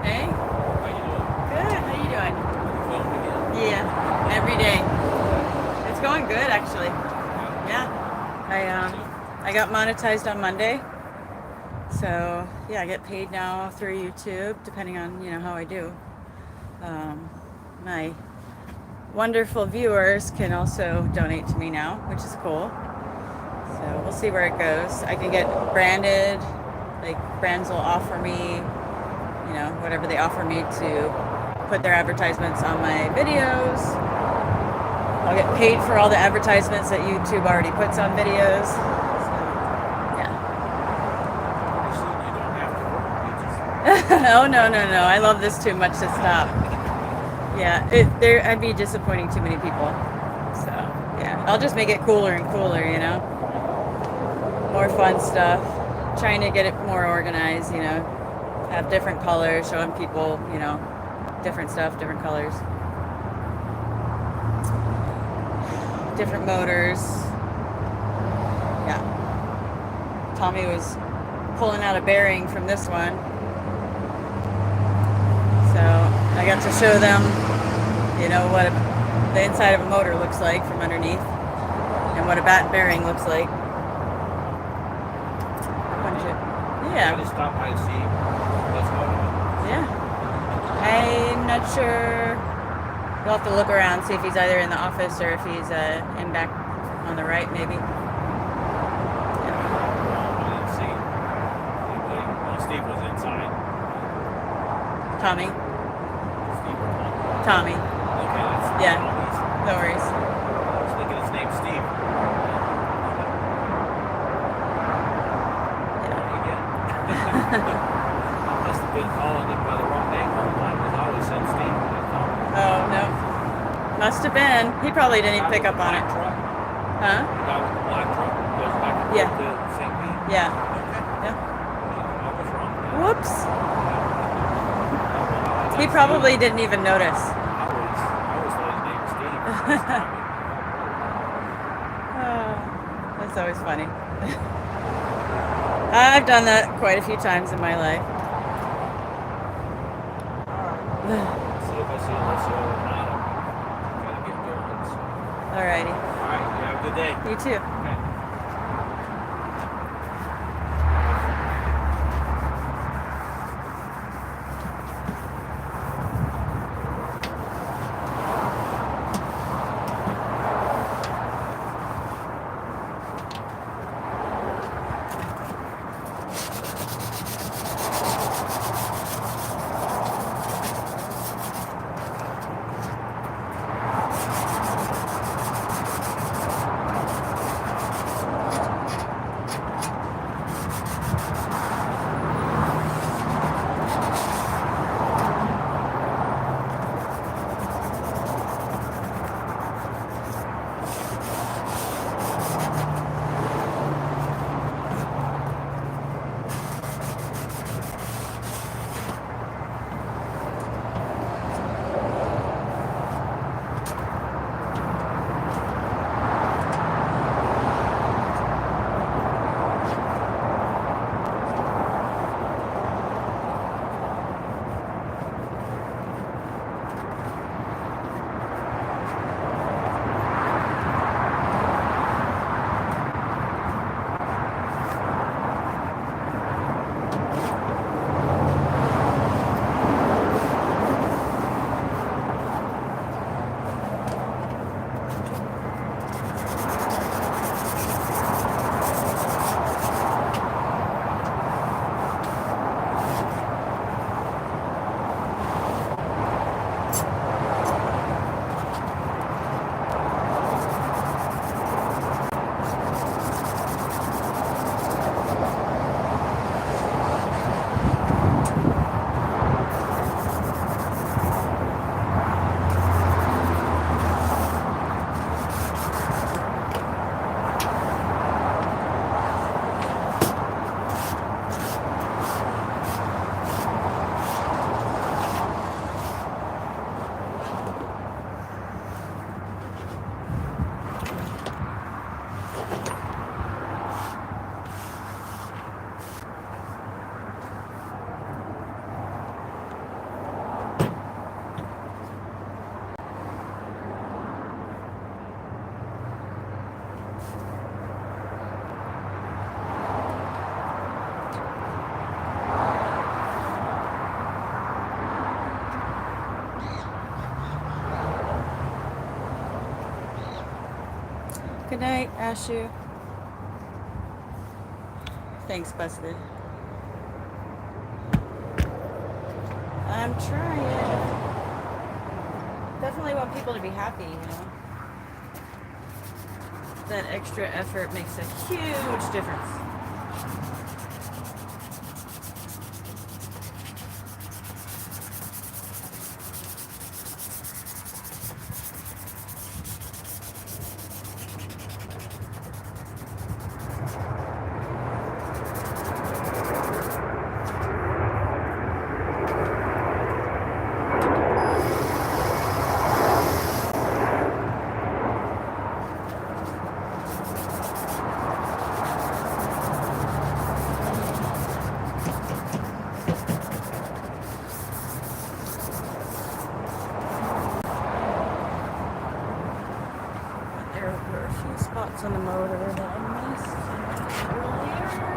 Speaker 1: Hey,
Speaker 3: How you doing?
Speaker 1: good. How you doing?
Speaker 3: Filming again?
Speaker 1: Yeah, every day. It's going good, actually. Yeah, I got monetized on Monday, so yeah, I get paid now through YouTube, depending on how I do. My wonderful viewers can also donate to me now, which is cool. So we'll see where it goes. I can get branded, like brands will offer me, whatever they offer me to put their advertisements on my videos. I'll get paid for all the advertisements that YouTube already puts on videos. So, yeah.
Speaker 3: Actually, you don't have to work. You just
Speaker 1: Oh no. I love this too much to stop. Yeah, I'd be disappointing too many people. So yeah, I'll just make it cooler and cooler. More fun stuff. Trying to get it more organized. Have different colors, showing people, different stuff, different colors, different motors. Yeah. Tommy was pulling out a bearing from this one. So I got to show them, what the inside of a motor looks like from underneath and what a bat bearing looks like.
Speaker 3: I
Speaker 1: Yeah.
Speaker 3: just stopped by to see what's going on.
Speaker 1: Yeah. I'm not sure. We'll have to look around, see if he's either in the office or if he's in back on the right, maybe.
Speaker 3: I didn't see anybody. Well, Steve was inside.
Speaker 1: Tommy.
Speaker 3: Steve was on.
Speaker 1: Tommy.
Speaker 3: Okay, that's
Speaker 1: Yeah.
Speaker 3: Tommy's.
Speaker 1: No worries.
Speaker 3: I was thinking his name's Steve. Again. Must have been calling him by the wrong name all the time because I always said Steve.
Speaker 1: Oh, no. Must have been. He probably didn't even pick up on it.
Speaker 3: Truck,
Speaker 1: Huh?
Speaker 3: the guy with the black truck goes back and
Speaker 1: Yeah.
Speaker 3: forth to St. Pete.
Speaker 1: Yeah.
Speaker 3: Okay.
Speaker 1: Yeah.
Speaker 3: I was wrong.
Speaker 1: Whoops. He probably didn't even notice.
Speaker 3: I always thought his name was Steve.
Speaker 1: Oh, that's always funny. I've done that quite a few times in my life.
Speaker 3: See if I see Alicia or not. I'm trying to get bearings.
Speaker 1: Alrighty.
Speaker 3: All right. You have a good day.
Speaker 1: You too.
Speaker 3: Okay.
Speaker 1: Good night, Ashu. Thanks, Busted. I'm trying. Definitely want people to be happy, you know. That extra effort makes a huge difference. There were a few spots on the motor that I missed earlier.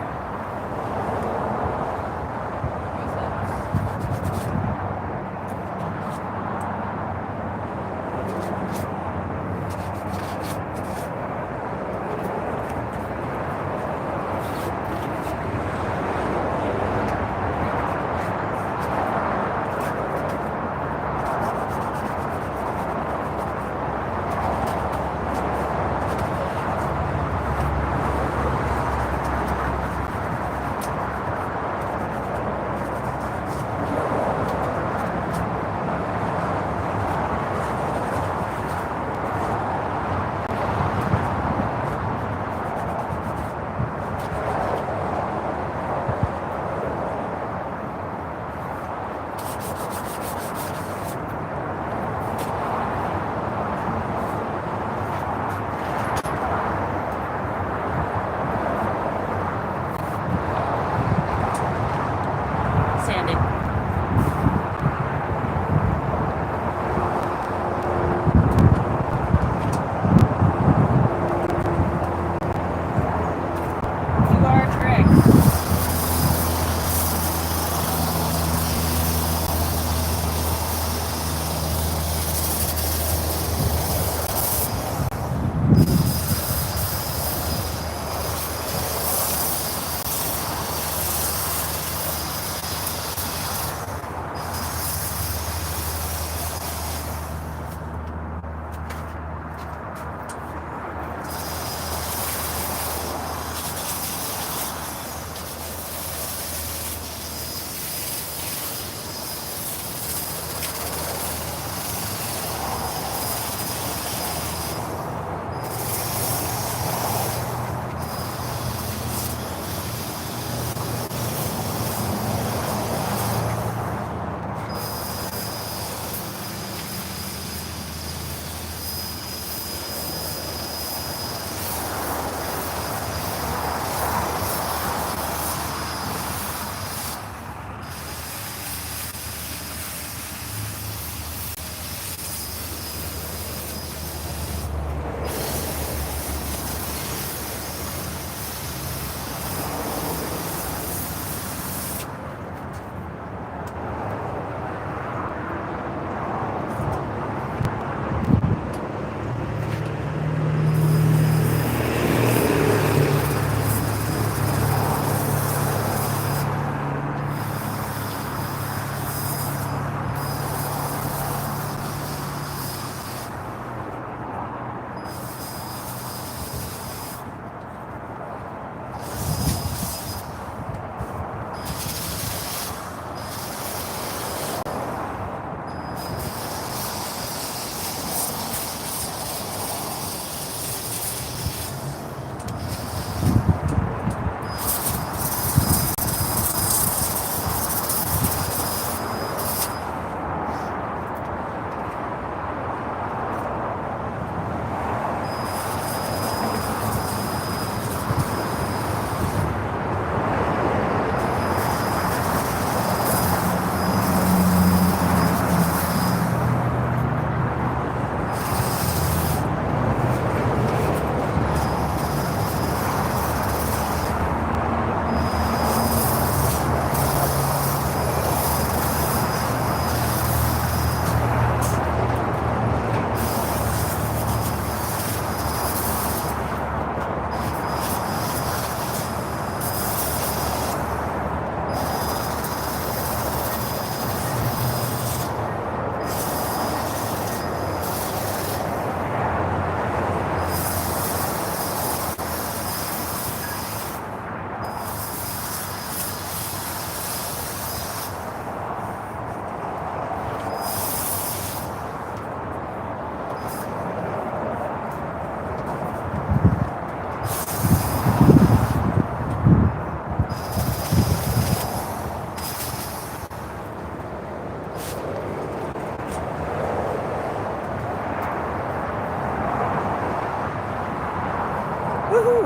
Speaker 1: Woohoo!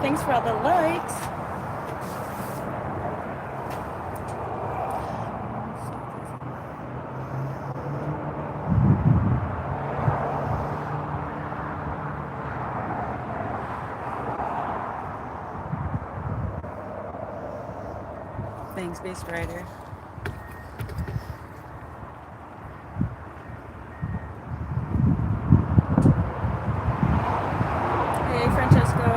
Speaker 1: Thanks for all the likes. Thanks, Beast Rider. Hey, Francesco.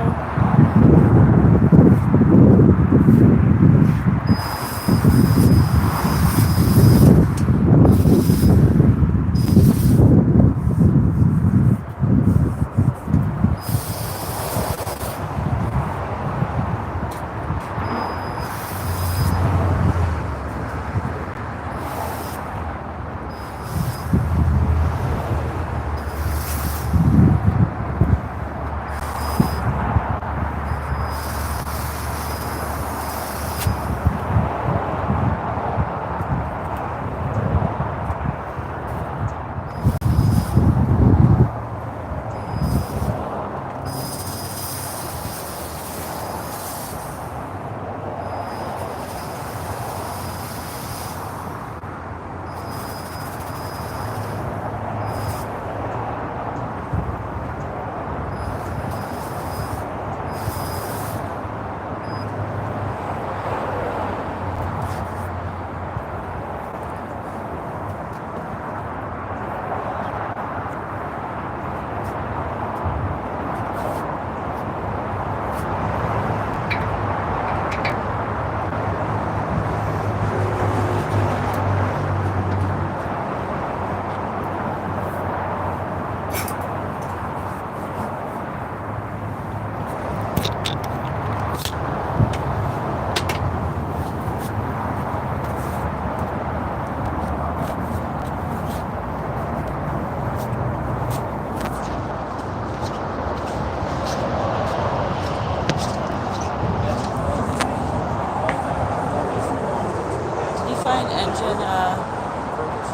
Speaker 1: Find engine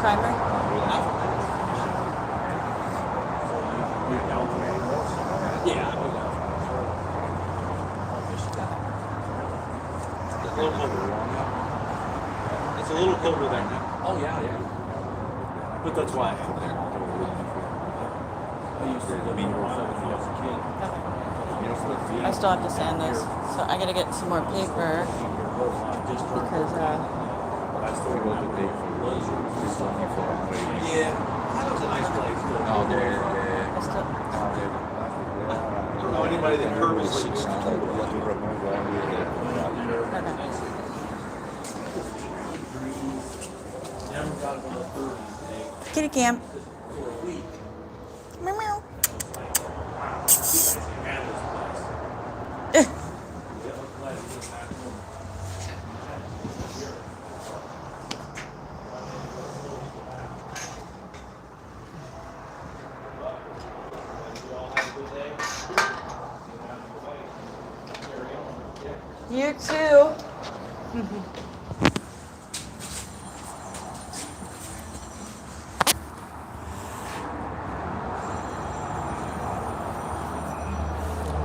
Speaker 1: primer.
Speaker 3: Yeah. It's a little colder. It's a little colder there now.
Speaker 4: Oh, yeah, yeah.
Speaker 3: But that's why I have there.
Speaker 4: I used to live in Roseville as a kid.
Speaker 1: I still have to sand this, so I gotta get some more paper because
Speaker 3: Yeah, that was a nice place.
Speaker 4: Oh, there,
Speaker 1: I still.
Speaker 3: I don't know anybody that purposely used to do
Speaker 1: Kitty cam. Meow meow. You too.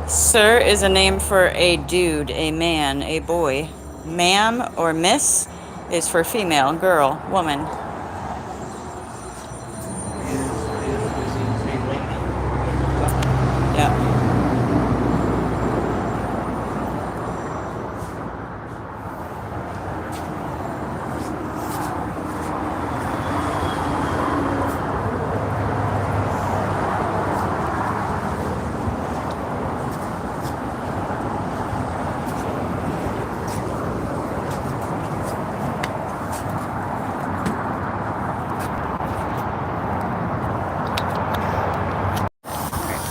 Speaker 1: Sir is a name for a dude, a man, a boy. Ma'am or miss is for female, girl, woman. Yeah.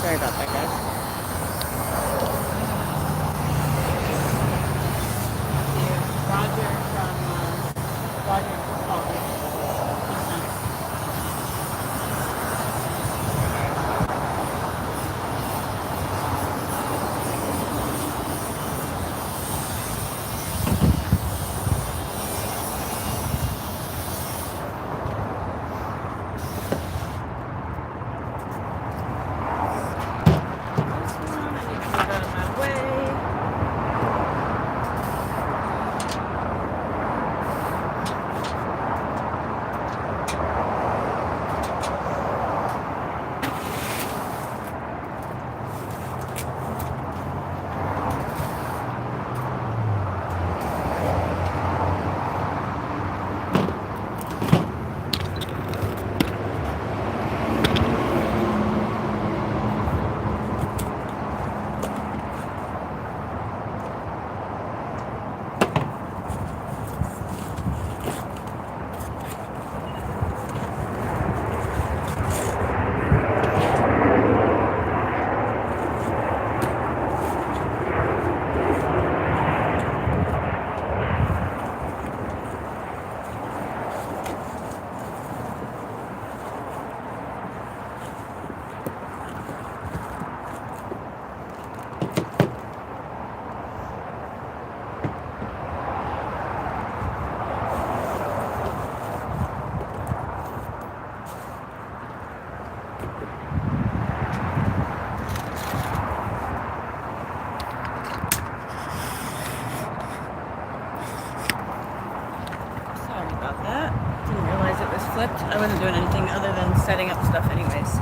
Speaker 1: Sorry about that, guys. I wasn't doing anything other than setting up stuff anyways.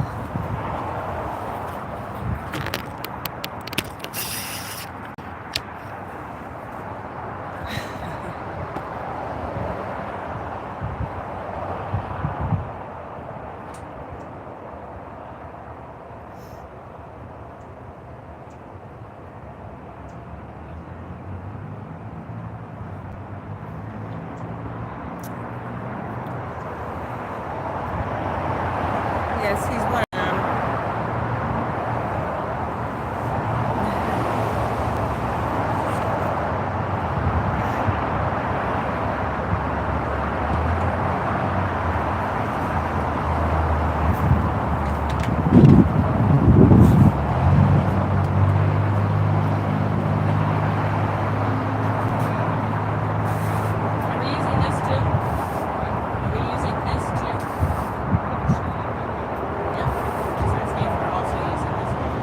Speaker 1: Yes, he's one of them. Are we using this too? Are we using this too? Yeah. So it's saying we're also using this one.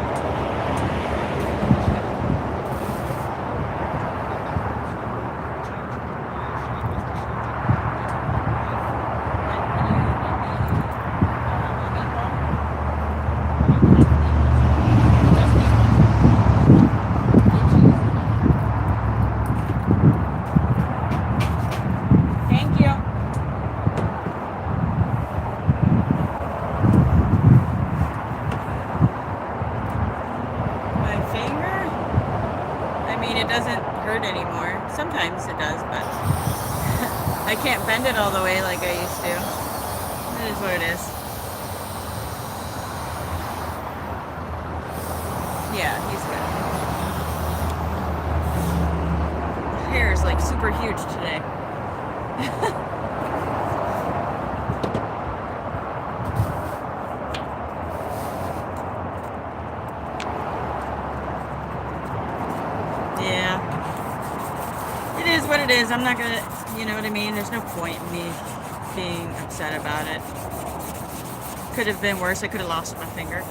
Speaker 1: Thank you. My finger? I mean, it doesn't hurt anymore. Sometimes it does, but I can't bend it all the way like I used to. It is what it is. Yeah, he's good. Hair is like super huge today. Yeah. It is what it is. I'm not gonna, you know what I mean? There's no point in me being upset about it. Could have been worse. I could have lost my finger.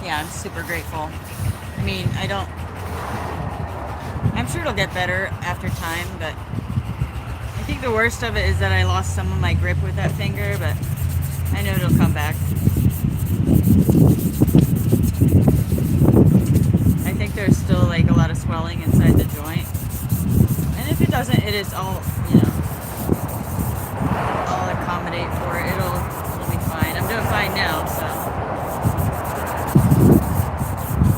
Speaker 1: Yeah, I'm super grateful. I mean, I'm sure it'll get better after time, but I think the worst of it is that I lost some of my grip with that finger, but I know it'll come back. I think there's still like a lot of swelling inside the joint. And if it doesn't, it is all, I'll accommodate for it. It'll be fine. I'm doing fine now, so.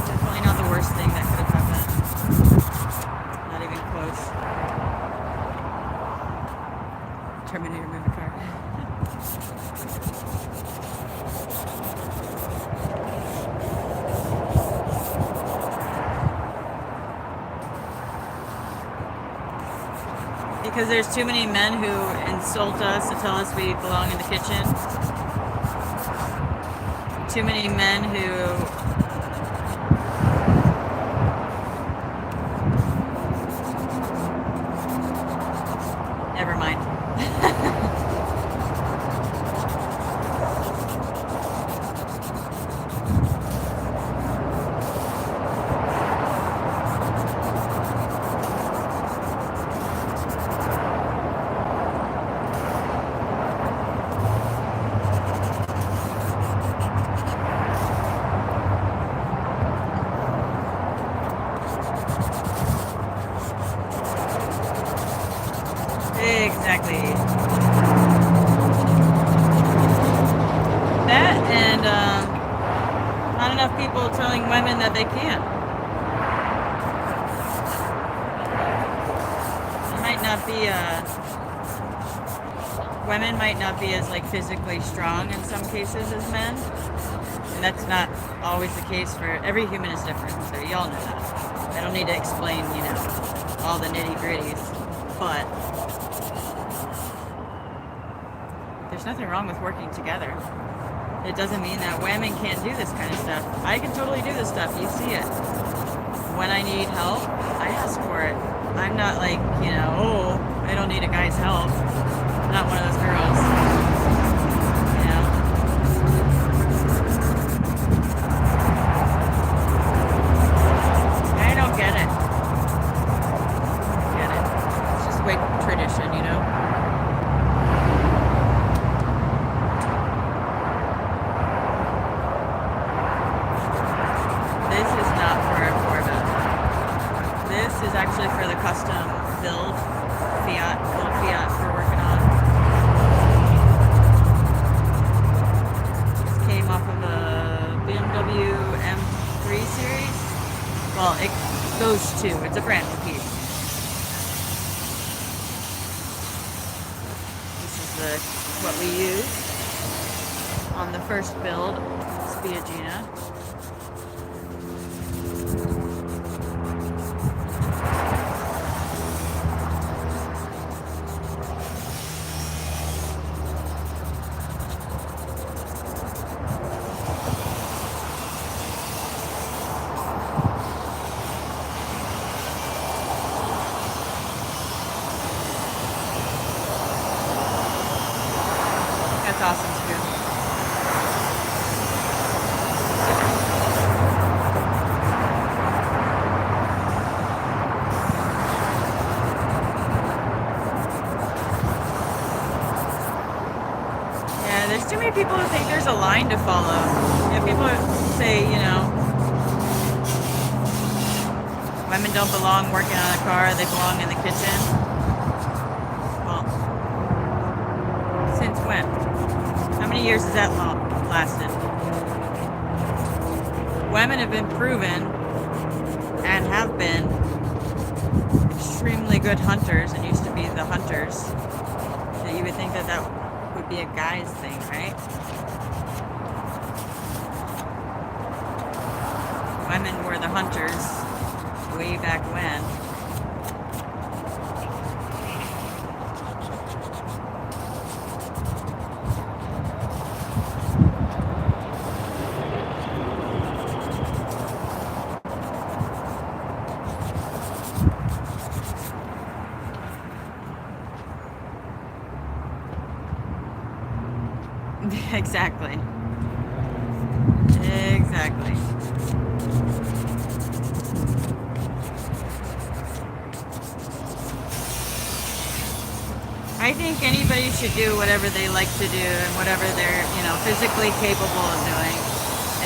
Speaker 1: Definitely not the worst thing that could have happened. Not even close. Terminator movie car. Because there's too many men who insult us to tell us we belong in the kitchen. Too many men who never mind. Exactly. That and not enough people telling women that they can't. It might not be women might not be as like physically strong in some cases as men, and that's not always the case for every human is different. So y'all know that. I don't need to explain, all the nitty gritties, but there's nothing wrong with working together. It doesn't mean that women can't do this kind of stuff. I can totally do this stuff. You see it. When I need help, I ask for it. I'm not like, oh, I don't need a guy's help. I'm not one of those girls. I don't get it. Get it. It's just way tradition, This is not for a Corvette. This is actually for the custom build Fiat, old Fiat we're working on. This came off of a BMW M3 series. Well, those two. It's a brand new piece. This is what we used on the first build, Spiagina. That's awesome too. Yeah, there's too many people who think there's a line to follow. People say, women don't belong working on a car, they belong in the kitchen. Well, since when? How many years has that lasted? Women have been proven and have been extremely good hunters and used to be the hunters. That you would think that would be a guy's thing, right? Women were the hunters way back when. Exactly. Exactly. I think anybody should do whatever they like to do and whatever they're, physically capable of doing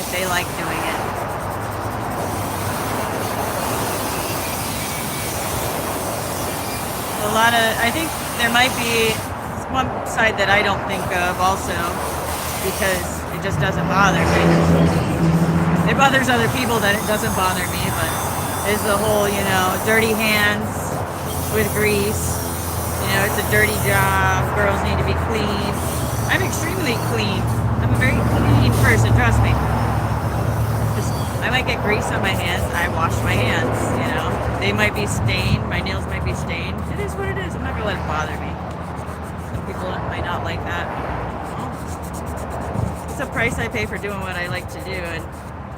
Speaker 1: if they like doing it. I think there might be one side that I don't think of also, because it just doesn't bother me. It bothers other people that it doesn't bother me, but is the whole, dirty hands with grease. It's a dirty job. Girls need to be clean. I'm extremely clean. I'm a very clean person, trust me. I might get grease on my hands. I wash my hands, They might be stained. My nails might be stained. It is what it is. I'm not going to let it bother me. Some people might not like that. It's a price I pay for doing what I like to do, and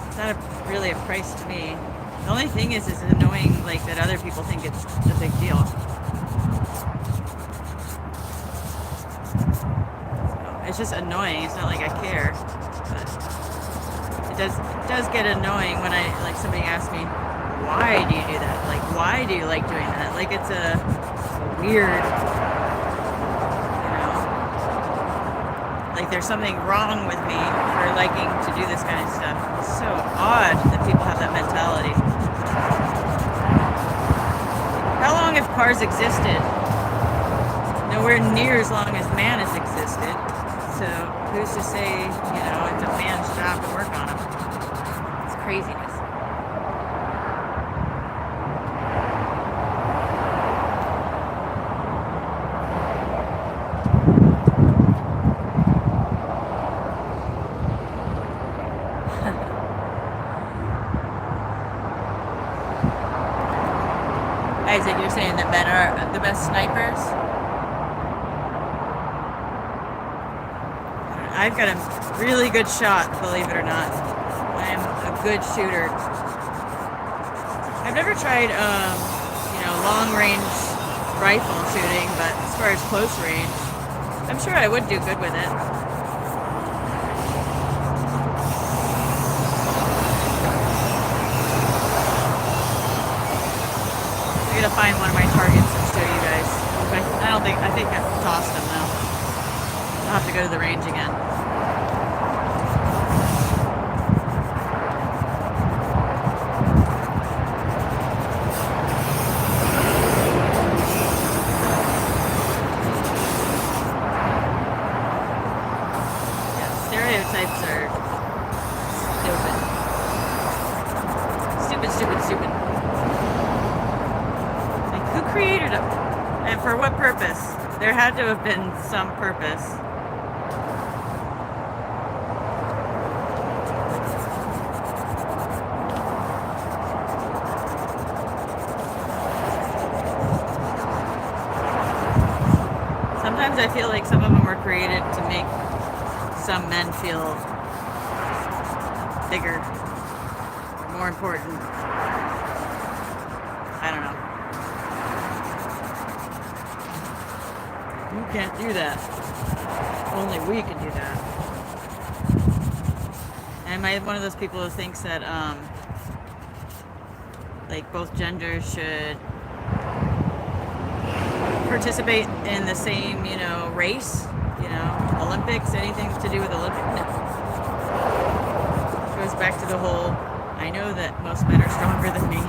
Speaker 1: it's not really a price to me. The only thing is annoying, that other people think it's a big deal. It's just annoying. It's not like I care. But it does get annoying when somebody asks me, why do you do that? Why do you like doing that? It's a weird, there's something wrong with me for liking to do this kind of stuff. It's so odd that people have that mentality. How long have cars existed? Nowhere near as long as man has existed. So who's to say, it's a man's job to work on them? It's craziness. Isaac, you're saying that men are the best snipers? I've got a really good shot, believe it or not. I am a good shooter. I've never tried, long range rifle shooting, but as far as close range, I'm sure I would do good with it. I'm gonna find one of my targets and show you guys. I think I've tossed them now. I'll have to go to the range again. Yeah, stereotypes are stupid. Stupid. Like, who created them? And for what purpose? There had to have been some purpose. Sometimes I feel like some of them were created to make some men feel bigger, more important. I don't know. You can't do that. Only we can do that. Am I one of those people who thinks that, like, both genders should participate in the same, race? Olympics, anything to do with Olympics? No. Goes back to the whole, I know that most men are stronger than me.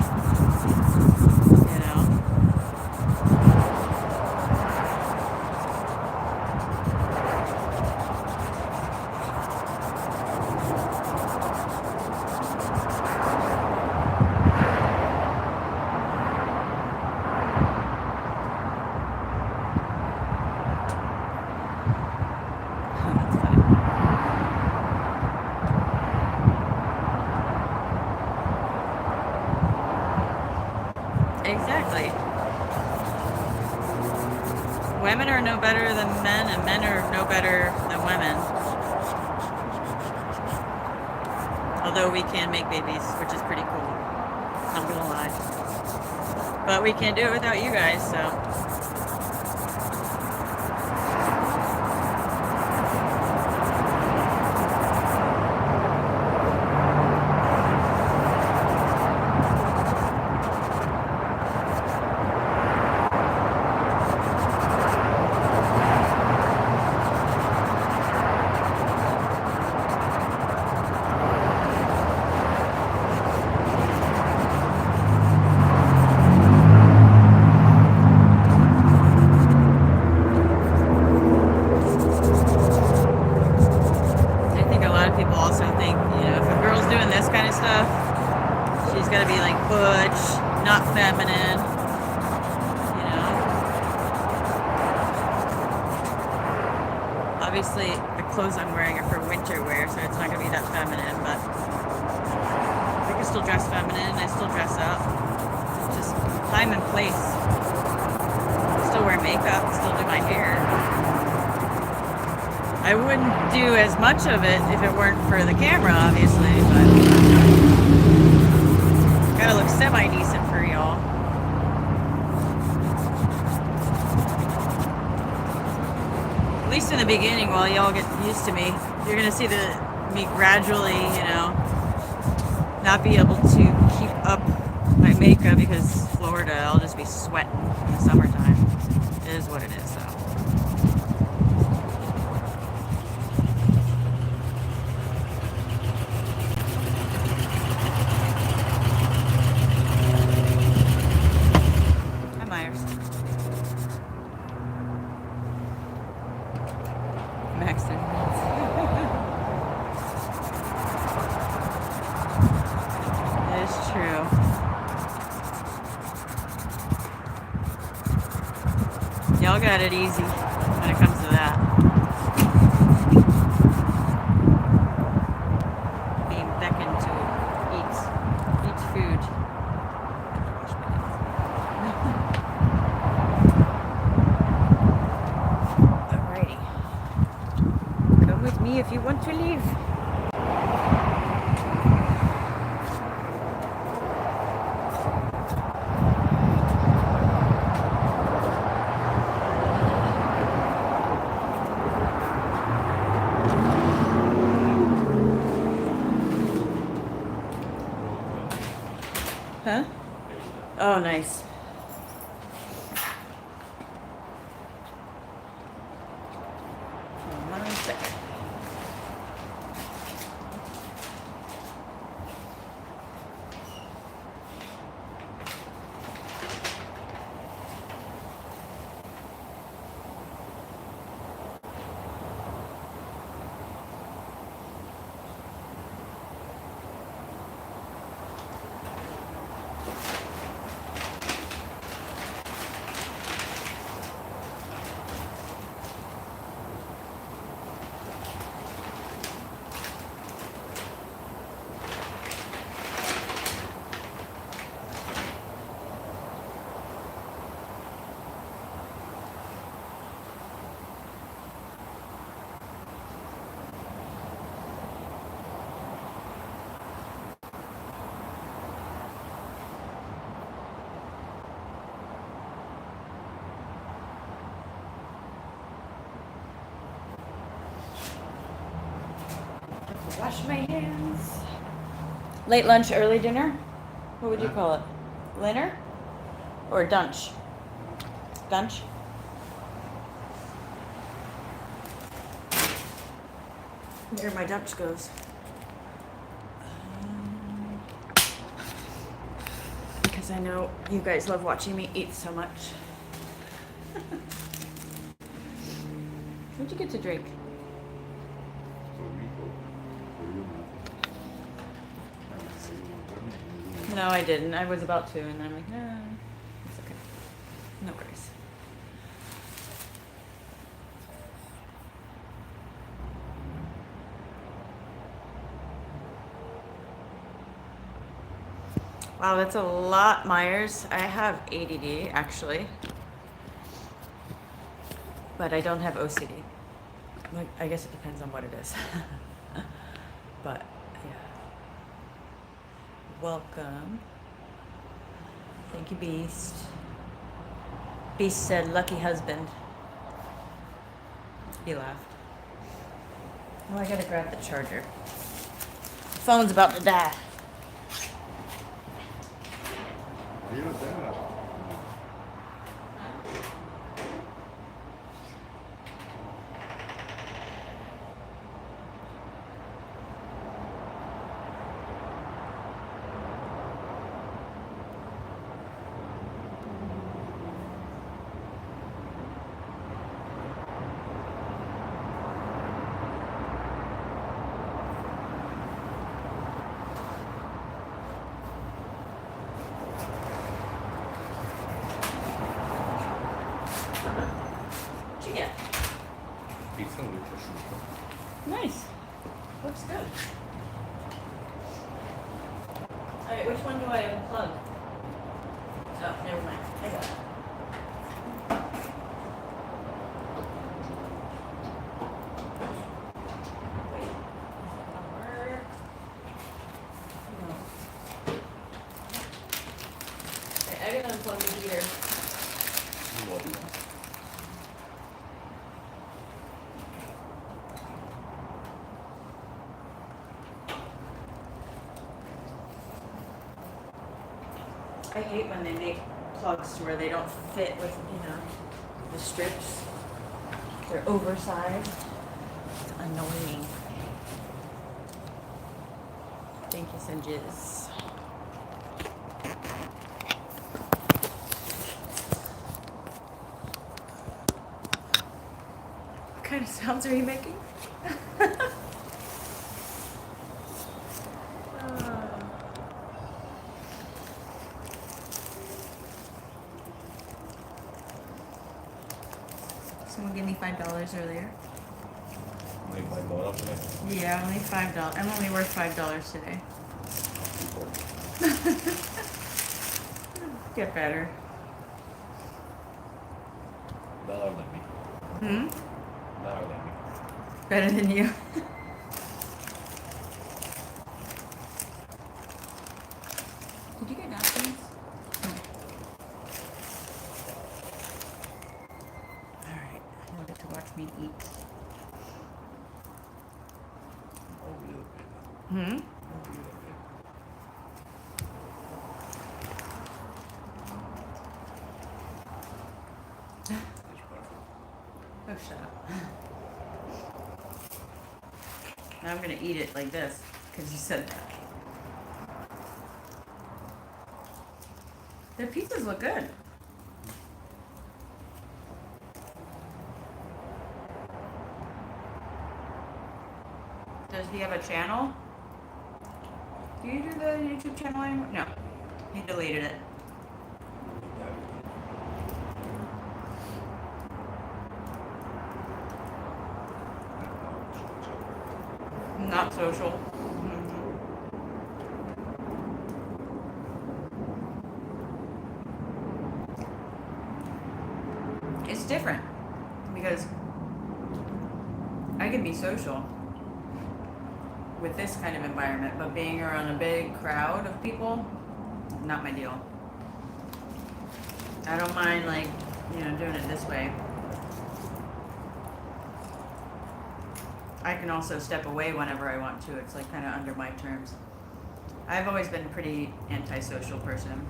Speaker 1: Exactly. Women are no better than men, and men are no better than women. Although we can make babies, which is pretty cool. Not gonna lie. But we can't do it without you guys, so. Not feminine, Obviously, the clothes I'm wearing are for winter wear, so it's not going to be that feminine, but I can still dress feminine, I still dress up. It's just time and place. Still wear makeup, still do my hair. I wouldn't do as much of it if it weren't for the camera, obviously, but gotta look semi-decent for y'all. At least in the beginning, while y'all get used to me, you're gonna see me gradually, not be able to keep up my makeup because Florida, I'll just be sweating in the summertime. It is what it is, though. Y'all got it easy when it comes to that. Being beckoned to eat food. me if you want to leave. Huh? Oh, nice. Hold on a second. Wash my hands. Late lunch, early dinner? What would you call it? Dinner? Or dunch? Dunch? There my dunch goes. Because I know you guys love watching me eat so much. What'd you get to drink? No, I didn't. I was about to, and then I'm like, no, it's okay. No worries. Wow, that's a lot, Myers. I have ADD, actually. But I don't have OCD. Like, I guess it depends on what it is. But, yeah. Welcome. Thank you, Beast. Beast said, lucky husband. He laughed. Oh, I gotta grab the charger. Phone's about to die. Yeah. Nice. Looks good. Alright, which one do I unplug? Oh, never mind. I got it. Wait. Work. No. Okay, I gotta unplug the heater. I hate when they make plugs to where they don't fit with, the strips. They're oversized. It's annoying. Thank you, Sinjiz. What kind of sounds are you making? Someone gave me $5 earlier.
Speaker 4: Only $5 today.
Speaker 1: Yeah, only $5. I'm only worth $5 today. Get better.
Speaker 4: $1 than me.
Speaker 1: Hmm?
Speaker 4: $1 than me.
Speaker 1: Better than you. Did you get napkins? Alright, you'll get to watch me eat. Hmm? Oh, shut up. Now I'm gonna eat it like this, because you said that. Their pizzas look good. Does he have a channel? Do you do the YouTube channel anymore? No. He deleted it. Not social. It's different because I can be social with this kind of environment, but being around a big crowd of people, not my deal. I don't mind, like, doing it this way. I can also step away whenever I want to. It's like kind of under my terms. I've always been a pretty antisocial person.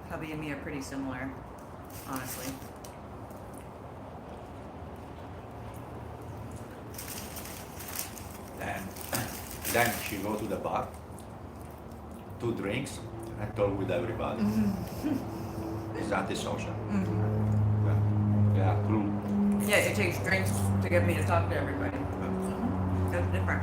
Speaker 1: Hubby and me are pretty similar, honestly.
Speaker 4: And then she go to the bar, 2 drinks, and talk with everybody. It's antisocial. Yeah, true.
Speaker 1: Yeah, it takes drinks to get me to talk to everybody. That's different.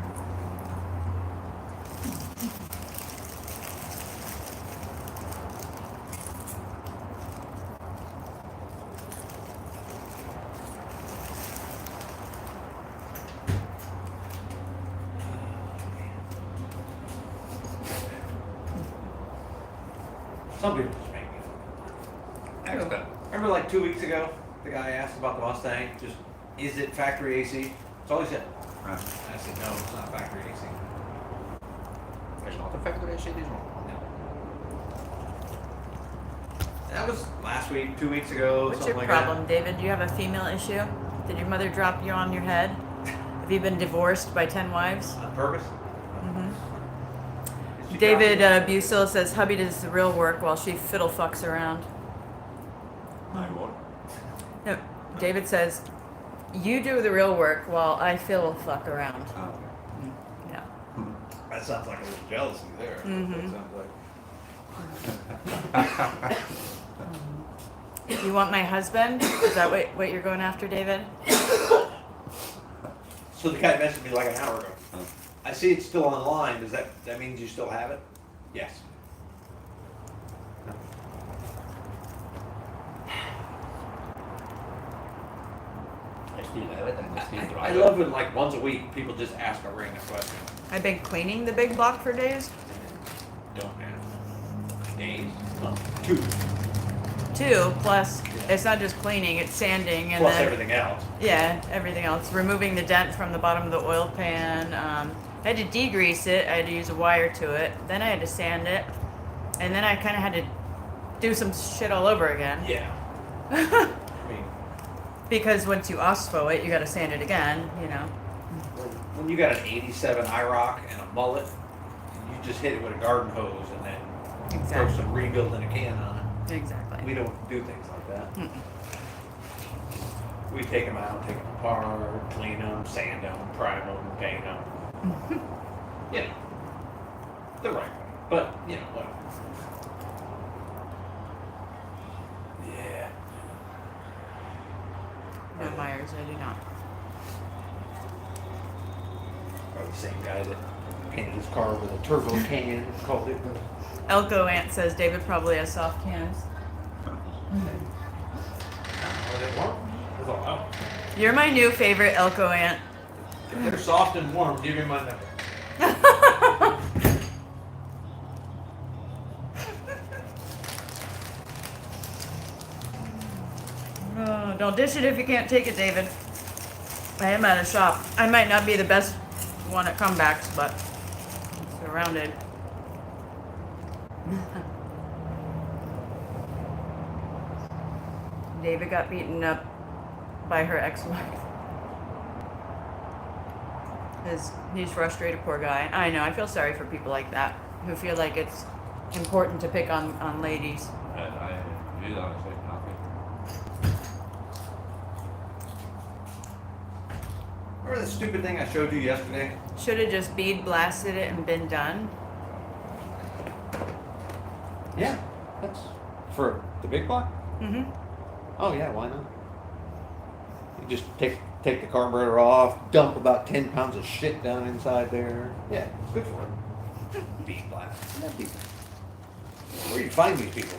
Speaker 3: Some people just make me.
Speaker 4: Excellent.
Speaker 3: Remember like 2 weeks ago, the guy asked about the Mustang, just, is it factory AC? That's all he said.
Speaker 4: Uh,
Speaker 3: I said, no, it's not factory AC.
Speaker 4: It's not a factory AC, this one.
Speaker 3: That was last week, 2 weeks ago,
Speaker 1: What's
Speaker 3: something
Speaker 1: your
Speaker 3: like
Speaker 1: problem, David? Do you have a female issue? Did your mother drop you on your head? Have you been divorced by 10 wives?
Speaker 3: that. On purpose? Did she
Speaker 1: David
Speaker 3: drop you?
Speaker 1: Busil says hubby does the real work while she fiddle fucks around.
Speaker 4: I won't.
Speaker 1: No, David says, you do the real work while I fiddle fuck around. Yeah.
Speaker 3: That sounds like a little jealousy there.
Speaker 1: Mhm.
Speaker 3: That sounds like.
Speaker 1: You want my husband? Is that what you're going after, David?
Speaker 3: So the guy messaged me like an hour ago.
Speaker 4: Huh.
Speaker 3: I see it's still online. Does that means you still have it? Yes.
Speaker 4: I still have it and I still
Speaker 3: I
Speaker 4: drive
Speaker 3: love when like once a week people just ask a random question.
Speaker 1: I've been cleaning the big block for days.
Speaker 3: Don't ask. Days? No. 2.
Speaker 1: 2, plus it's not just cleaning, it's sanding and
Speaker 3: Plus
Speaker 1: then
Speaker 3: everything else.
Speaker 1: yeah, everything else. Removing the dent from the bottom of the oil pan. I had to degrease it. I had to use a wire to it. Then I had to sand it, and then I kind of had to do some shit all over again.
Speaker 3: Yeah. I mean,
Speaker 1: Because once you OSPO it, you got to sand it again.
Speaker 3: when you got an 87 IROC and a mullet, you just hit it with a garden hose and then throw
Speaker 1: Exactly.
Speaker 3: some rebuild in a can on it.
Speaker 1: Exactly.
Speaker 3: We don't do things like that.
Speaker 1: Mm-mm.
Speaker 3: We take them out, take them apart, clean them, sand them, prime them, paint them. You know, the right way. But, you know, whatever. Yeah.
Speaker 1: No, Myers, I do not.
Speaker 3: Probably the same guy that painted his car with a turbo can, called it the...
Speaker 1: Elko Ant says David probably has soft cans.
Speaker 3: Oh, they weren't? I thought, oh,
Speaker 1: You're my new favorite, Elko Ant.
Speaker 3: if they're soft and warm, give me my number.
Speaker 1: Oh, don't dish it if you can't take it, David. I am at a shop. I might not be the best one at comebacks, but surrounded. David got beaten up by her ex-wife. He's frustrated, poor guy. I know, I feel sorry for people like that, who feel like it's important to pick on ladies.
Speaker 4: And I really honestly nothing.
Speaker 5: Remember the stupid thing I showed you yesterday?
Speaker 1: Should have just bead blasted it and been done.
Speaker 5: Yeah, that's for the big block.
Speaker 1: Mm-hmm.
Speaker 5: Oh yeah, why not? You just take the carburetor off, dump about 10 pounds of shit down inside there. Yeah, it's good for it. Bead blast. Yeah, where do you find these people?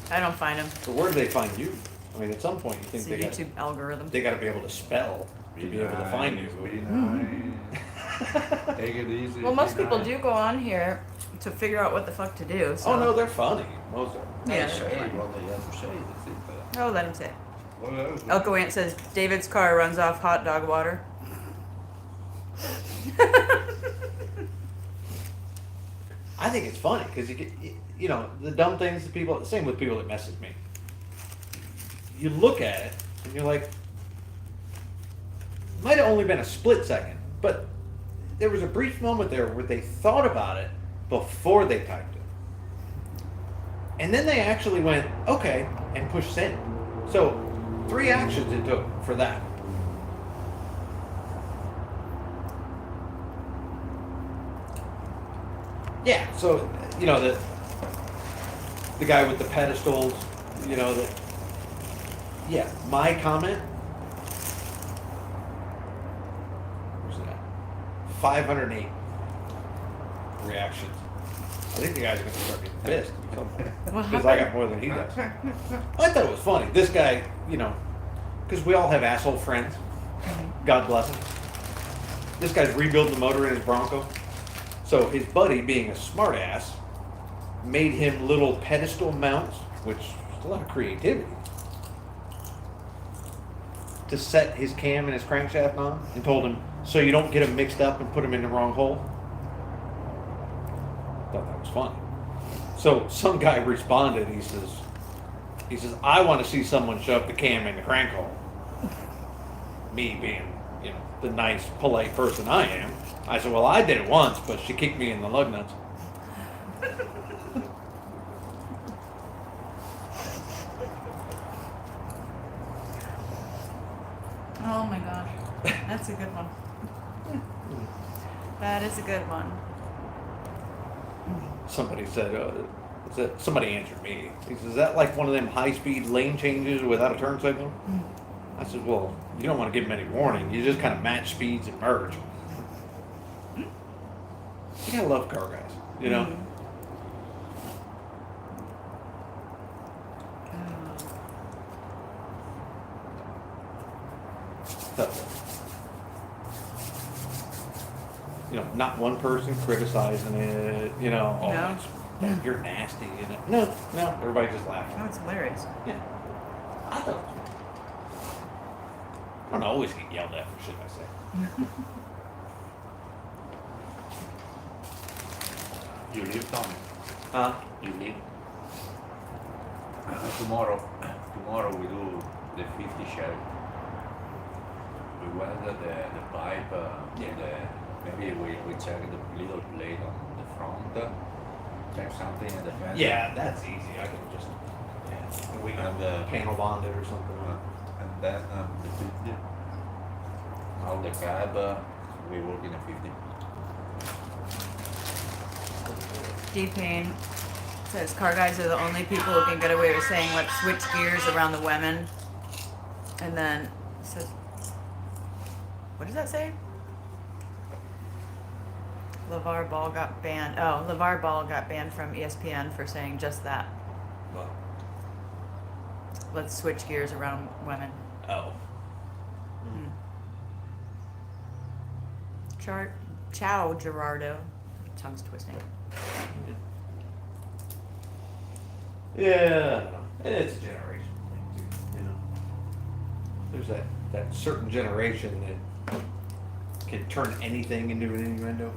Speaker 1: I don't find them.
Speaker 5: So where do they find you? I mean, at some point you think
Speaker 1: It's a YouTube algorithm.
Speaker 5: they got to be able to spell to be able to find you.
Speaker 4: Be nice. Take it easy.
Speaker 1: Well, most
Speaker 4: be
Speaker 1: people
Speaker 4: nice.
Speaker 1: do go on here to figure out what the fuck to do. So.
Speaker 5: Oh no, they're funny. Most of them.
Speaker 1: Yeah,
Speaker 4: Say
Speaker 1: they're fine.
Speaker 4: what they have to say. That's it.
Speaker 1: Oh, let him say it.
Speaker 4: What else?
Speaker 1: Elko Ant says David's car runs off hot dog water.
Speaker 5: I think it's funny because you know, the dumb things that people. Same with people that message me. You look at it and you're like, might have only been a split second, but there was a brief moment there where they thought about it before they typed it, and then they actually went okay and pushed send. So 3 actions it took for that. Yeah, so you know the guy with the pedestals, you know that. Yeah, my comment. Where's it at? 508 reactions. I think the guy's gonna start getting pissed because I got more than he does. I thought it was funny. This guy, you know, because we all have asshole friends. God bless him. This guy's rebuilding the motor in his Bronco. So his buddy, being a smartass, made him little pedestal mounts, which is a lot of creativity, to set his cam and his crankshaft on, and told him, so you don't get them mixed up and put them in the wrong hole. Thought that was funny. So some guy responded, he says, I want to see someone shove the cam in the crank hole. Me being, you know, the nice, polite person I am, I said, well, I did it once, but she kicked me in the lug nuts.
Speaker 1: Oh my gosh, that's a good one. That is a good one.
Speaker 5: Somebody said, somebody answered me. He says, is that like one of them high-speed lane changes without a turn signal? I said, well, you don't want to give them any warning. You just kind of match speeds and merge. You gotta love car guys, you know? So, you know, not one person criticizing it, you know, oh,
Speaker 1: No.
Speaker 5: it's- you're nasty, you know. No, everybody just laughing.
Speaker 1: Oh, it's hilarious.
Speaker 5: Yeah. I thought it was funny. I don't always get yelled at for shit I say.
Speaker 4: You leave, Tommy.
Speaker 5: Huh?
Speaker 4: You leave. Tomorrow we do the 50 shell. We weld the pipe. Maybe we check the little plate on the front. Check something in the fence.
Speaker 5: Yeah, that's easy. I can just, we can panel bond it or something.
Speaker 4: And then the 50. All the cab. We work in a 50.
Speaker 1: D-Pain says car guys are the only people who can get away with saying let's switch gears around the women. And then it says, what does that say? LeVar Ball got banned. Oh, LeVar Ball got banned from ESPN for saying just that.
Speaker 5: Well,
Speaker 1: Let's switch gears around women.
Speaker 5: oh.
Speaker 1: Ciao, Gerardo. Tongue's twisting.
Speaker 5: Yeah, I don't know. It's a generational thing, too, you know.
Speaker 3: there's that certain generation that can turn anything into an innuendo.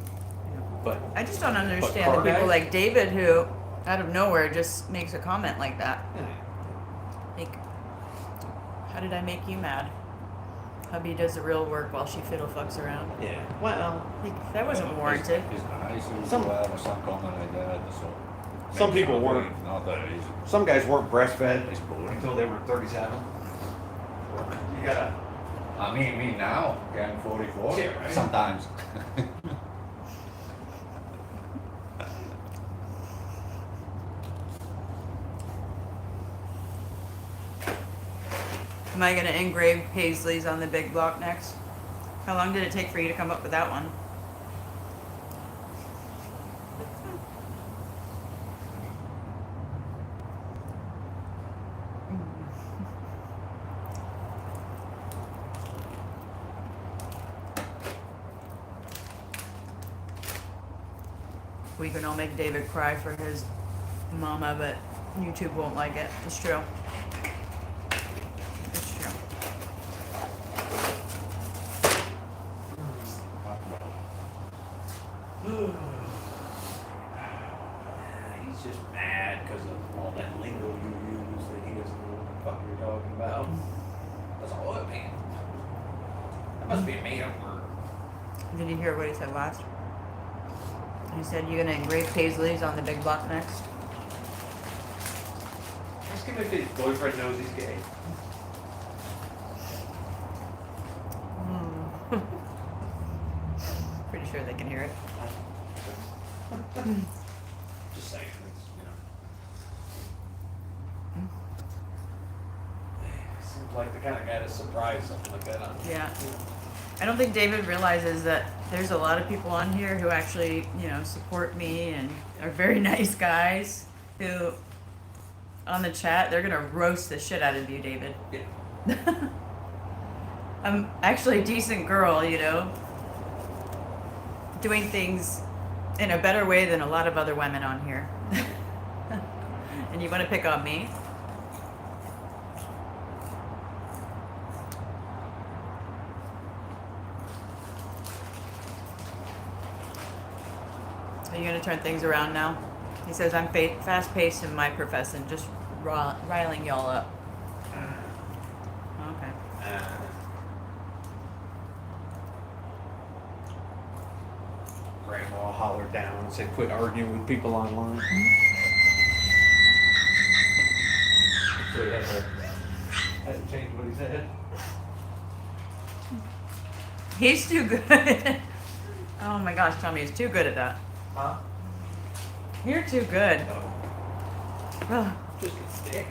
Speaker 3: But
Speaker 1: I just don't understand
Speaker 3: car
Speaker 1: the people
Speaker 3: guys?
Speaker 1: like David who, out of nowhere, just makes a comment like that. Like, how did I make you mad? Hubby does the real work while she fiddle fucks around.
Speaker 3: yeah. Well,
Speaker 1: Like, that wasn't warranted.
Speaker 4: It's nice to
Speaker 3: Some-
Speaker 4: have some comment like that. So
Speaker 3: Some
Speaker 4: maybe
Speaker 3: people
Speaker 4: something,
Speaker 3: weren't.
Speaker 4: Not that easy.
Speaker 3: some guys weren't breastfed
Speaker 4: It's boring.
Speaker 3: until they were 37. You gotta.
Speaker 4: I mean, me now, I'm 44.
Speaker 3: Yeah, right.
Speaker 4: Sometimes.
Speaker 1: Am I gonna engrave Paisley's on the big block next? How long did it take for you to come up with that one? We can all make David cry for his mama, but YouTube won't like it. It's true. It's true.
Speaker 3: He's just mad because of all that lingo you use that he doesn't know what the fuck you're talking about. That's all it means. That must be a made up word.
Speaker 1: Did you hear what he said last? He said, "You're gonna engrave Paisley's on the big block next."
Speaker 3: Ask him if his boyfriend knows he's gay.
Speaker 1: Pretty sure they can hear it.
Speaker 3: Just saying, it's, seems like the kind of guy to surprise something like that on.
Speaker 1: Yeah. I don't think David realizes that there's a lot of people on here who actually, support me and are very nice guys who, on the chat, they're gonna roast the shit out of you, David.
Speaker 3: Yeah.
Speaker 1: I'm actually a decent girl, doing things in a better way than a lot of other women on here. And you want to pick on me? Are you going to turn things around now? He says, I'm fast-paced in my profession, just riling y'all up. Okay.
Speaker 3: Grandma hollered down and said, "Quit arguing with people online." So he hasn't changed what he said.
Speaker 1: He's too good. Oh my gosh, Tommy is too good at that.
Speaker 3: Huh?
Speaker 1: You're too good.
Speaker 3: Oh,
Speaker 1: Ugh.
Speaker 3: just a stick.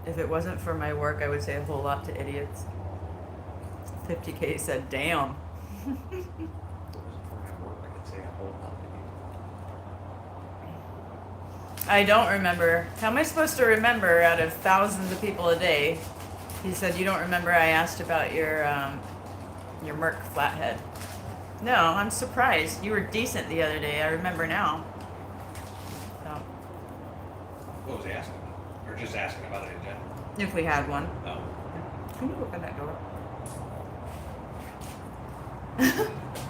Speaker 1: If it wasn't for my work, I would say a whole lot to idiots. 50K said, damn. I don't remember. How am I supposed to remember out of thousands of people a day? He said, you don't remember I asked about your Merc flathead. No, I'm surprised. You were decent the other day. I remember now. So,
Speaker 3: What was he asking? Or just asking about it in general?
Speaker 1: if we had one.
Speaker 3: Oh.
Speaker 1: Can you open that door?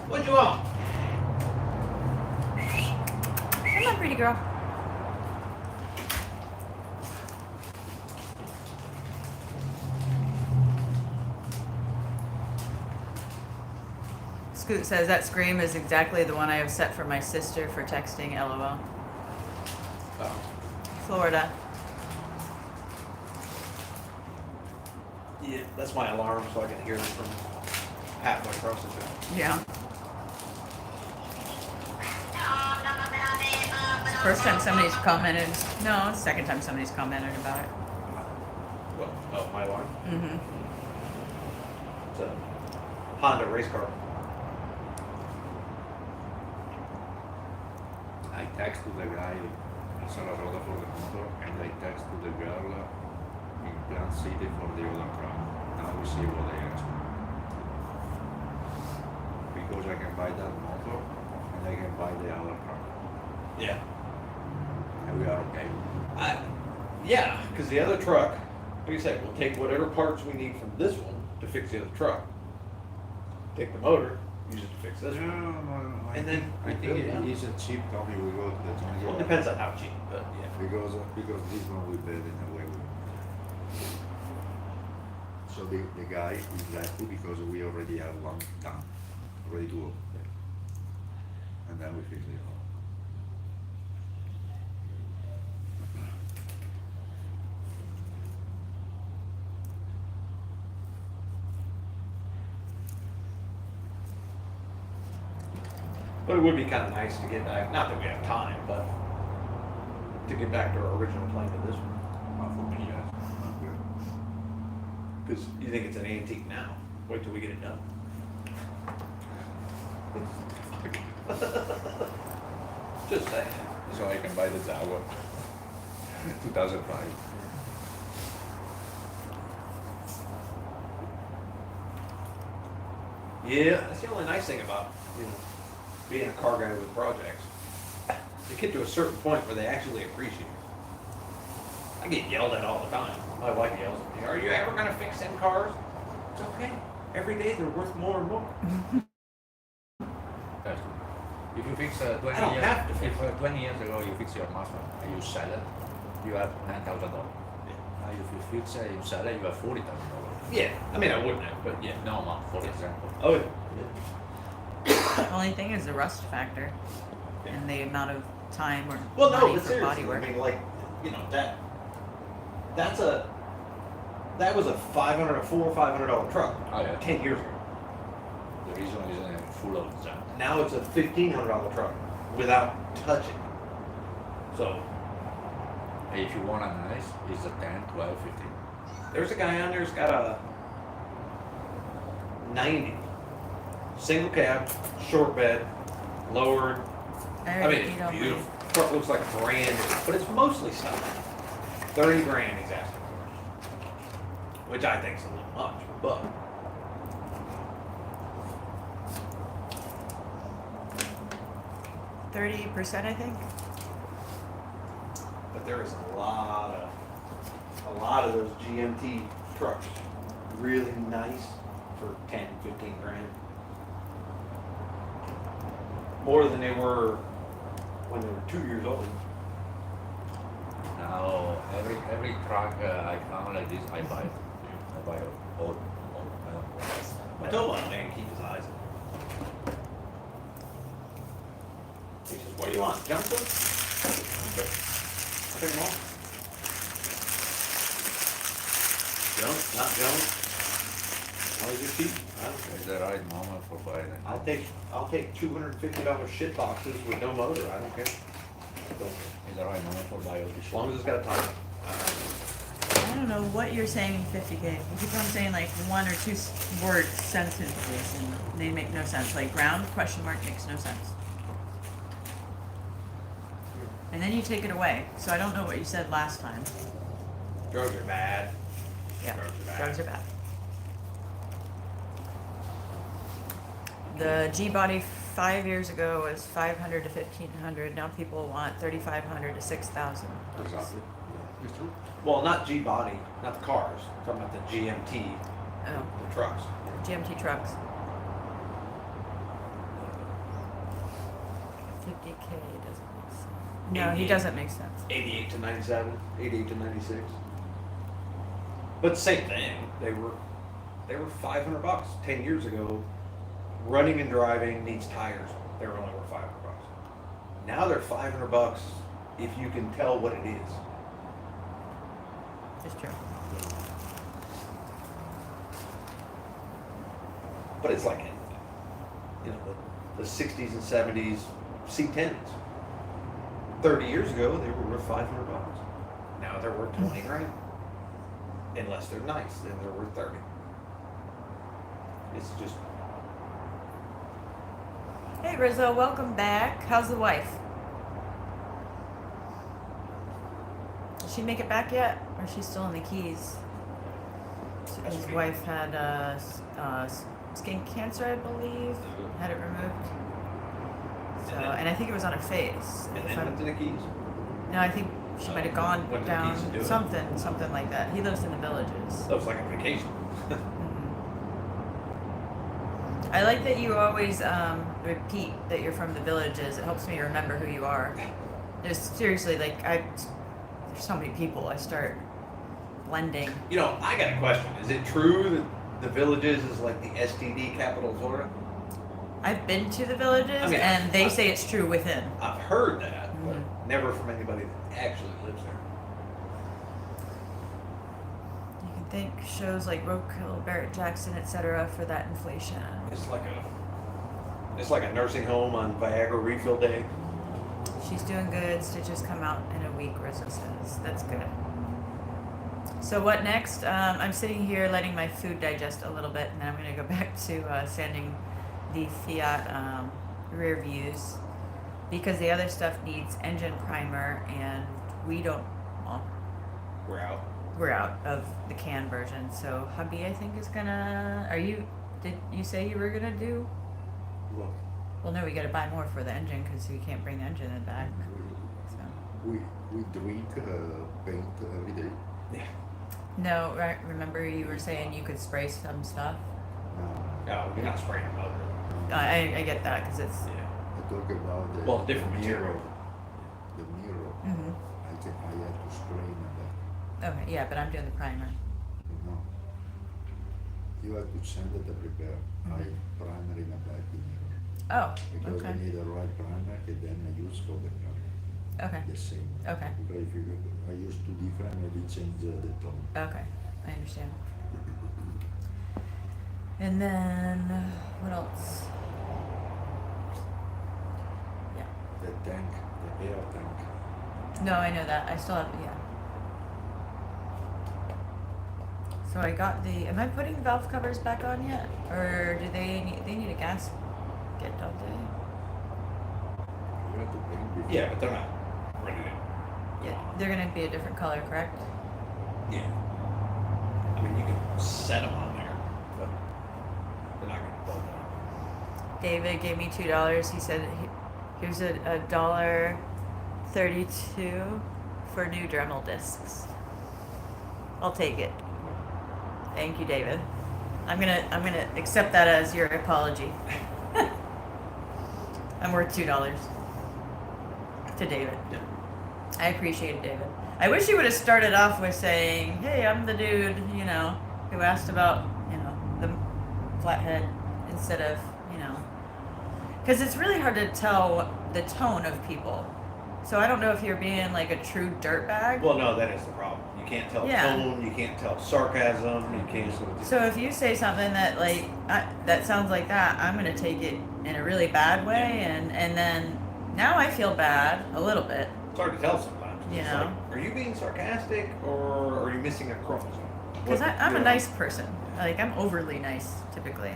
Speaker 3: What you want?
Speaker 1: Come on, pretty girl. Scoot says that scream is exactly the one I have set for my sister for texting LOL.
Speaker 3: Oh.
Speaker 1: Florida.
Speaker 3: Yeah, that's my alarm so I can hear it from halfway across the field.
Speaker 1: Yeah. First time somebody's commented. No, second time somebody's commented about it.
Speaker 3: What? Oh, my alarm?
Speaker 1: Mm-hmm.
Speaker 3: It's a Honda race car.
Speaker 4: I text to the guy in Sarasota for the motor, and I text to the girl in Plant City for the other car. Now we see what they answer. Because I can buy that motor, and I can buy the other car.
Speaker 3: Yeah.
Speaker 4: And we are okay.
Speaker 3: I Yeah, because the other truck, like I said, we'll take whatever parts we need from this one to fix the other truck. Take the motor, use it to fix this
Speaker 4: No,
Speaker 3: one.
Speaker 4: no, no.
Speaker 3: And then
Speaker 4: I think
Speaker 3: rebuild it.
Speaker 4: it is a cheap copy we got. That's only
Speaker 3: Well, it depends on how cheap, but yeah.
Speaker 4: because this one we bet in a way. So the guy is lucky because we already have one done, ready to go, and then we fix it.
Speaker 3: But it would be kind of nice to get back, not that we have time, but to get back to our original plan to this one.
Speaker 4: For me, yes.
Speaker 3: Because you think it's an antique now. Wait till we get it done. Just saying.
Speaker 4: So I can buy the Jaguar. 2005.
Speaker 3: Yeah, that's the only nice thing about, being a car guy with projects. You get to a certain point where they actually appreciate it. I get yelled at all the time. My wife yells at me, "Are you ever gonna fix them cars?" It's okay. Every day they're worth more and more.
Speaker 4: That's true. If you fix 20
Speaker 3: I don't
Speaker 4: years,
Speaker 3: have to fix
Speaker 4: if 20 years ago you fix your Mazda and you sell it, you have $9,000. Now if you fix it, you sell it, you have $40,000.
Speaker 3: Yeah, I mean, I wouldn't have, but yeah.
Speaker 4: No, man, for example.
Speaker 3: Oh, yeah.
Speaker 1: The only thing is the rust factor and the amount of time or
Speaker 3: Well, no,
Speaker 1: money
Speaker 3: but
Speaker 1: for
Speaker 3: seriously,
Speaker 1: body work.
Speaker 3: I mean, like, that was a $400 or $500 truck
Speaker 4: Oh, yeah.
Speaker 3: 10 years ago.
Speaker 4: The reason is full of junk.
Speaker 3: Now it's a $1,500 truck without touching. So
Speaker 4: If you want a nice, it's a 10, 12, 15.
Speaker 3: there's a guy on there who's got a 90 single cab, short bed, lowered. I mean, it's beautiful. Truck looks like brand new, but it's mostly stuff. 30 grand he's asking for, which I think is a little much, but
Speaker 1: 30%, I think.
Speaker 3: but there is a lot of those GMT trucks, really nice for 10, 15 grand. More than they were when they were 2 years old.
Speaker 4: Now every truck I found like this, I buy it. I buy it all.
Speaker 3: I told my man keep his eyes on. He says, "What do you want? Jump them?" Okay. I'll take them all. Jump, not jump. As long as you're cheap. I don't care.
Speaker 4: It's the right moment for buying it.
Speaker 3: I'll take $250 shit boxes with no motor. I don't care. Don't care.
Speaker 4: It's the right moment for buying all this
Speaker 3: As long as it's got a tire.
Speaker 1: I don't know what you're saying in 50K. You keep on saying like one or two word sentences and they make no sense. Like ground question mark makes no sense. And then you take it away. So I don't know what you said last time.
Speaker 3: Drugs are bad.
Speaker 1: Yeah,
Speaker 3: Drugs are bad.
Speaker 1: drugs are bad. The G body 5 years ago was 500 to 1,500. Now people want 3,500 to 6,000.
Speaker 4: Exactly. It's true.
Speaker 3: Well, not G body, not the cars. I'm talking about the GMT,
Speaker 1: Oh,
Speaker 3: the trucks.
Speaker 1: GMT trucks. 50K doesn't make sense. No, he
Speaker 3: 88.
Speaker 1: doesn't make sense.
Speaker 3: 88 to 97, 88 to 96. But same thing. They were $500 10 years ago. Running and driving needs tires. They were only worth $500. Now they're $500 if you can tell what it is.
Speaker 1: It's true.
Speaker 3: But it's like, the 60s and 70s C10s. 30 years ago, they were worth $500. Now they're worth 20 grand. Unless they're nice, then they're worth 30. It's just,
Speaker 1: Hey Rizzo, welcome back. How's the wife? Did she make it back yet? Or is she still in the Keys?
Speaker 3: That's
Speaker 1: His
Speaker 3: okay.
Speaker 1: wife had skin cancer, I believe. Had it removed. So,
Speaker 3: And then-
Speaker 1: and I think it was on her face.
Speaker 3: and
Speaker 1: If
Speaker 3: then
Speaker 1: I'm-
Speaker 3: went to the Keys.
Speaker 1: No, I think she might have gone
Speaker 3: When did
Speaker 1: down
Speaker 3: Keith do it?
Speaker 1: something like that. He lives in the Villages.
Speaker 3: That was like a vacation.
Speaker 1: I like that you always repeat that you're from the Villages. It helps me remember who you are. Just seriously, like there's so many people. I start blending.
Speaker 3: You know, I got a question. Is it true that the Villages is like the STD capital of Florida?
Speaker 1: I've been to the Villages,
Speaker 3: I mean,
Speaker 1: and they
Speaker 3: I've-
Speaker 1: say it's true within.
Speaker 3: I've heard that, but
Speaker 1: Mhm.
Speaker 3: never from anybody that actually lives there.
Speaker 1: You can thank shows like Roadkill, Barrett Jackson, etc. for that inflation.
Speaker 3: It's like a nursing home on Viagra refill day.
Speaker 1: She's doing good. Stitches come out in a week, Rissa says. That's good. So what next? I'm sitting here letting my food digest a little bit, and then I'm going to go back to sanding the Fiat rear views because the other stuff needs engine primer, and we don't. Well,
Speaker 3: We're out.
Speaker 1: we're out of the can version. So hubby, I think is gonna. Did you say you were gonna do?
Speaker 5: Well,
Speaker 1: Well, no, we got to buy more for the engine because we can't bring the engine in back. So.
Speaker 6: we drink paint every day.
Speaker 3: Yeah.
Speaker 1: No, right. Remember you were saying you could spray some stuff.
Speaker 3: No, we're not spraying them over.
Speaker 1: I get that because it's.
Speaker 3: Yeah.
Speaker 6: I talk about the
Speaker 3: Well, different
Speaker 6: mirror.
Speaker 3: material.
Speaker 6: The mirror.
Speaker 1: Mhm.
Speaker 6: I have to spray in that.
Speaker 1: Okay, yeah, but I'm doing the primer.
Speaker 6: You know. You have to send it to prepare. I primer in the back the mirror.
Speaker 1: Oh,
Speaker 6: Because
Speaker 1: okay.
Speaker 6: I need the right primer and then I use for the car.
Speaker 1: Okay.
Speaker 6: The same.
Speaker 1: Okay.
Speaker 6: Because if I use two different, maybe change the tone.
Speaker 1: Okay, I understand. And then what else? Yeah.
Speaker 6: The tank, the air tank.
Speaker 1: No, I know that. I still have yeah. So I got the. Am I putting valve covers back on yet, or do they need a gasket? Don't they?
Speaker 6: You have to paint before.
Speaker 3: Yeah, but they're not ready to.
Speaker 1: Yeah, they're gonna be a different color, correct?
Speaker 3: Yeah. I mean, you can set them on there, but they're not going to build them.
Speaker 1: David gave me $2. He said, "Here's a $1.32 for new Dremel discs." I'll take it. Thank you, David. I'm gonna accept that as your apology. I'm worth $2 to David.
Speaker 3: Yeah.
Speaker 1: I appreciate it, David. I wish you would have started off with saying, "Hey, I'm the dude, who asked about, the flathead," instead of, because it's really hard to tell the tone of people. So I don't know if you're being like a true dirtbag.
Speaker 3: Well, no, that is the problem. You can't tell
Speaker 1: Yeah.
Speaker 3: tone, you can't tell sarcasm, you can't.
Speaker 1: So if you say something that that sounds like that, I'm gonna take it in a really bad way, and then now I feel bad a little bit.
Speaker 3: It's hard to tell sometimes.
Speaker 1: You
Speaker 3: It's
Speaker 1: know?
Speaker 3: like, are you being sarcastic or are you missing a chromosome?
Speaker 1: Because
Speaker 3: What-
Speaker 1: I'm
Speaker 3: you
Speaker 1: a
Speaker 3: know?
Speaker 1: nice person. Like, I'm overly nice, typically.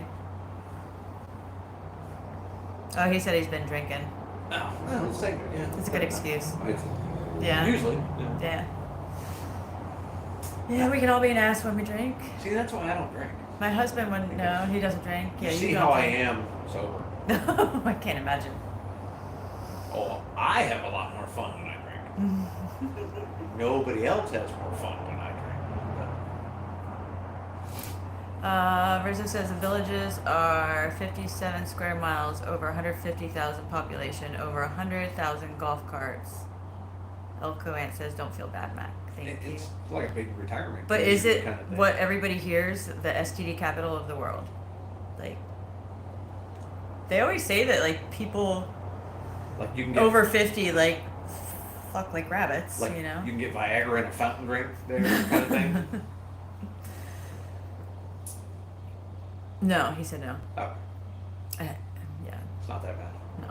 Speaker 1: Oh, he said he's been drinking.
Speaker 3: Oh, well, it's like, yeah.
Speaker 1: It's a good excuse.
Speaker 3: It's-
Speaker 1: Yeah.
Speaker 3: Usually. Yeah.
Speaker 1: Yeah. Yeah, we can all be an ass when we drink.
Speaker 3: See, that's why I don't drink.
Speaker 1: My husband wouldn't know. He doesn't drink. Yeah,
Speaker 3: you see
Speaker 1: don't
Speaker 3: how I
Speaker 1: drink.
Speaker 3: am sober.
Speaker 1: I can't imagine.
Speaker 3: Oh, I have a lot more fun when I drink. Nobody else has more fun when I drink.
Speaker 1: Rizzo says the villages are 57 square miles, over 150,000 population, over 100,000 golf carts. Elko Ant says, "Don't feel bad, Mac. Thank you."
Speaker 3: It's like a big retirement.
Speaker 1: But is
Speaker 3: community
Speaker 1: it
Speaker 3: kind of thing.
Speaker 1: what everybody hears, the STD capital of the world? Like, they always say that, like, people
Speaker 3: Like you can get
Speaker 1: over 50, like, fuck like rabbits,
Speaker 3: like
Speaker 1: you know?
Speaker 3: you can get Viagra in a fountain drink there, kind of thing.
Speaker 1: No, he said no.
Speaker 3: Oh,
Speaker 1: Yeah,
Speaker 3: it's not that bad.
Speaker 1: no.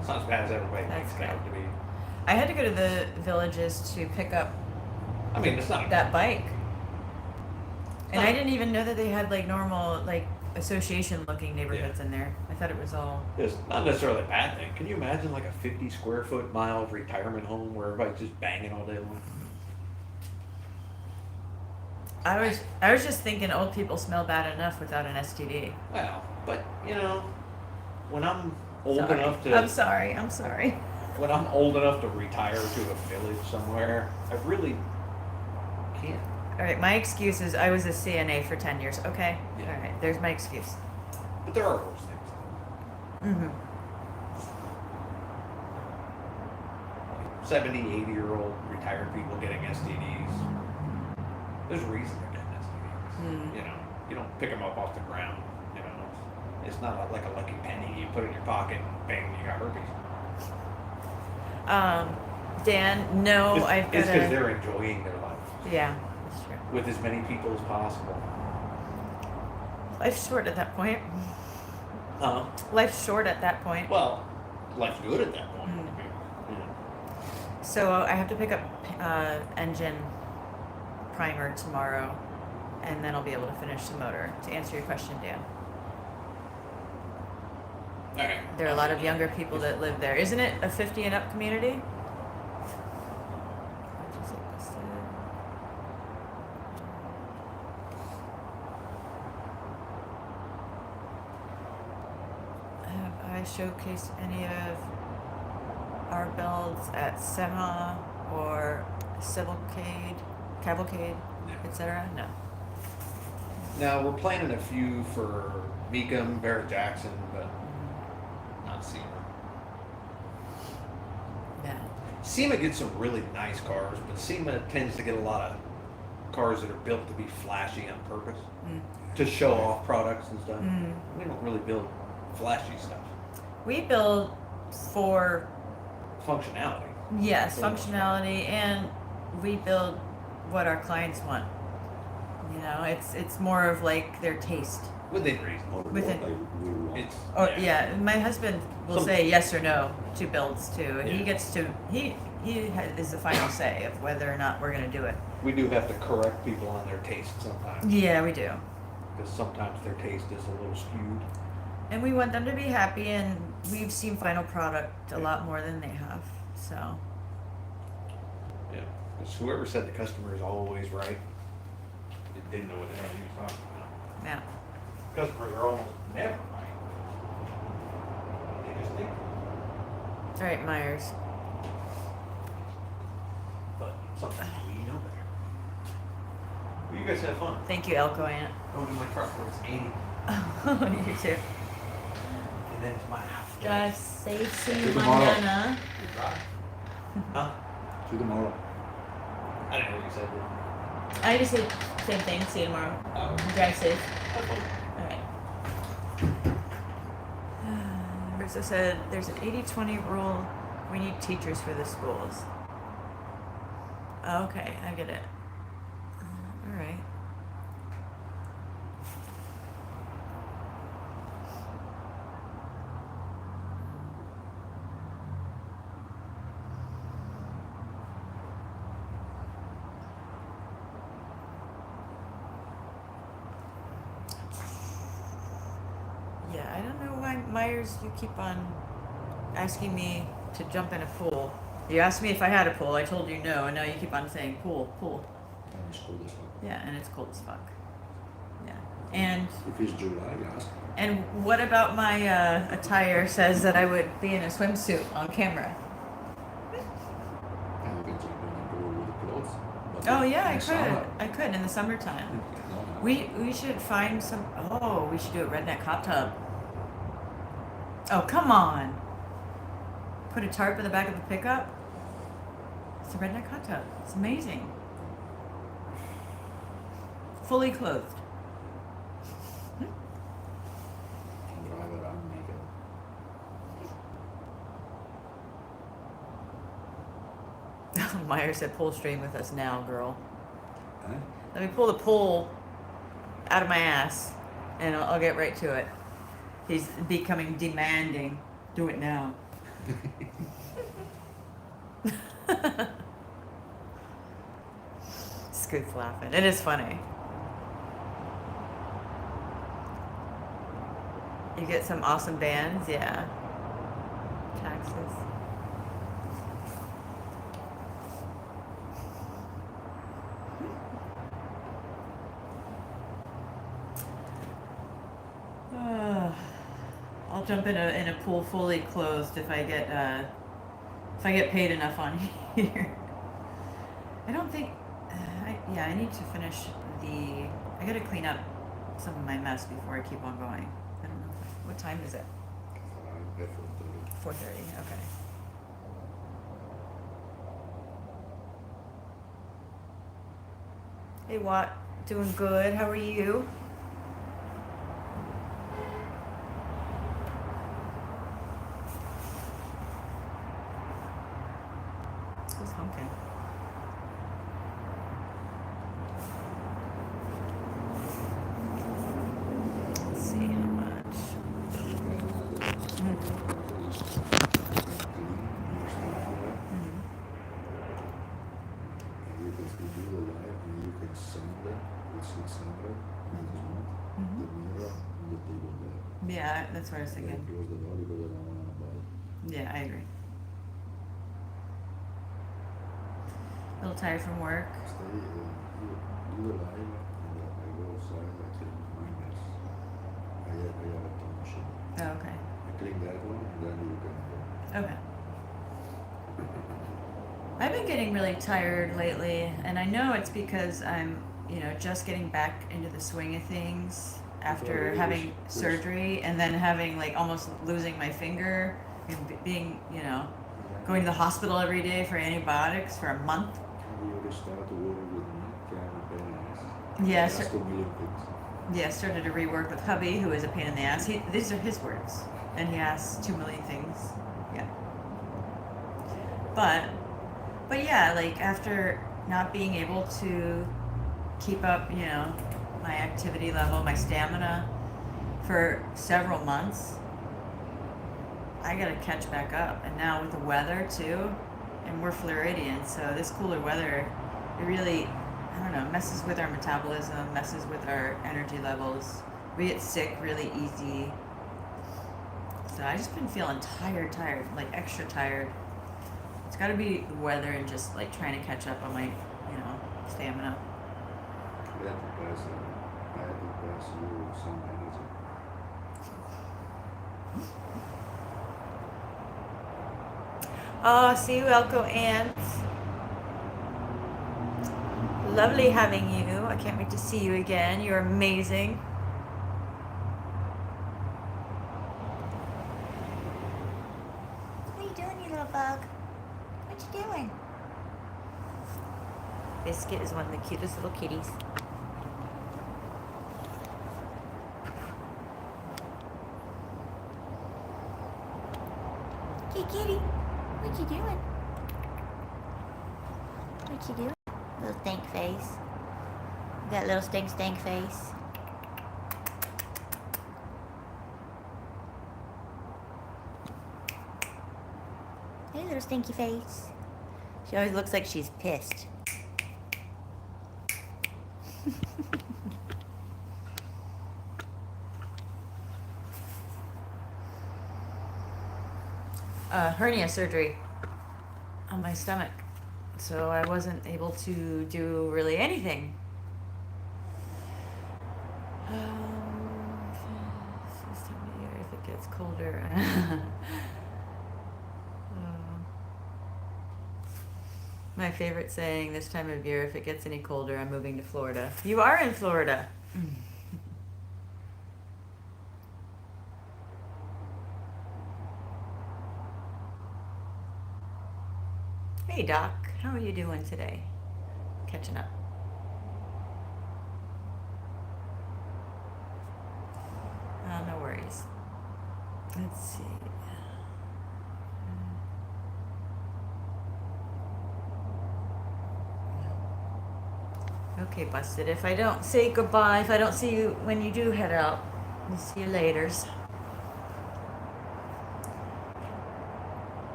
Speaker 3: It's not as bad as everybody
Speaker 1: That's
Speaker 3: makes it
Speaker 1: good.
Speaker 3: out to be.
Speaker 1: I had to go to the villages to pick up
Speaker 3: I mean, it's not.
Speaker 1: that bike. And
Speaker 3: Huh.
Speaker 1: I didn't even know that they had, like, normal, like, association-looking neighborhoods in there. I thought it was all...
Speaker 3: It's not necessarily a bad thing. Can you imagine like a 50 square foot mile retirement home where everybody's just banging all day long?
Speaker 1: I was just thinking old people smell bad enough without an STD.
Speaker 3: Well, but when I'm old
Speaker 1: Sorry.
Speaker 3: enough to
Speaker 1: I'm sorry.
Speaker 3: when I'm old enough to retire to a village somewhere, I really can't.
Speaker 1: All right, my excuse is I was a CNA for 10 years. Okay.
Speaker 3: Yeah.
Speaker 1: All right, there's my excuse.
Speaker 3: But there are worse things.
Speaker 1: Mm-hmm.
Speaker 3: 70, 80-year-old retired people getting STDs. There's a reason they're getting STDs.
Speaker 1: Mm.
Speaker 3: You know, you don't pick them up off the ground. You know, it's not like a lucky penny you put in your pocket and bang, you got herpes.
Speaker 1: Dan, no, I've got
Speaker 3: It's because
Speaker 1: a.
Speaker 3: they're enjoying their life
Speaker 1: Yeah, that's true.
Speaker 3: with as many people as possible.
Speaker 1: Life's short at that point.
Speaker 3: Huh?
Speaker 1: Life's short at that point.
Speaker 3: Well, life's good at that point.
Speaker 1: Mm.
Speaker 3: Yeah.
Speaker 1: So I have to pick up engine primer tomorrow, and then I'll be able to finish the motor. To answer your question, Dan,
Speaker 3: Okay.
Speaker 1: there are a lot of younger people that live there. Isn't it a 50 and up community? Have I showcased any of our builds at SEMA or Cavalcade,
Speaker 3: No.
Speaker 1: etc.? No.
Speaker 3: Now we're planning a few for Mecum, Barrett Jackson, but not SEMA.
Speaker 1: Yeah.
Speaker 3: SEMA gets some really nice cars, but SEMA tends to get a lot of cars that are built to be flashy on purpose,
Speaker 1: Mm.
Speaker 3: to show off products and stuff.
Speaker 1: Mm.
Speaker 3: We don't really build flashy stuff.
Speaker 1: We build for,
Speaker 3: Functionality.
Speaker 1: yes,
Speaker 3: For the most part.
Speaker 1: functionality, and we build what our clients want. You know, it's more of like their taste.
Speaker 3: Within reason.
Speaker 6: Or
Speaker 1: Within-
Speaker 6: what we want.
Speaker 3: It's
Speaker 1: Or yeah, my husband will
Speaker 3: Some-
Speaker 1: say yes or no to builds too.
Speaker 3: Yeah.
Speaker 1: He gets to is the final say of whether or not we're gonna do it.
Speaker 3: We do have to correct people on their taste sometimes,
Speaker 1: Yeah, we do,
Speaker 3: because sometimes their taste is a little skewed.
Speaker 1: and we want them to be happy. And we've seen final product a lot more than they have. So
Speaker 3: Yeah. Because whoever said the customer is always right, it didn't know what the hell he was talking about.
Speaker 1: yeah.
Speaker 3: Customers are almost never right. They just think.
Speaker 1: All right, Myers.
Speaker 3: But sometimes we know better. Well, you guys have fun.
Speaker 1: Thank you, Elko Aunt.
Speaker 3: Go to my truck where it's 80,
Speaker 1: You too.
Speaker 3: and then to my house.
Speaker 1: Drive safe, see
Speaker 6: See
Speaker 1: you
Speaker 6: you tomorrow.
Speaker 1: mañana.
Speaker 3: Good drive. Huh?
Speaker 6: See you tomorrow.
Speaker 3: I didn't know what you said.
Speaker 1: I just said same thing. See you tomorrow. Drive safe. All right. Rissa said there's an 80-20 rule. We need teachers for the schools. Okay, I get it. All right. Yeah, I don't know why, Myers, you keep on asking me to jump in a pool. You asked me if I had a pool. I told you no, and now you keep on saying pool, pool.
Speaker 6: And it's cold as fuck.
Speaker 1: Yeah, and it's cold as fuck. Yeah. And
Speaker 6: If it's July, ask.
Speaker 1: and what about my attire says that I would be in a swimsuit on camera?
Speaker 6: And you can jump in and go with the clothes. But
Speaker 1: Oh yeah,
Speaker 6: in
Speaker 1: I
Speaker 6: the summer,
Speaker 1: could. I could in the summertime.
Speaker 6: no, no.
Speaker 1: We should find some. Oh, we should do a redneck hot tub. Oh come on! Put a tarp in the back of the pickup. It's a redneck hot tub. It's amazing. Fully clothed.
Speaker 6: Can drive around naked.
Speaker 1: Meyer said, "Pull string with us now, girl.
Speaker 6: Huh?
Speaker 1: Let me pull the pole out of my ass, and I'll get right to it." He's becoming demanding. Do it now. Scoot's laughing. It is funny. You get some awesome bands, yeah. Taxes. I'll jump in a pool fully clothed if I get If I get paid enough on here. I don't think. Yeah, I need to finish the. I gotta clean up some of my mess before I keep on going. I don't know. What time is it?
Speaker 6: I pay for
Speaker 1: 4:30. Okay. Hey, Watt. Doing good. How are you? Who's honking? Let's see how much. Mhm.
Speaker 6: You can still do the live and you can send it with 600
Speaker 1: Mhm.
Speaker 6: the mirror on the table there.
Speaker 1: Yeah, that's what I was
Speaker 6: Then
Speaker 1: thinking.
Speaker 6: close the door because I don't want to buy.
Speaker 1: Yeah, I agree. A little tired from work.
Speaker 6: Stay, you do the live and I go outside, I clean my mess. I have a ton machine.
Speaker 1: Oh, okay.
Speaker 6: I clean that one and then you can go.
Speaker 1: Okay. I've been getting really tired lately, and I know it's because I'm, just getting back into the swing of things after
Speaker 6: Okay,
Speaker 1: having
Speaker 6: yes.
Speaker 1: surgery and then having like almost losing my finger and being, going to the hospital every day for antibiotics for a month.
Speaker 6: Can you start to work with me? Can I pay nice?
Speaker 1: Yes.
Speaker 6: That's 2 million things.
Speaker 1: Yeah, started to rework with hubby, who is a pain in the ass. These are his words, and he asks 2 million things. Yeah. But yeah, like after not being able to keep up, my activity level, my stamina for several months, I gotta catch back up. And now with the weather too, and we're Floridian, so this cooler weather, it really, I don't know, messes with our metabolism, messes with our energy levels. We get sick really easy. So I just been feeling tired, like extra tired. It's gotta be the weather and just like trying to catch up on my, stamina.
Speaker 6: I had to pass you some energy.
Speaker 1: Oh, see you, Elko Ants. Lovely having you. I can't wait to see you again. You're amazing.
Speaker 7: What are you doing, you little bug? What you doing?
Speaker 1: Biscuit is one of the cutest little kitties.
Speaker 7: Hey, kitty. What you doing? What you doing? Little stink face. You got a little stink face. Hey, little stinky face.
Speaker 1: She always looks like she's pissed. Hernia surgery on my stomach, so I wasn't able to do really anything. This time of year, if it gets colder. My favorite saying this time of year, if it gets any colder, I'm moving to Florida. You are in Florida. Hey, Doc. How are you doing today? Catching up. No worries. Let's see. Okay, Busted. If I don't say goodbye, if I don't see you when you do head out, we'll see you laters.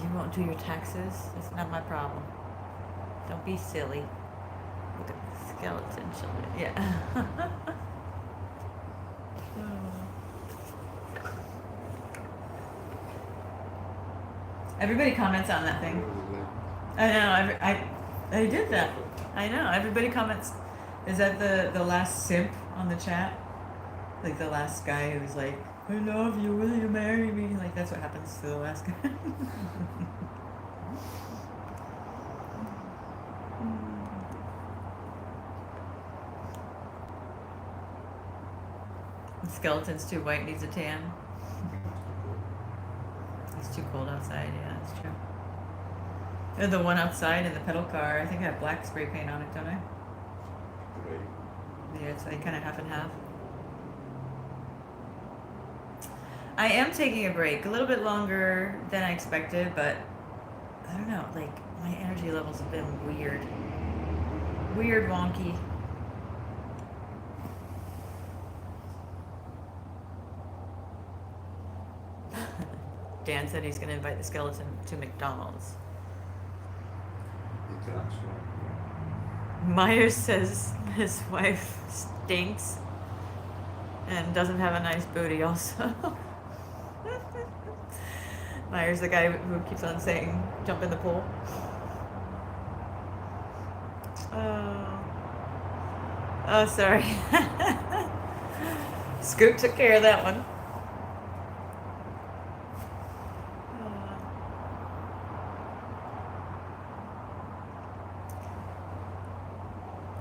Speaker 1: You won't do your taxes? It's not my problem. Don't be silly. Look at the skeleton children. Yeah. Everybody comments on that thing. I know. I did that. I know. Everybody comments. Is that the last simp on the chat? Like the last guy who's like, I love you, will you marry me? Like, that's what happens to the last guy. The skeleton's too white, needs a tan. It's too cold outside, yeah, that's true. And the one outside in the pedal car, I think I have black spray paint on it, don't I?
Speaker 6: Great.
Speaker 1: Yeah, it's like kind of half and half. I am taking a break, a little bit longer than I expected, but I don't know, like my energy levels have been weird. Weird wonky. Dan said he's gonna invite the skeleton to McDonald's.
Speaker 6: He can so.
Speaker 1: Myers says his wife stinks and doesn't have a nice booty also. Myers, the guy who keeps on saying, jump in the pool. Oh, sorry. Scoot took care of that one.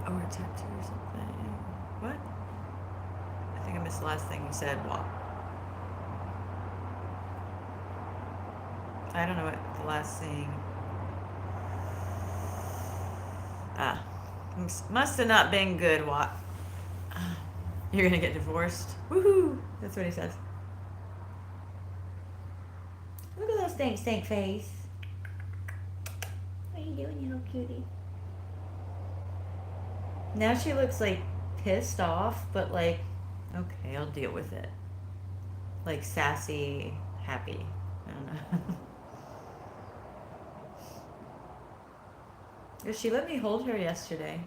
Speaker 1: Or tattoo or something. What? I think I missed the last thing you said. What? I don't know what the last thing. Must have not been good, Watt. You're gonna get divorced. Woohoo! That's what he says.
Speaker 7: Look at those things, stink face. What are you doing, you little cutie?
Speaker 1: Now she looks like pissed off, but like, okay, I'll deal with it. Like sassy, happy. I don't know. Yeah, she let me hold her yesterday.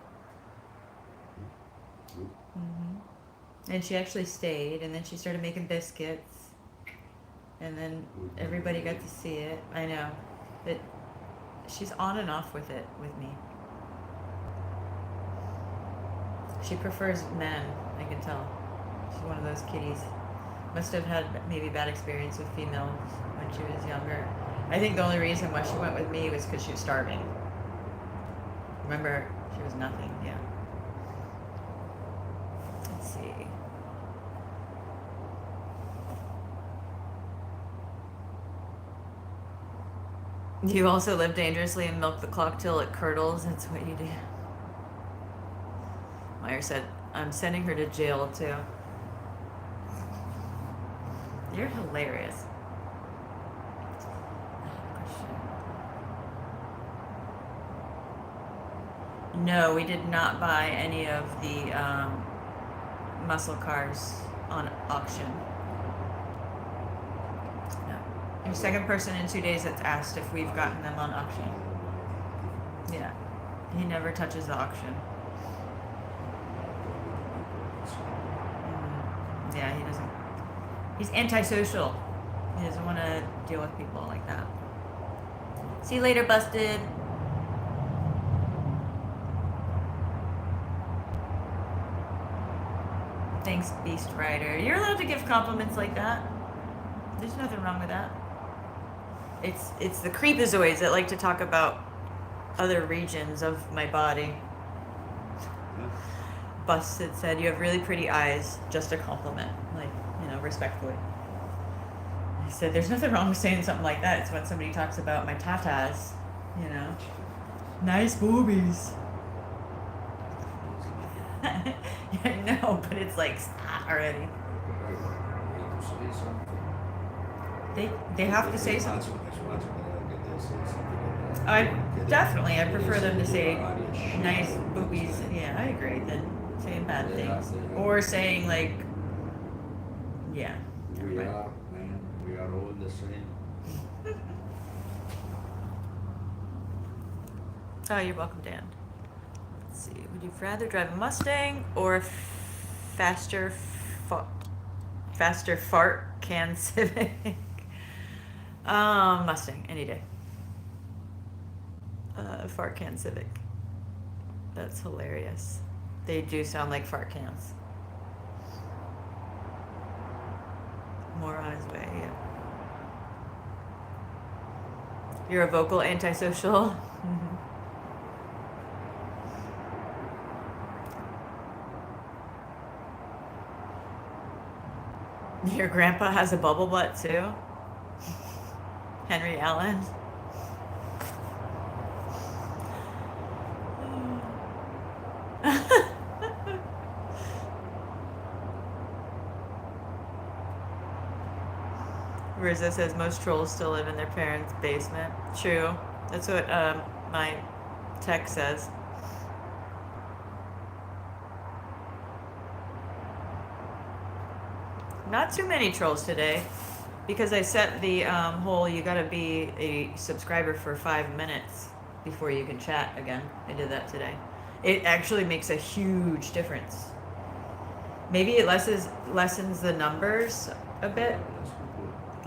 Speaker 1: And she actually stayed, and then she started making biscuits. And then everybody got to see it. I know. But she's on and off with it with me. She prefers men, I can tell. She's one of those kitties. Must have had maybe bad experience with females when she was younger. I think the only reason why she went with me was because she was starving. Remember, she was nothing, yeah. Let's see. You also live dangerously and milk the clock till it curdles. That's what you do. Meyer said, I'm sending her to jail too. You're hilarious. No, we did not buy any of the muscle cars on auction. No. You're the second person in 2 days that's asked if we've gotten them on auction. Yeah. He never touches the auction. Yeah, he doesn't. He's antisocial. He doesn't want to deal with people like that. See you later, busted. Thanks, Beast Rider. You're allowed to give compliments like that. There's nothing wrong with that. It's the creepazoids that like to talk about other regions of my body. Busted said, you have really pretty eyes. Just a compliment. Like, respectfully. I said, there's nothing wrong with saying something like that. It's when somebody talks about my tatas, Nice boobies. I know, but it's like, stop already. They have to say something. I prefer them to say nice boobies. Yeah, I agree. Than saying bad things or saying like, yeah.
Speaker 6: We are, man. We are all the same.
Speaker 1: Oh, you're welcome, Dan. Let's see. Would you rather drive a Mustang or a faster fart can Civic? Mustang any day. Fart can Civic. That's hilarious. They do sound like fart cans. You're a vocal antisocial. Your grandpa has a bubble butt too? Henry Allen? Rizzo says most trolls still live in their parents' basement. True. That's what my text says. Not too many trolls today, because I set the whole you gotta be a subscriber for 5 minutes before you can chat again. I did that today. It actually makes a huge difference. Maybe it lessens the numbers a bit.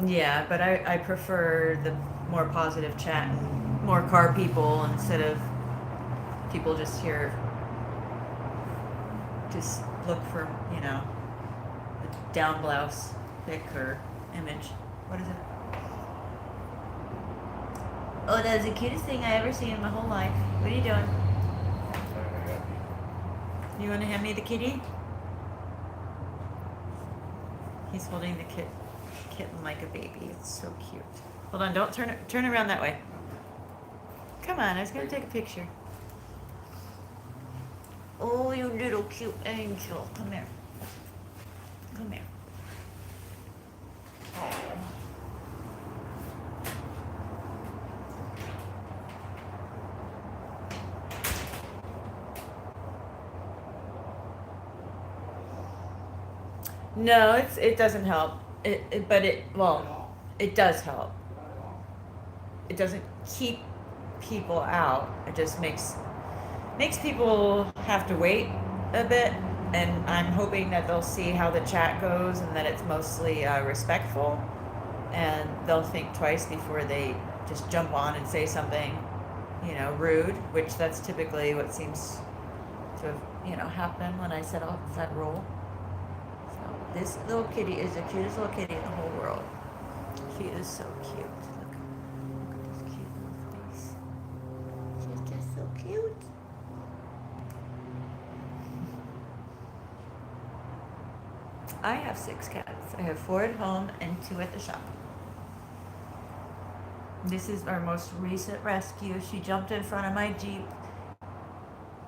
Speaker 1: Yeah, but I prefer the more positive chat and more car people instead of people just here just look for, you know, a down blouse pic or image. What is it? Oh, that's the cutest thing I ever seen in my whole life. What are you doing? You want to hand me the kitty? He's holding the kitten like a baby. It's so cute. Hold on, don't turn around that way. Come on, I was gonna take a picture. Oh, you little cute angel. Come here. Come here. Oh. No, it doesn't help. But it does help. It doesn't keep people out. It just makes people have to wait a bit. And I'm hoping that they'll see how the chat goes and that it's mostly respectful, and they'll think twice before they just jump on and say something, you know, rude. Which that's typically what seems to have, you know, happened when I set off that rule. This little kitty is the cutest little kitty in the whole world. She is so cute. Look at this cute little face. She's just so cute. I have 6 cats. I have 4 at home and 2 at the shop. This is our most recent rescue. She jumped in front of my Jeep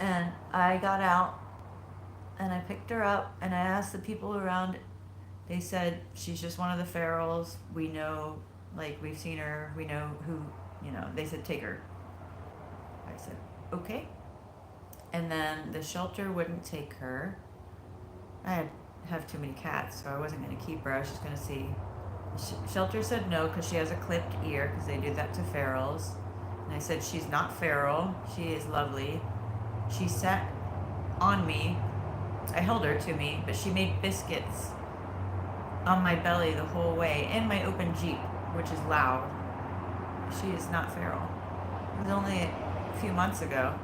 Speaker 1: and I got out and I picked her up and I asked the people around. They said she's just one of the ferals. We know, like, we've seen her. We know who, you know. They said take her. I said okay. And then the shelter wouldn't take her. I have too many cats, so I wasn't going to keep her. I was just going to see. Shelter said no because she has a clipped ear, because they do that to ferals. And I said she's not feral. She is lovely. She sat on me. I held her to me, but she made biscuits on my belly the whole way in my open Jeep, which is loud. She is not feral. It was only a few months ago.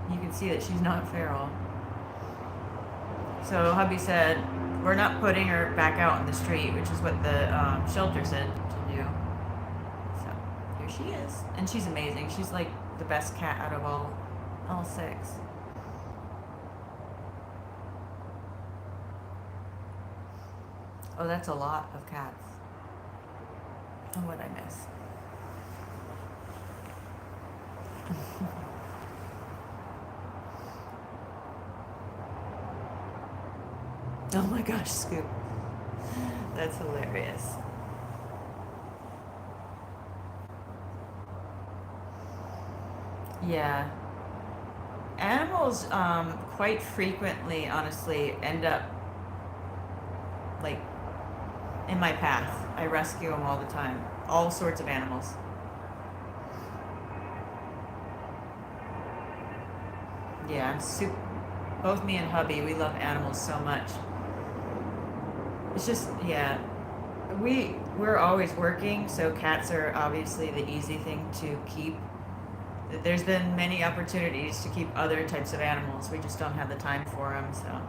Speaker 1: You can see that she's not feral. So hubby said, we're not putting her back out in the street, which is what the shelter said to do. So here she is. And she's amazing. She's like the best cat out of all 6. Oh, that's a lot of cats. Oh, what'd I miss? Oh my gosh, Scoop. That's hilarious. Yeah. Animals quite frequently, honestly, end up like in my path. I rescue them all the time. All sorts of animals. Yeah, I'm super. Both me and hubby, we love animals so much. It's just, yeah. We're always working, so cats are obviously the easy thing to keep. There's been many opportunities to keep other types of animals. We just don't have the time for them, so.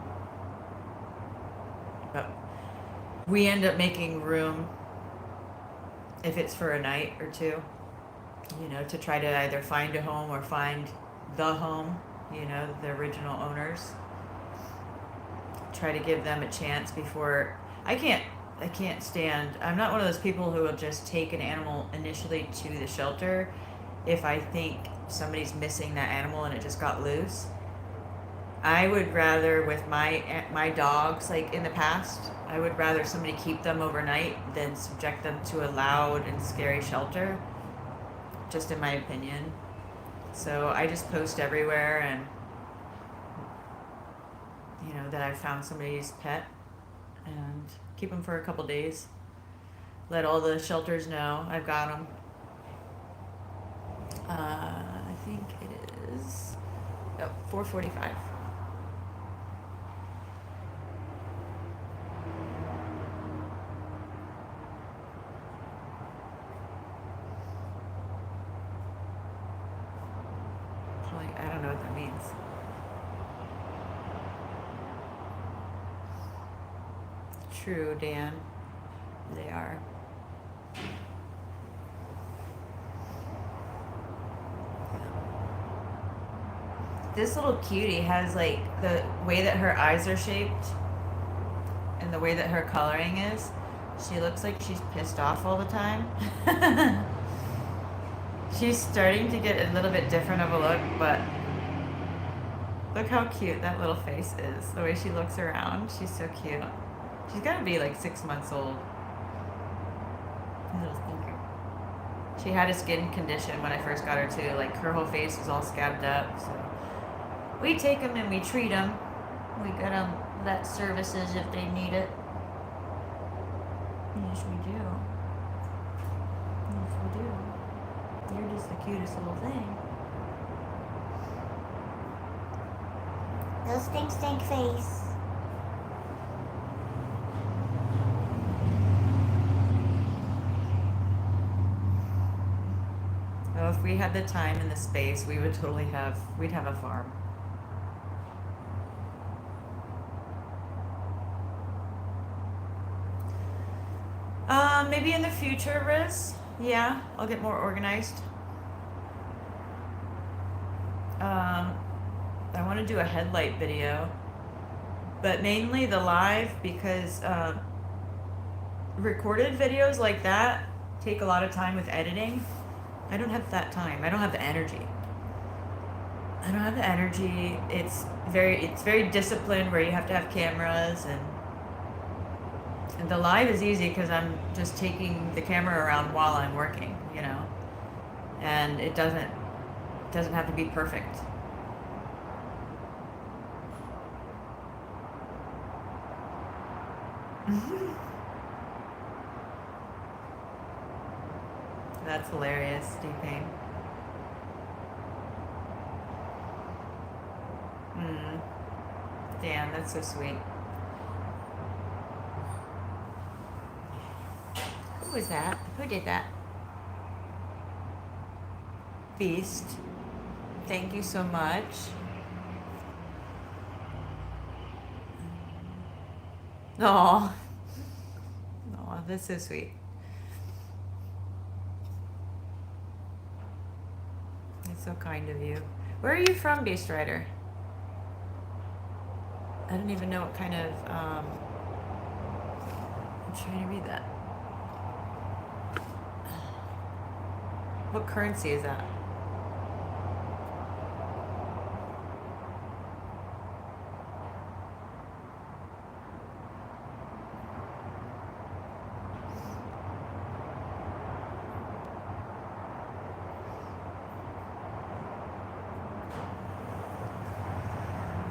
Speaker 1: But we end up making room if it's for a night or 2. you know, to try to either find a home or find the home, you know, the original owners. Try to give them a chance before I can't stand. I'm not one of those people who will just take an animal initially to the shelter if I think somebody's missing that animal and it just got loose. I would rather, with my dogs, like in the past, I would rather somebody keep them overnight than subject them to a loud and scary shelter. Just in my opinion. So I just post everywhere and, you know, that I found somebody's pet and keep them for a couple days. Let all the shelters know I've got them. I think it is 4:45. I don't know what that means. True, Dan. They are. This little cutie has, like, the way that her eyes are shaped and the way that her coloring is. She looks like she's pissed off all the time. She's starting to get a little bit different of a look, but look how cute that little face is. The way she looks around, she's so cute. She's gotta be like 6 months old. Little stinker. She had a skin condition when I first got her too. Like her whole face was all scabbed up. So we take them and we treat them. We get them vet services if they need it. Yes, we do. Yes, we do. You're just the cutest little thing.
Speaker 7: Little stink face.
Speaker 1: Well, if we had the time and the space, we'd have a farm. Maybe in the future, Riz. Yeah, I'll get more organized. I want to do a headlight video, but mainly the live because recorded videos like that take a lot of time with editing. I don't have that time. I don't have the energy. I don't have the energy. It's very disciplined where you have to have cameras and the live is easy because I'm just taking the camera around while I'm working, you know, and it doesn't have to be perfect. That's hilarious, D-Pain. Damn, that's so sweet. Who was that? Who did that? Beast. Thank you so much. Aw. Aw, that's so sweet. It's so kind of you. Where are you from, Beast Rider? I don't even know what kind of, I'm trying to read that. What currency is that?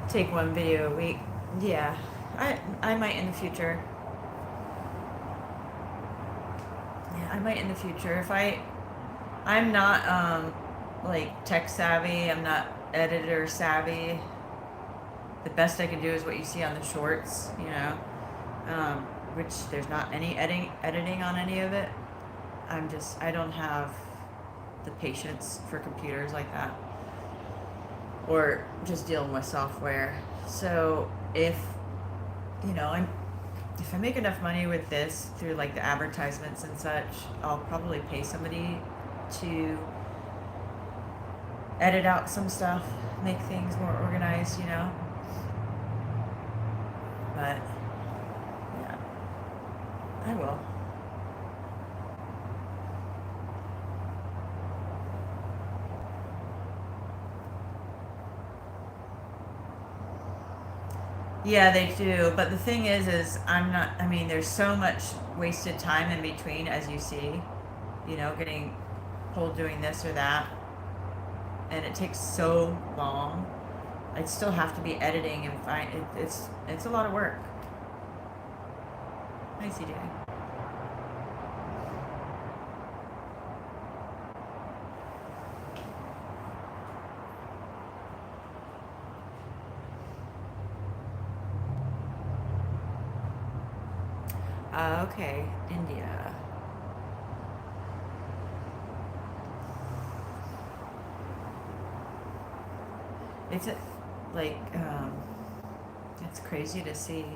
Speaker 1: Take one video a week. Yeah, I might in the future. Yeah, I might in the future. If I'm not like tech savvy. I'm not editor savvy. The best I can do is what you see on the shorts, you know, which there's not any editing on any of it. I don't have the patience for computers like that. Or just dealing with software. So if I make enough money with this through like the advertisements and such, I'll probably pay somebody to edit out some stuff, make things more organized, you know. But yeah, I will. Yeah, they do. But the thing is I'm not, I mean, there's so much wasted time in between, as you see, you know, getting pulled doing this or that. And it takes so long. I still have to be editing and it's a lot of work. Hi, CJ. Okay, India. It's like, it's crazy to see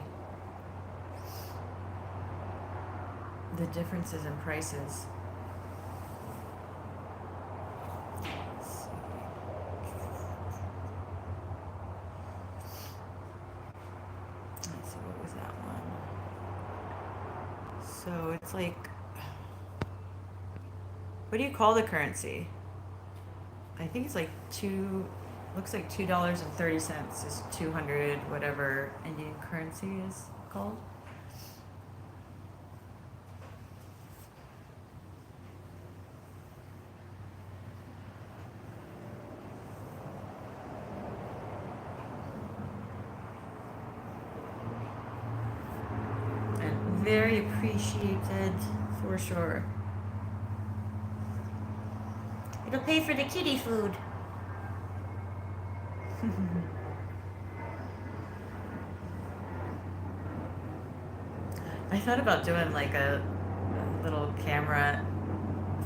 Speaker 1: the differences in prices. Let's see. Let's see, what was that one? So it's like, what do you call the currency? I think it's like looks like $2.30 is 200 whatever Indian currency is called. And very appreciated for sure.
Speaker 7: It'll pay for the kitty food.
Speaker 1: I thought about doing like a little camera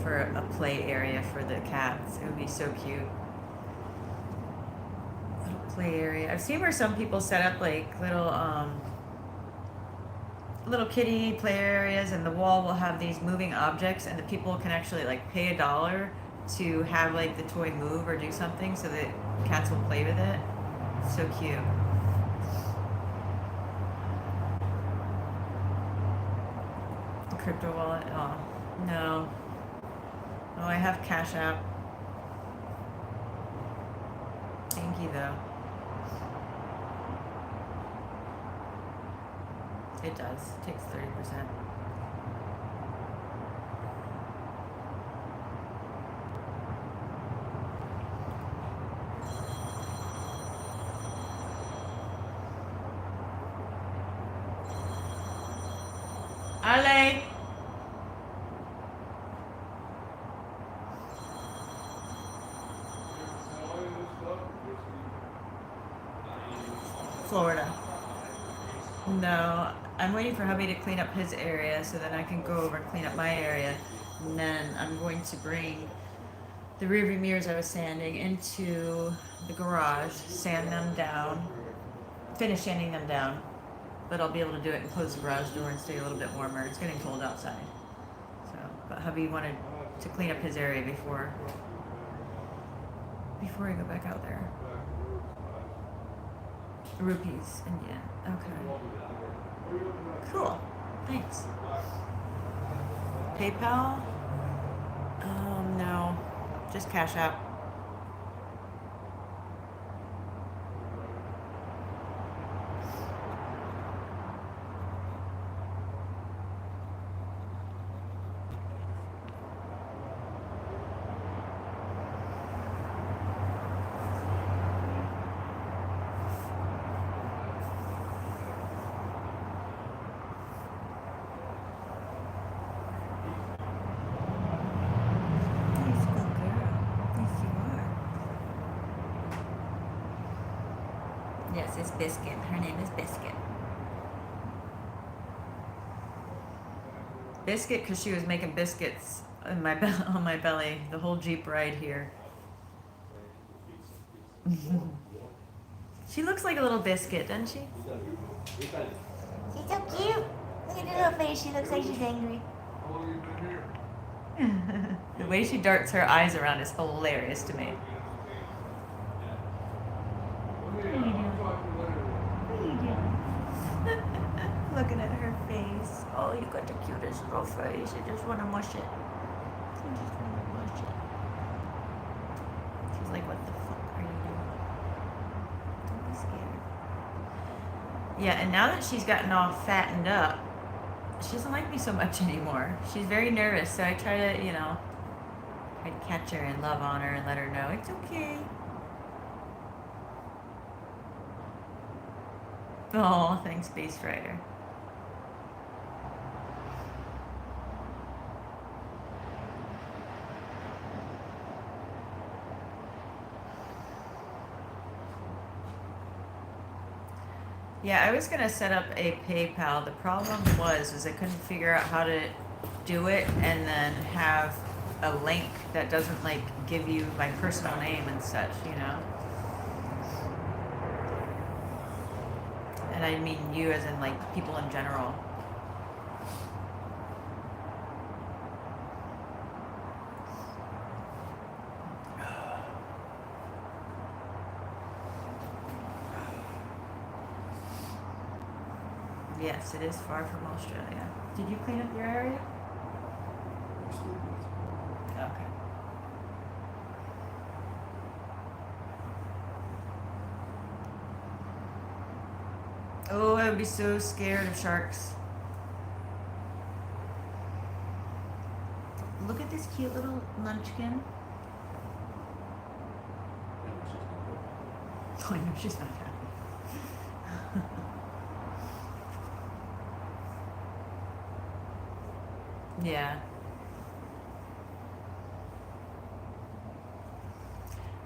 Speaker 1: for a play area for the cats. It would be so cute. Little play area. I've seen where some people set up like little kitty play areas, and the wall will have these moving objects, and the people can actually like pay $1 to have like the toy move or do something, so that cats will play with it. So cute. Crypto wallet? Oh, no. Oh, I have Cash App. Thank you, though. It does. It takes 30%. Ale! Florida. No, I'm waiting for hubby to clean up his area so then I can go over and clean up my area. And then I'm going to bring the rearview mirrors I was sanding into the garage, sand them down, finish sanding them down. But I'll be able to do it and close the garage door and stay a little bit warmer. It's getting cold outside. So, but hubby wanted to clean up his area before I go back out there. Rupees, Indian. Okay. Cool. Thanks. PayPal? No. Just Cash App. Nice good girl. Yes, you are. Yes, it's Biscuit. Her name is Biscuit. Biscuit, because she was making biscuits in my on my belly the whole Jeep ride here. She looks like a little biscuit, doesn't she?
Speaker 7: She's so cute. Look at her little face. She looks like she's angry.
Speaker 1: The way she darts her eyes around is hilarious to me.
Speaker 7: got the cutest little face. I just want to mush it. I just want to mush it. She's like, what the fuck are you doing? Don't be scared. Yeah, and now that she's gotten all fattened up, she doesn't like me so much anymore. She's very nervous, so I try to, try to catch her and love on her and let her know it's okay. Oh, thanks, Space Rider. Yeah, I was gonna set up a PayPal. The problem was I couldn't figure out how to do it and then have a link that doesn't like give you my personal name and such, And I mean you as in like people in general. Yes, it is far from Australia. Did you clean up your area? Okay. Oh, I would be so scared of sharks. Look at this cute little munchkin. Oh, I know she's not happy. Yeah.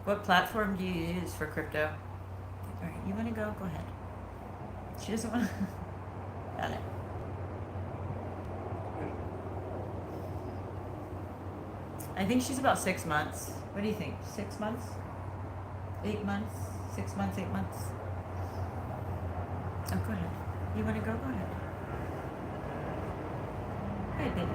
Speaker 7: What platform do you use for crypto? Alright, you wanna go? Go ahead. She doesn't wanna. Got it. I think she's about 6 months. What do you think? 6 months? 8 months? 6 months, 8 months? Oh, go ahead. You wanna go? Go ahead. Hey, baby.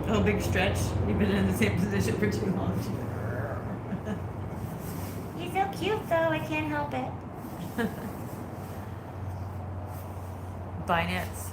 Speaker 7: Oh, big stretch. You've been in the same position for too long. He's so cute, though. I can't help it. Binance.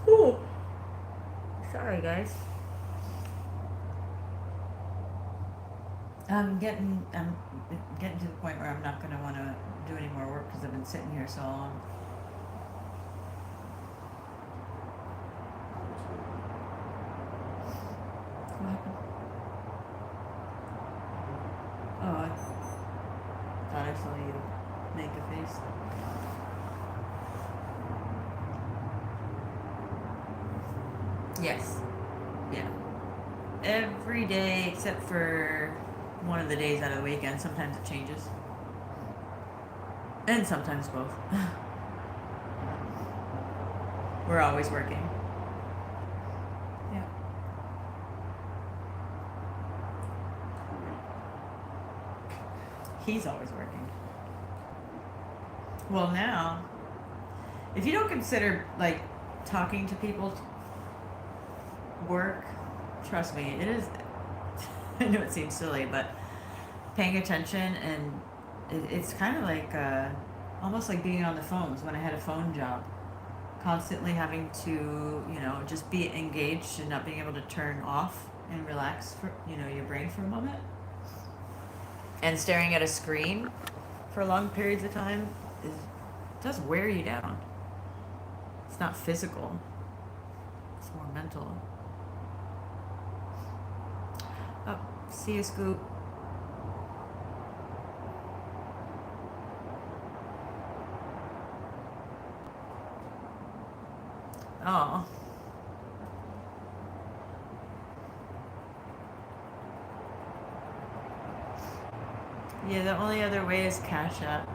Speaker 7: Ooh. Sorry, guys. I'm getting to the point where I'm not gonna want to do any more work because I've been sitting here so long. What happened? Oh, I thought I saw you make a face. Yes. Yeah. Every day except for one of the days out of the weekend. Sometimes it changes. And sometimes both. We're always working. Yeah. He's always working. Well, now, if you don't consider, like, talking to people work, trust me, it is. I know it seems silly, but paying attention and it's kind of like almost like being on the phones when I had a phone job, constantly having to just be engaged and not being able to turn off and relax for your brain for a moment, and staring at a screen for long periods of time does wear you down. It's not physical, it's more mental. Oh, see you, Scoop. Oh. Yeah, the only other way is Cash App.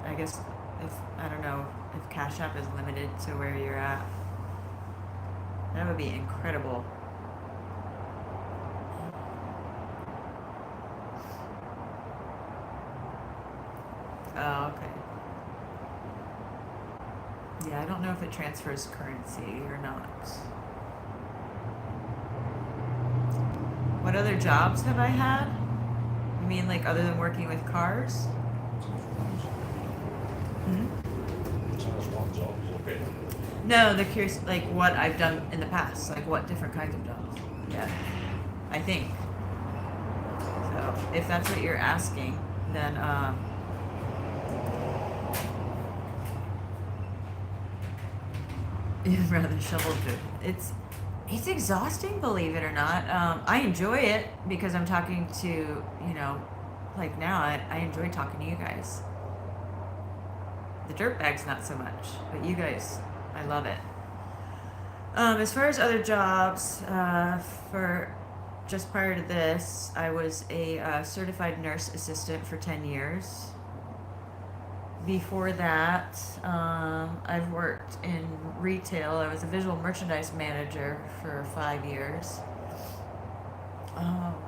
Speaker 7: I guess if I don't know if Cash App is limited to where you're at. That would be incredible. Oh, okay. Yeah, I don't know if it transfers currency or not. What other jobs have I had? You mean like other than working with cars?
Speaker 6: Sounds one job is okay.
Speaker 7: No, they're curious like what I've done in the past, like what different kinds of jobs. Yeah, I think. So if that's what you're asking, then you'd rather shovel food. It's exhausting, believe it or not. I enjoy it because I'm talking to, you know, like now I enjoy talking to you guys. The dirtbags not so much, but you guys, I love it. As far as other jobs, for just prior to this, I was a certified nurse assistant for 10 years. Before that, I've worked in retail. I was a visual merchandise manager for 5 years.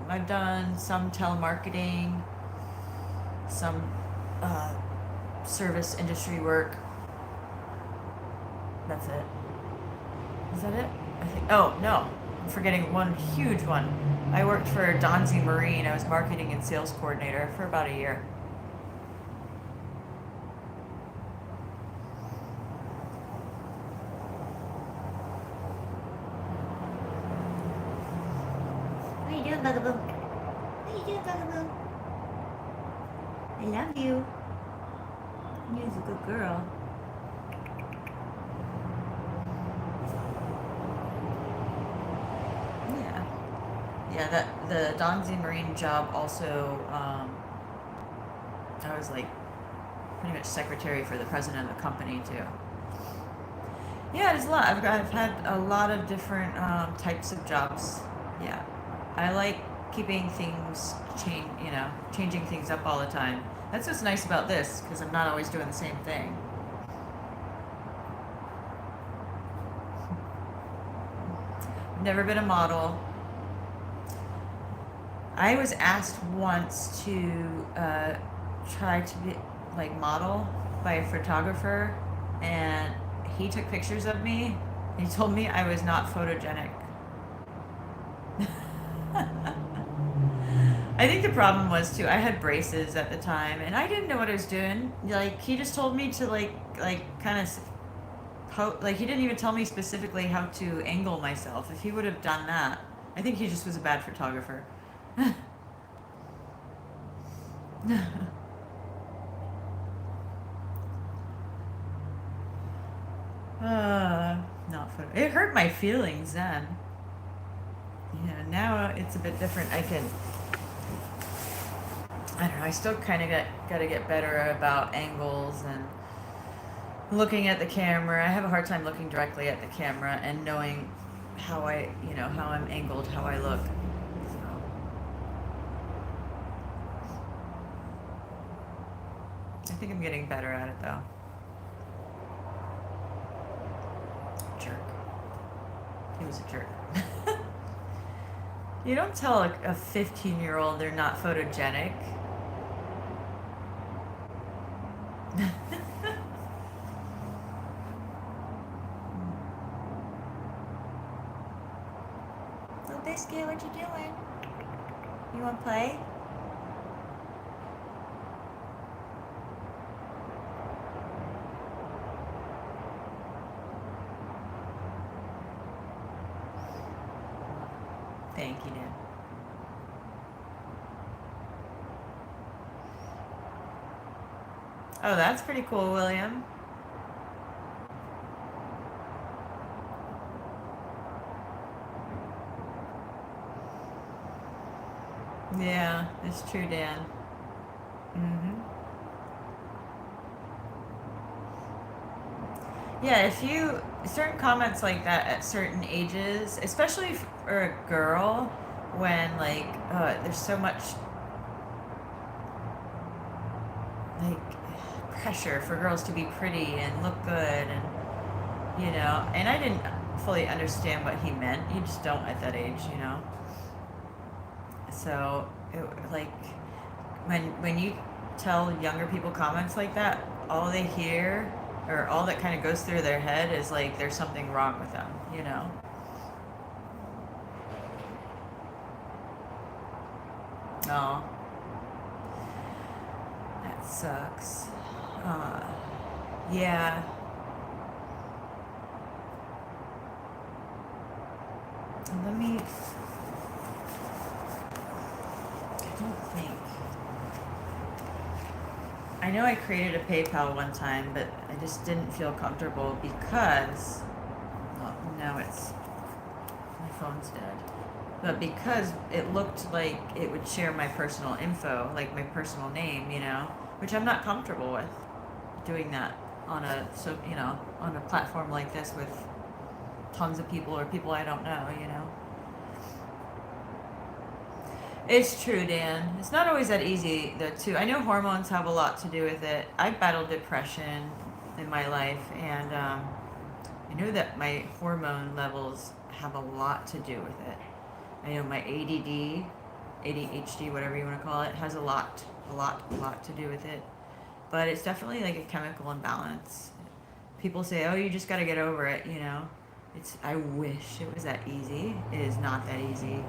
Speaker 7: I've done some telemarketing, some service industry work. That's it. Is that it? I think. Oh no, I'm forgetting one huge one. I worked for Donzi Marine. I was marketing and sales coordinator for about a year.
Speaker 2: What are you doing, Bugaboo? What are you doing, Bugaboo? I love you. You're a good girl.
Speaker 7: Yeah. Yeah, that the Donzi Marine job also, I was like pretty much secretary for the president of the company too. Yeah, it's a lot. I've had a lot of different types of jobs. Yeah, I like keeping things changing things up all the time. That's what's nice about this, because I'm not always doing the same thing. Never been a model. I was asked once to try to be like model by a photographer, and he took pictures of me. And he told me I was not photogenic. I think the problem was too, I had braces at the time and I didn't know what I was doing. Like he just told me to like kind of like he didn't even tell me specifically how to angle myself. If he would have done that, I think he just was a bad photographer. Not photo. It hurt my feelings then. Yeah, now it's a bit different. I don't know, I still kind of gotta get better about angles and looking at the camera. I have a hard time looking directly at the camera and knowing how how I'm angled, how I look. So. I think I'm getting better at it though. Jerk. He was a jerk. You don't tell a 15-year-old they're not photogenic.
Speaker 2: Little biscuit, what you doing? You wanna play?
Speaker 7: Thank you, Dad. Oh, that's pretty cool, William. Yeah, it's true, Dan. Yeah, if you certain comments like that at certain ages, especially for a girl, when like there's so much like pressure for girls to be pretty and look good, and you know, and I didn't fully understand what he meant. You just don't at that age, you know. So it, like when you tell younger people comments like that, all they hear or all that kind of goes through their head is like there's something wrong with them, you know. Oh, that sucks. Yeah. Let me. I don't think. I know I created a PayPal one time, but I just didn't feel comfortable because. Well, now it's. My phone's dead. But because it looked like it would share my personal info, like my personal name, you know, which I'm not comfortable with doing that on on a platform like this with tons of people or people I don't know, you know. It's true, Dan. It's not always that easy, though, too. I know hormones have a lot to do with it. I battled depression in my life, and I know that my hormone levels have a lot to do with it. I know my ADD, ADHD, whatever you want to call it, has a lot to do with it. But it's definitely like a chemical imbalance. People say, oh, you just got to get over it, you know. I wish it was that easy. It is not that easy.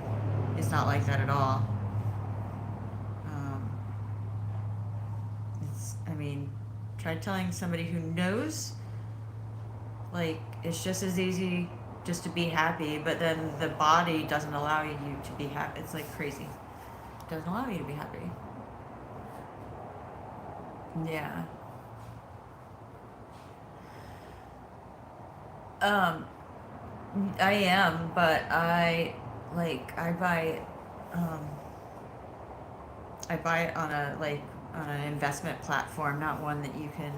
Speaker 7: It's not like that at all. Try telling somebody who knows, like, it's just as easy just to be happy, but then the body doesn't allow you to be happy. It's like crazy. It doesn't allow you to be happy. Yeah. I am, but I buy it on an investment platform, not one that you can,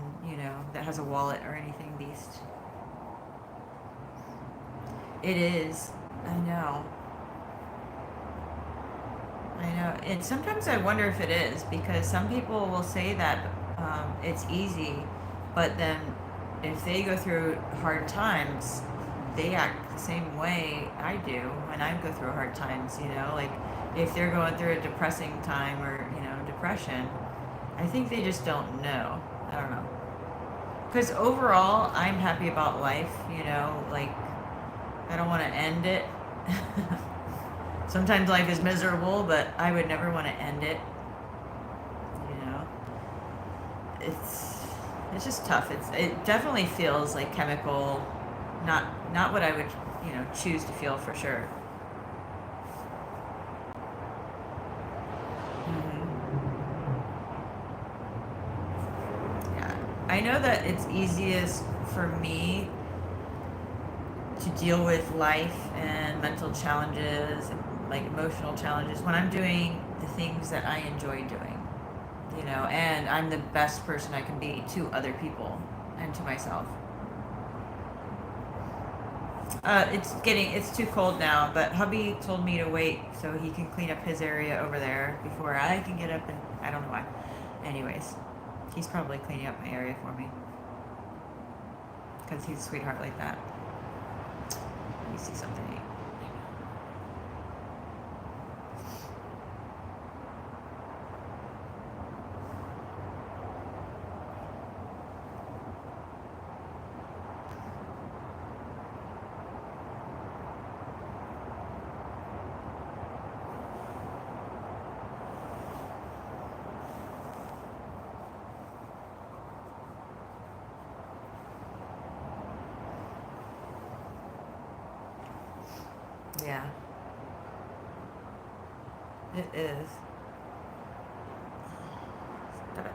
Speaker 7: that has a wallet or anything beast. It is. I know. And sometimes I wonder if it is, because some people will say that it's easy, but then if they go through hard times, they act the same way I do when I go through hard times, like if they're going through a depressing time or, depression, I think they just don't know. I don't know. Because overall, I'm happy about life, like I don't want to end it. Sometimes life is miserable, but I would never want to end it. It's just tough. It definitely feels like chemical, not what I would, choose to feel for sure. Yeah. I know that it's easiest for me to deal with life and mental challenges and like emotional challenges when I'm doing the things that I enjoy doing, and I'm the best person I can be to other people and to myself. It's too cold now, but hubby told me to wait so he can clean up his area over there before I can get up, and I don't know why. Anyways, he's probably cleaning up my area for me because he's a sweetheart like that. Let me see something to eat. Yeah. It is. Stop it.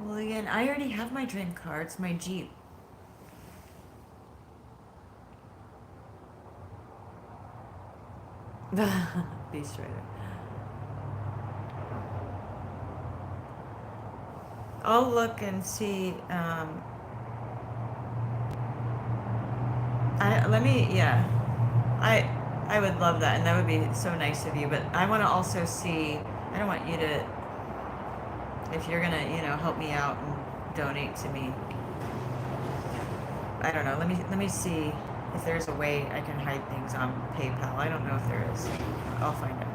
Speaker 7: Hooligan. I already have my dream car. It's my Jeep. Beast Rider. I'll look and see. I would love that, and that would be so nice of you. But I want to also see. I don't want you to. If you're gonna, help me out and donate to me. I don't know. Let me see if there's a way I can hide things on PayPal. I don't know if there is. I'll find out.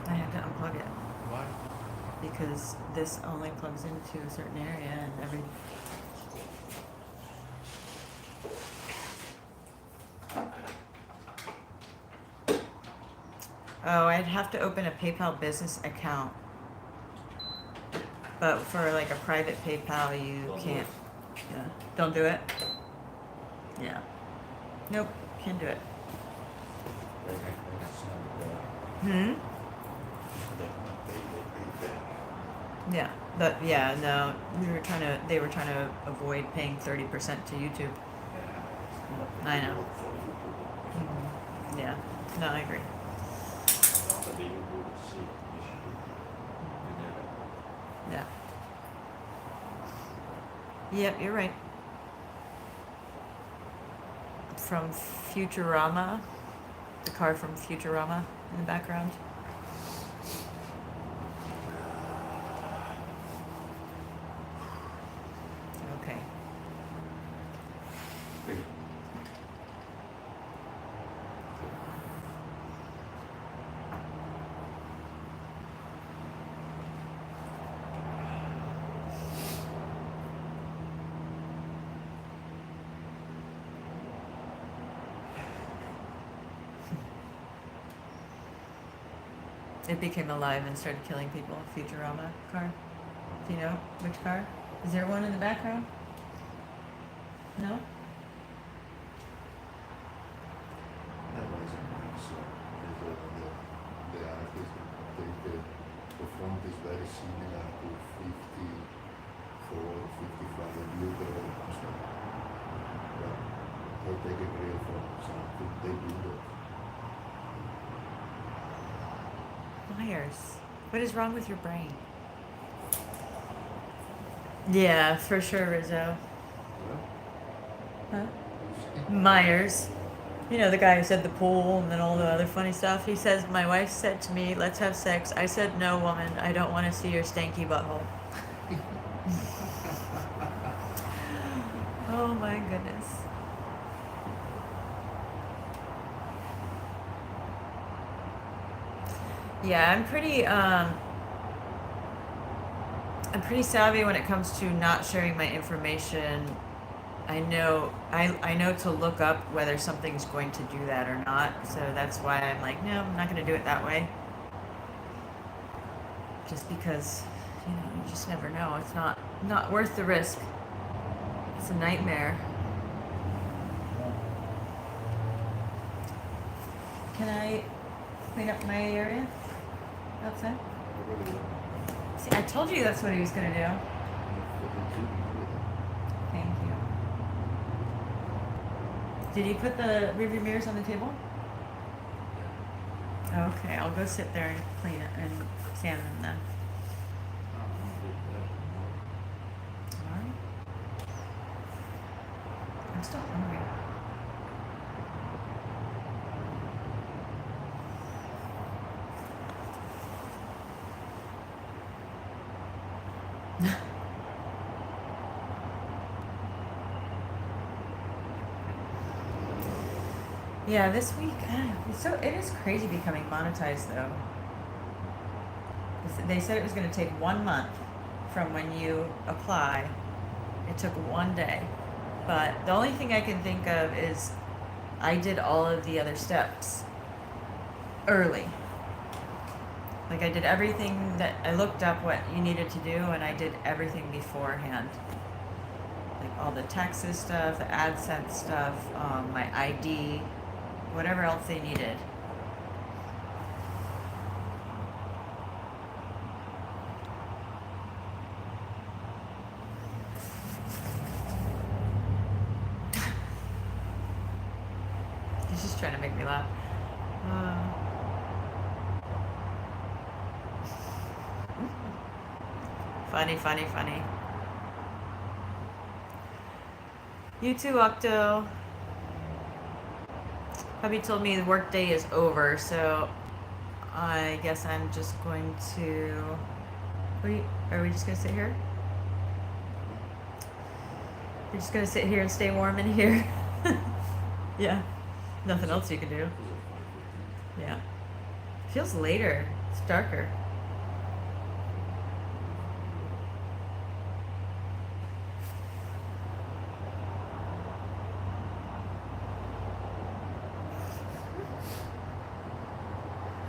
Speaker 7: I had to unplug it
Speaker 6: Why?
Speaker 7: because this only plugs into a certain area and every. Oh, I'd have to open a PayPal business account. But for like a private PayPal, you
Speaker 4: Don't do
Speaker 7: can't.
Speaker 4: it.
Speaker 7: Yeah. Don't do it? Yeah. Nope. Can't do it. Hmm? Yeah. No. They were trying to avoid paying 30% to YouTube. I know. Yeah. No, I agree. Yeah. Yep, you're right. From Futurama, the car from Futurama in the background. Okay. It became alive and started killing people. Futurama car. Do you know which car? Is there one in the background? No?
Speaker 6: That wasn't nice. So the artist, the font is very similar to 54, 55, and you get all the stuff. But they take a grade from something they do that.
Speaker 7: Myers. What is wrong with your brain? Yeah, for sure, Rizzo. Huh? Myers. You know, the guy who said the pool and then all the other funny stuff. He says, my wife said to me, let's have sex. I said, no, woman, I don't want to see your stanky butthole. Oh my goodness. Yeah, I'm pretty savvy when it comes to not sharing my information. I know to look up whether something's going to do that or not. So that's why I'm like, no, I'm not going to do it that way. Just because, you just never know. It's not worth the risk. It's a nightmare. Can I clean up my area outside? See, I told you that's what he was going to do. Thank you. Did he put the rearview mirrors on the table? Okay, I'll go sit there and clean it and sand them then. Alright. I'm still hungry. Yeah, this week, it is crazy becoming monetized though. They said it was going to take 1 month from when you apply. It took 1 day. But the only thing I can think of is I did all of the other steps. early. Like I did everything that I looked up what you needed to do, and I did everything beforehand. Like all the taxes stuff, the AdSense stuff, my ID, whatever else they needed. He's just trying to make me laugh. Funny, funny, funny. You too, Octo. Hubby told me the workday is over, so I guess I'm just going to. Are we just gonna sit here? We're just gonna sit here and stay warm in here. Yeah. Nothing else you can do. Yeah. Feels later. It's darker.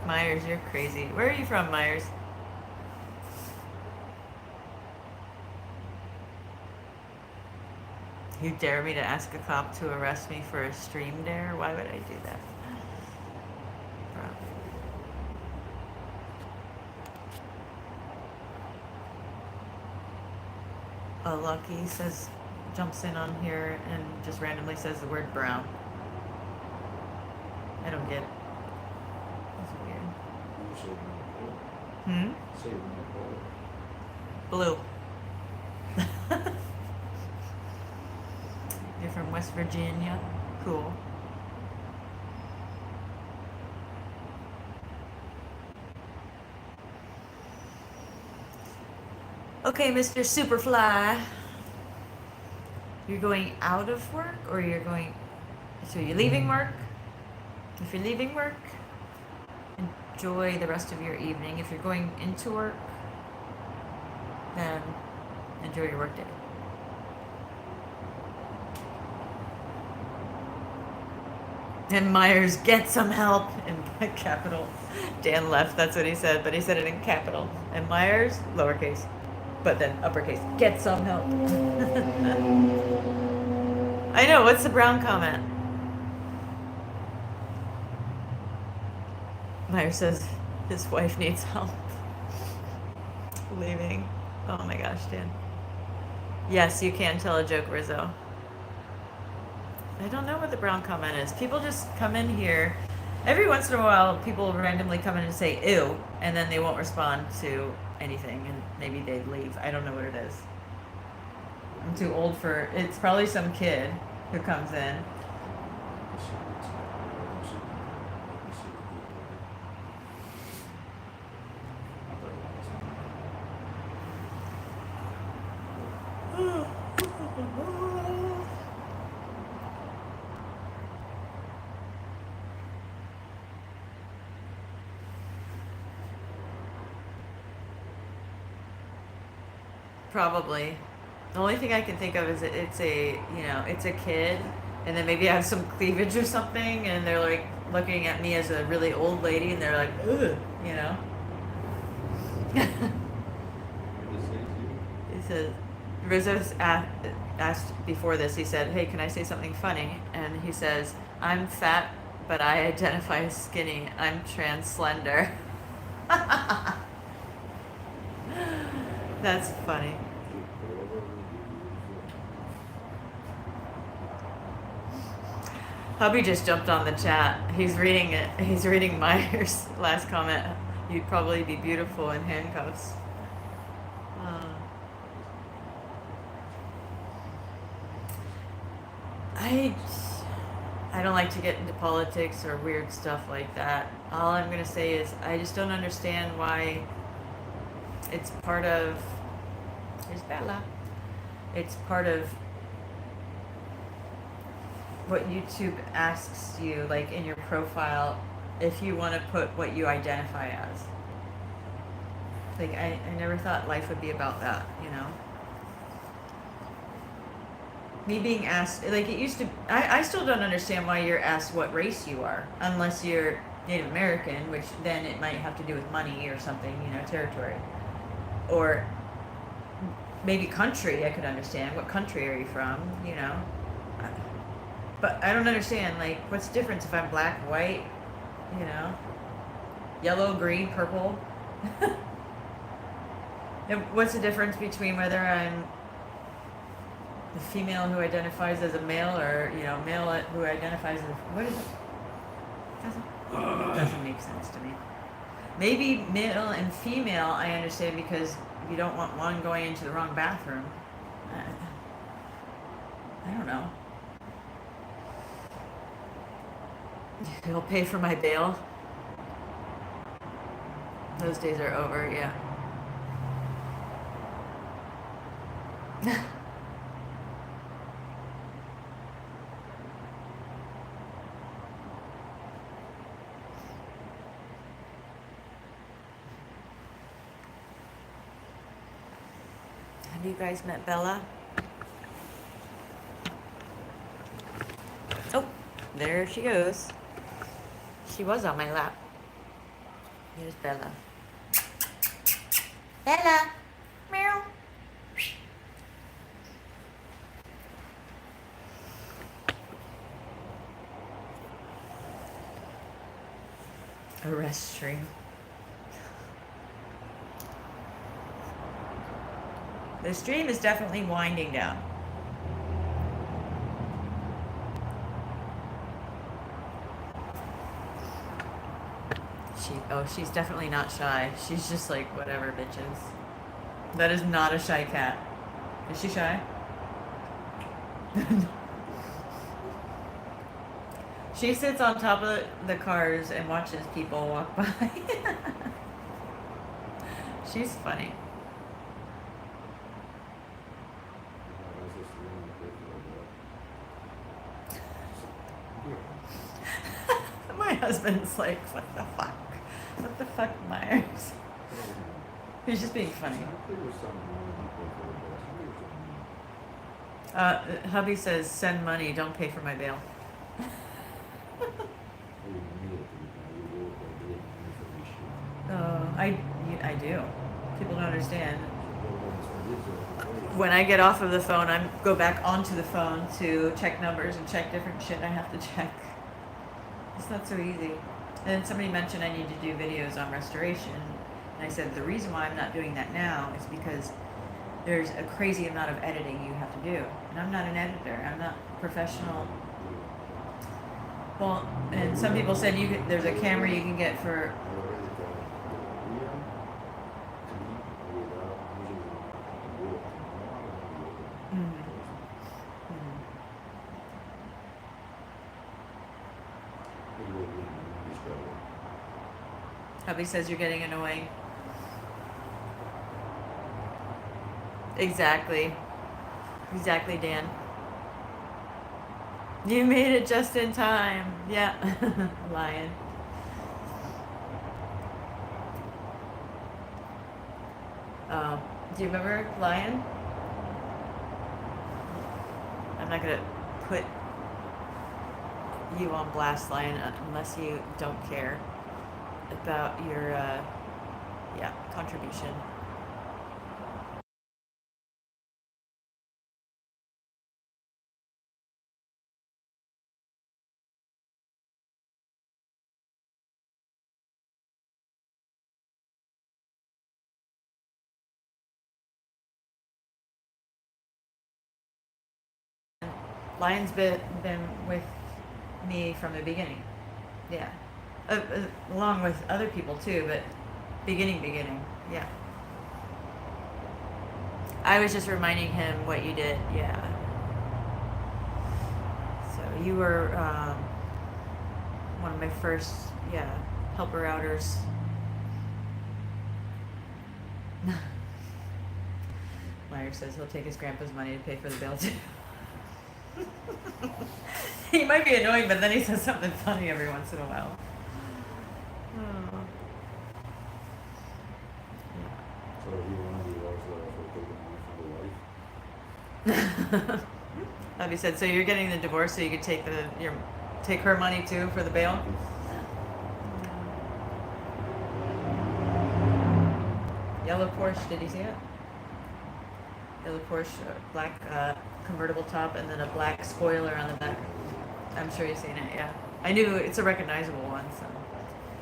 Speaker 7: Myers, you're crazy. Where are you from, Myers? You dare me to ask a cop to arrest me for a stream dare? Why would I do that? Bro. Lucky says, jumps in on here and just randomly says the word brown. I don't get it. That's weird. Hmm? Blue. You're from West Virginia? Cool. Okay, Mr. Superfly. You're going out of work or you're going... So you're leaving work? If you're leaving work, enjoy the rest of your evening. If you're going into work, then enjoy your work day. And Myers, get some help in capital. Dan left, that's what he said, but he said it in capital. And Myers, lowercase, but then uppercase, get some help. I know, what's the brown comment? Myers says his wife needs help. Leaving. Oh my gosh, Dan. Yes, you can tell a joke, Rizzo. I don't know what the brown comment is. People just come in here. Every once in a while, people randomly come in and say, ew, and then they won't respond to anything, and maybe they leave. I don't know what it is. I'm too old for... It's probably some kid who comes in. Probably. The only thing I can think of is it's a, you know, it's a kid, and then maybe I have some cleavage or something, and they're like looking at me as a really old lady, and they're like, ugh, you know. He says, Rizzo's asked before this, he said, hey, can I say something funny? And he says, I'm fat, but I identify as skinny. I'm trans slender. That's funny. Hubby just jumped on the chat. He's reading it. He's reading Myers' last comment. You'd probably be beautiful in handcuffs. I don't like to get into politics or weird stuff like that. All I'm gonna say is I just don't understand why it's part of... Here's Bella. It's part of what YouTube asks you, like in your profile, if you want to put what you identify as. Like, I never thought life would be about that, you know? Me being asked, like it used to, I still don't understand why you're asked what race you are, unless you're Native American, which then it might have to do with money or something, you know, territory. Or maybe country, I could understand. What country are you from, you know? But I don't understand, like, what's the difference if I'm black, white, you know? Yellow, green, purple? And what's the difference between whether I'm the female who identifies as a male or, you know, male who identifies as... What is it? Doesn't make sense to me. Maybe male and female I understand because you don't want one going into the wrong bathroom. I don't know. You'll pay for my bail? Those days are over, yeah. Have you guys met Bella? Oh, there she goes. She was on my lap. Here's Bella. Bella! Meow! Arrest stream. The stream is definitely winding down. She's definitely not shy. She's just like, whatever, bitches. That is not a shy cat. Is she shy? She sits on top of the cars and watches people walk by. She's funny. My husband's like, what the fuck? What the fuck, Myers? He's just being funny. Hubby says, send money, don't pay for my bail. I do. People don't understand. When I get off of the phone, I go back onto the phone to check numbers and check different shit I have to check. It's not so easy. And then somebody mentioned I need to do videos on restoration. And I said the reason why I'm not doing that now is because there's a crazy amount of editing you have to do. And I'm not an editor. I'm not professional. Well, and some people said there's a camera you can get for... Hubby says you're getting annoying. Exactly. Exactly, Dan. You made it just in time. Yeah. Lion. Do you remember Lion? I'm not gonna put you on blast, Lion, unless you don't care about your contribution. Lion's been with me from the beginning. Yeah. Along with other people too, but beginning, yeah. I was just reminding him what you did, yeah. So you were one of my first, helper outers. Myers says he'll take his grandpa's money to pay for the bail too. He might be annoying, but then he says something funny every once in a while.
Speaker 6: So he wanted you also for taking money from the wife?
Speaker 7: Hubby said, so you're getting the divorce so you could take her money too for the bail? Yellow Porsche, did you see it? Yellow Porsche, black convertible top, and then a black spoiler on the back. I'm sure you've seen it, yeah. I knew it's a recognizable one, so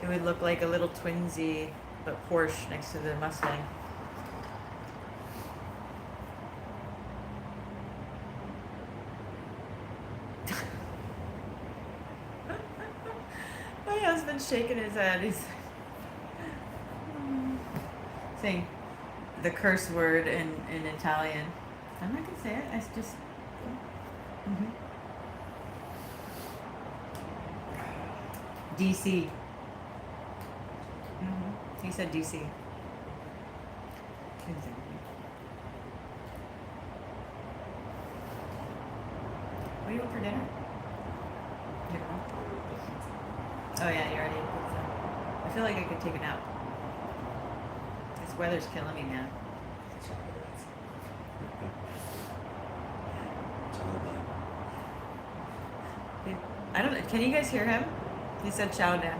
Speaker 7: it would look like a little twinsy, but Porsche next to the Mustang. My husband's shaking his head. He's saying the curse word in Italian. I'm not gonna say it. I just. Mhm. DC. He said DC. Didn't say anything. What do you want for dinner? Dinner. Oh yeah, you already ate pizza. I feel like I could take a nap. This weather's killing me, man. I don't. Can you guys hear him? He said "Chow Dan."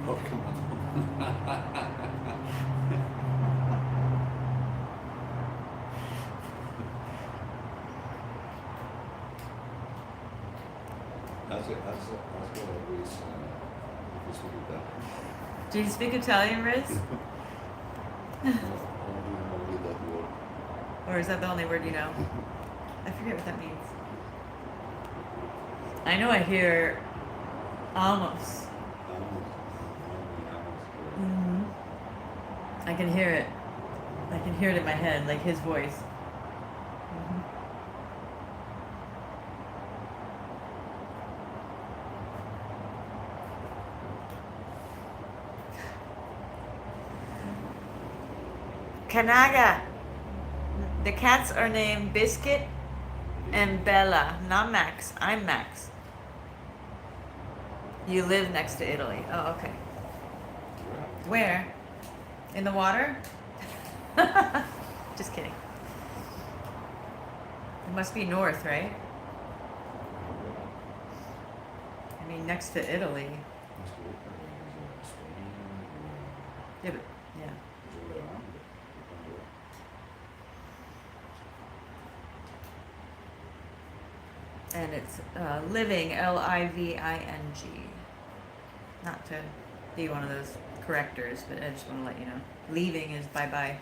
Speaker 4: Oh, come on. That's what always speak that.
Speaker 7: Do you speak Italian, Riz?
Speaker 6: Only that word.
Speaker 7: Or is that the only word you know? I forget what that means. I know I hear almost. Hmm. I can hear it. I can hear it in my head, like his voice. Mhm. Kanaga. The cats are named Biscuit and Bella, not Max. I'm Max. You live next to Italy. Oh, okay. Where? In the water? Just kidding. It must be north, right? I mean, next to Italy. Yeah, but, yeah. And it's living, Living. Not to be one of those correctors, but I just want to let you know. Leaving is bye-bye.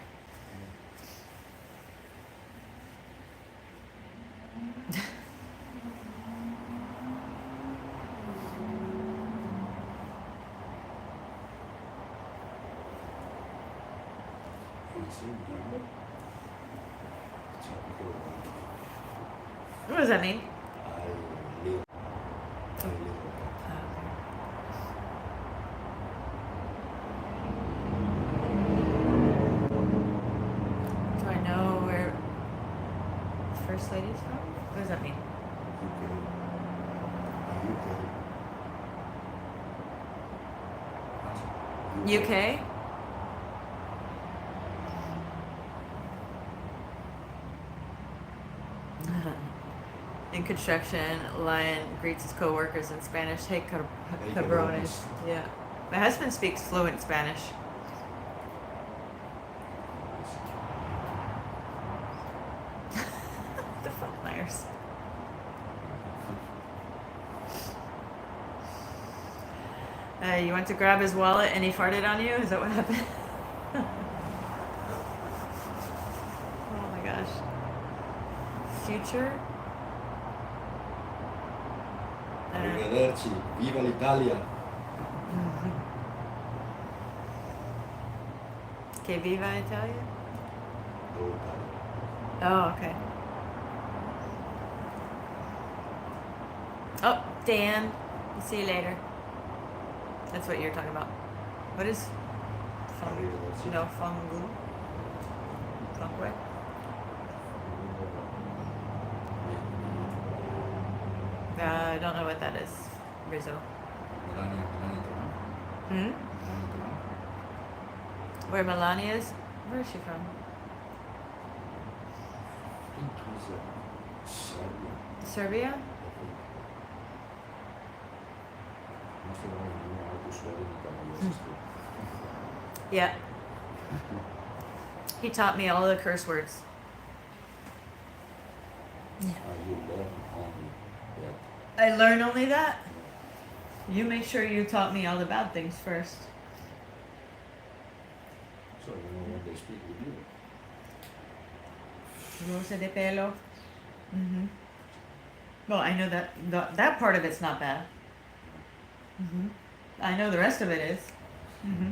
Speaker 7: What does that mean? Do I know where the First Lady is from? What does that mean? UK? In construction, Lion greets his co-workers in Spanish. Hey, cabrones. Yeah. My husband speaks fluent Spanish. The fuck, Myers. You went to grab his wallet and he farted on you? Is that what happened? Oh my gosh. Future?
Speaker 6: Arrivederci, viva l'Italia.
Speaker 7: Que viva Italia?
Speaker 6: Go Italia.
Speaker 7: Oh, okay. Oh, Dan. See you later. That's what you're talking about. What is
Speaker 6: Arrivederci.
Speaker 7: no fungu? Fungue? I don't know what that is. Rizzo. Hmm? Where Melania is? Where is she from?
Speaker 6: I think it was Serbia.
Speaker 7: Serbia?
Speaker 6: I think. que vai vir algo suave na cabeça.
Speaker 7: Yeah. He taught me all the curse words.
Speaker 6: Aí eu levo onde é.
Speaker 7: I learned only that. You make sure you taught me all the bad things first.
Speaker 6: So you know when they speak with you.
Speaker 7: Rosa de pelo. Mm-hmm. Well, I know that part of it's not bad. Mm-hmm. I know the rest of it is. Mm-hmm.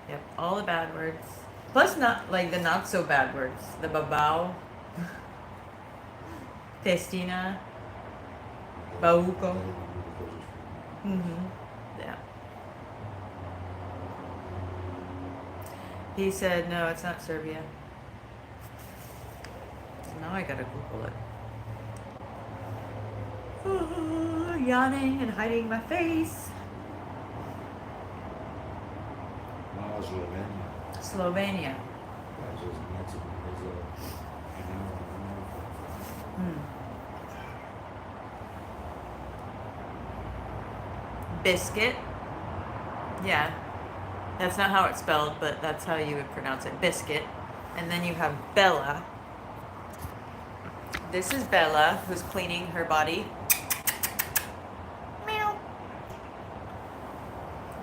Speaker 7: Yep, all the bad words. Plus, not like the not so bad words. The babao, festina, bauco. Mm-hmm. Yeah. He said, no, it's not Serbia. So now I gotta Google it. Yawning and hiding my face.
Speaker 6: Slovenia.
Speaker 7: Slovenia.
Speaker 6: Às vezes Mexico, mas
Speaker 7: Hmm. Biscuit. Yeah. That's not how it's spelled, but that's how you would pronounce it. Biscuit. And then you have Bella. This is Bella, who's cleaning her body. Meow.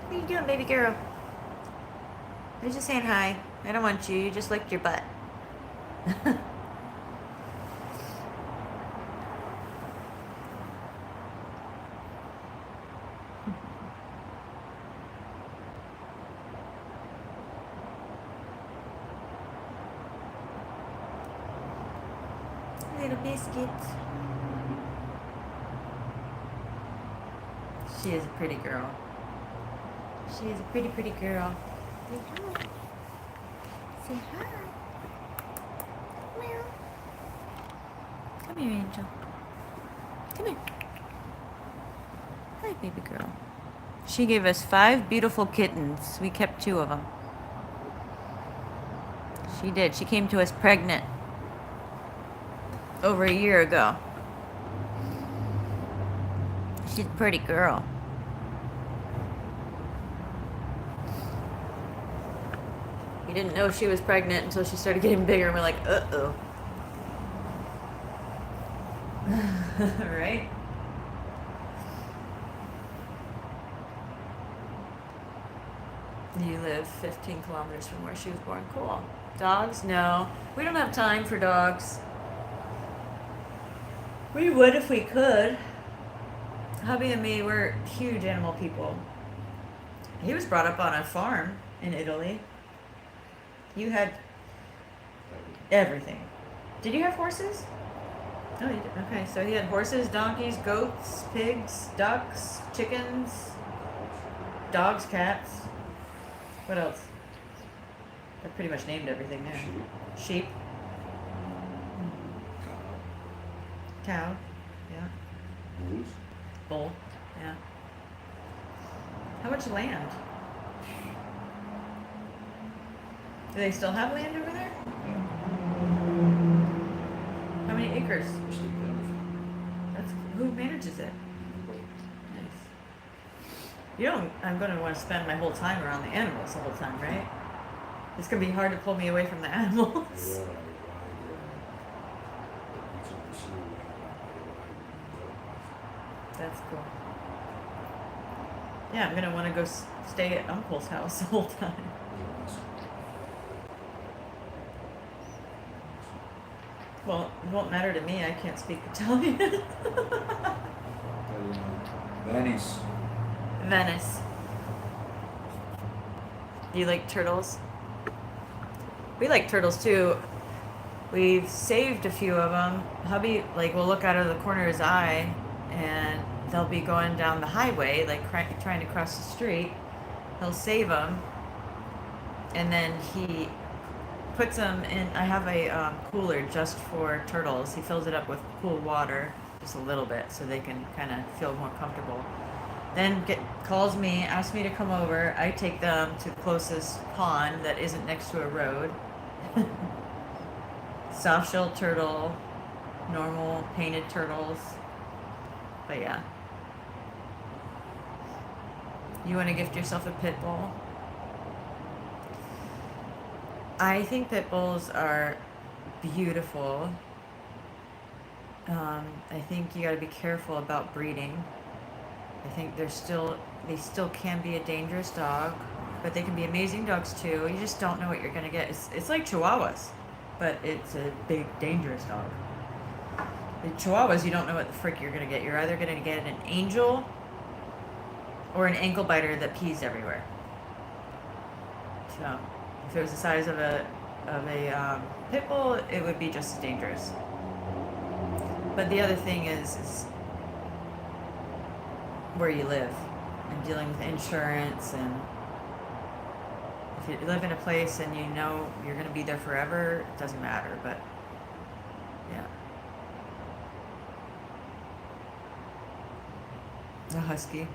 Speaker 7: What are you doing, baby girl? I was just saying hi. I don't want you. You just licked your butt. Little biscuit. She is a pretty girl. She is a pretty, pretty girl. Say hi. Say hi. Meow. Come here, Angel. Come here. Hi, baby girl. She gave us 5 beautiful kittens. We kept 2 of them. She did. She came to us pregnant over a year ago. She's a pretty girl. We didn't know she was pregnant until she started getting bigger, and we're like, uh-oh. Right? You live 15 kilometers from where she was born. Cool. Dogs? No. We don't have time for dogs. We would if we could. Hubby and me, we're huge animal people. He was brought up on a farm in Italy. You had everything. Did you have horses? Oh, you did. Okay, so he had horses, donkeys, goats, pigs, ducks, chickens, dogs, cats. What else? I pretty much named everything there. Sheep. Cow. Yeah.
Speaker 6: Bulls.
Speaker 7: Bull. Yeah. How much land? Do they still have land over there? How many acres? That's who manages it? Nice. You don't. I'm going to want to spend my whole time around the animals the whole time, right? It's going to be hard to pull me away from the animals. That's cool. Yeah, I'm gonna want to go stay at Uncle's house the whole time. Well, it won't matter to me. I can't speak Italian.
Speaker 6: Venice.
Speaker 7: Venice. Do you like turtles? We like turtles too. We've saved a few of them. Hubby, will look out of the corner of his eye, and they'll be going down the highway, trying to cross the street. He'll save them, and then he puts them in. I have a cooler just for turtles. He fills it up with cool water, just a little bit, so they can kind of feel more comfortable. Then calls me, asks me to come over. I take them to the closest pond that isn't next to a road, Soft shell turtle, normal painted turtles. But yeah. You want to gift yourself a pit bull? I think pit bulls are beautiful. I think you got to be careful about breeding. I think they still can be a dangerous dog, but they can be amazing dogs too. You just don't know what you're gonna get. It's like Chihuahuas, but it's a big dangerous dog. The Chihuahuas, you don't know what the frick you're gonna get. You're either gonna get an angel or an ankle biter that pees everywhere. So, if it was the size of a pit bull, it would be just as dangerous. But the other thing is where you live and dealing with insurance, and if you live in a place and you know you're going to be there forever, it doesn't matter. But yeah. A husky.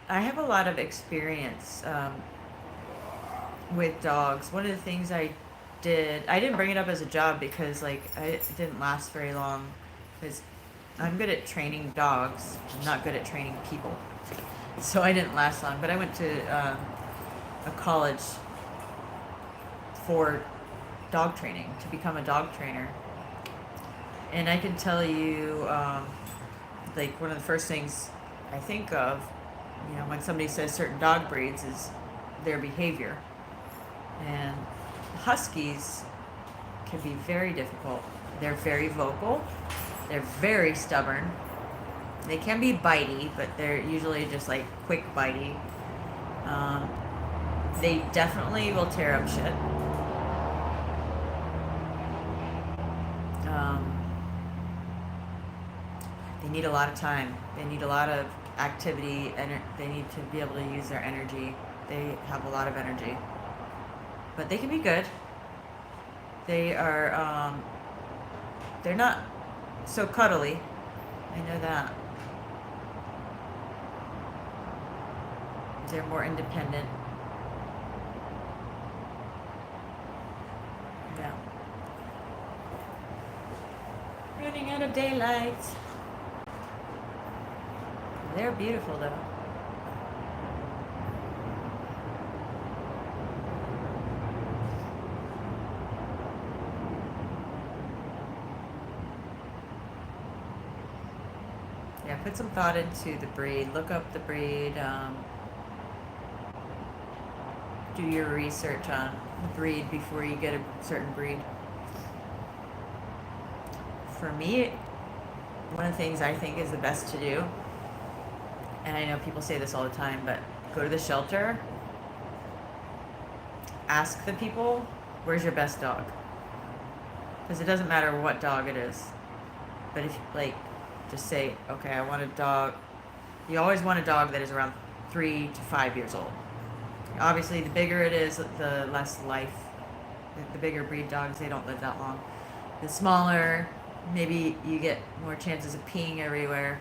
Speaker 7: I have a lot of experience with dogs. One of the things I didn't bring it up as a job because it didn't last very long, because I'm good at training dogs. I'm not good at training people. So I didn't last long, but I went to a college for dog training, to become a dog trainer. And I can tell you, one of the first things I think of, when somebody says certain dog breeds, is their behavior. And huskies can be very difficult. They're very vocal. They're very stubborn. They can be bitey, but they're usually just quick bitey. They definitely will tear up shit. They need a lot of time. They need a lot of activity, and they need to be able to use their energy. They have a lot of energy. But they can be good. They are, they're not so cuddly. I know that. They're more independent. Yeah. Running out of daylight. They're beautiful though. Yeah, put some thought into the breed. Look up the breed. Do your research on the breed before you get a certain breed. For me, one of the things I think is the best to do, and I know people say this all the time, but go to the shelter, ask the people, where's your best dog? Because it doesn't matter what dog it is. But if, just say, okay, I want a dog. You always want a dog that is around 3 to 5 years old. Obviously, the bigger it is, the less life. The bigger breed dogs, they don't live that long. The smaller, maybe you get more chances of peeing everywhere.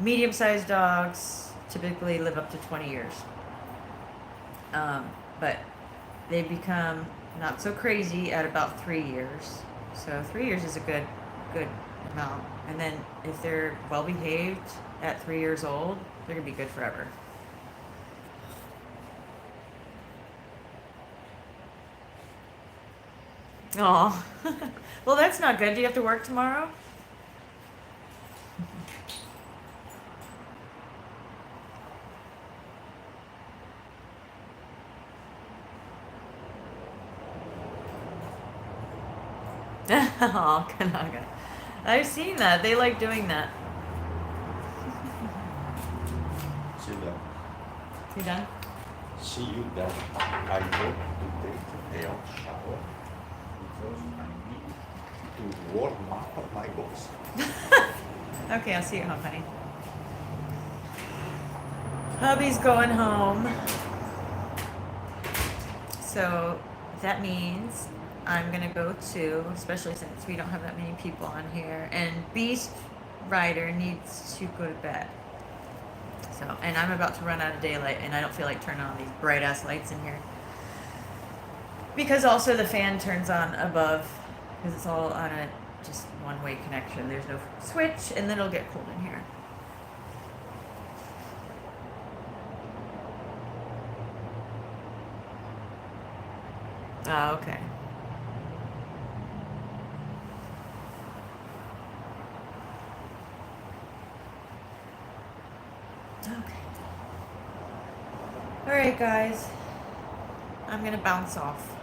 Speaker 7: Medium-sized dogs typically live up to 20 years. But they become not so crazy at about 3 years. So 3 years is a good amount. And then if they're well behaved at 3 years old, they're gonna be good forever. Oh, well, that's not good. Do you have to work tomorrow? Oh, Kanaga. I've seen that. They like doing that.
Speaker 6: See that?
Speaker 7: You done?
Speaker 6: See you that I go to take a hot shower because I need to warm up my box.
Speaker 7: Okay, I'll see you at home, honey. Hubby's going home. So that means I'm gonna go to, especially since we don't have that many people on here, and Beast Rider needs to go to bed. So, and I'm about to run out of daylight, and I don't feel like turning on these bright ass lights in here. Because also the fan turns on above, because it's all on a just one-way connection. There's no switch, and then it'll get cold in here. Oh, okay. Okay. Alright, guys. I'm gonna bounce off.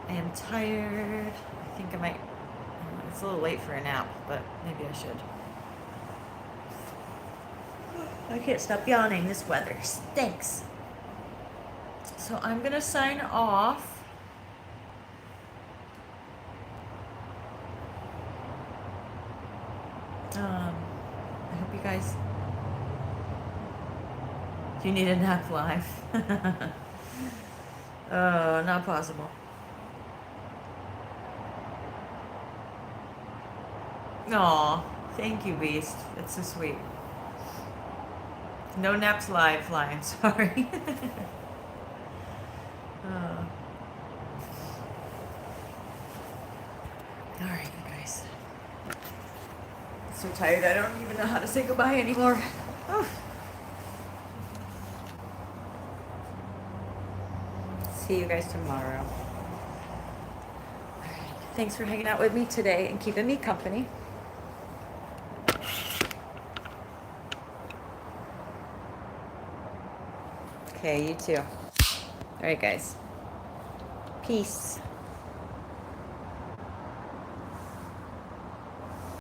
Speaker 7: I am tired. I think I might. It's a little late for a nap, but maybe I should. I can't stop yawning. This weather stinks. So I'm gonna sign off. I hope you guys. You need a nap live. Oh, not possible. Aw, thank you, Beast. That's so sweet. No naps live, Lion. Sorry. Alright, you guys. I'm so tired, I don't even know how to say goodbye anymore. Oh. See you guys tomorrow. Alright, thanks for hanging out with me today and keeping me company. Okay, you too. Alright, guys. Peace.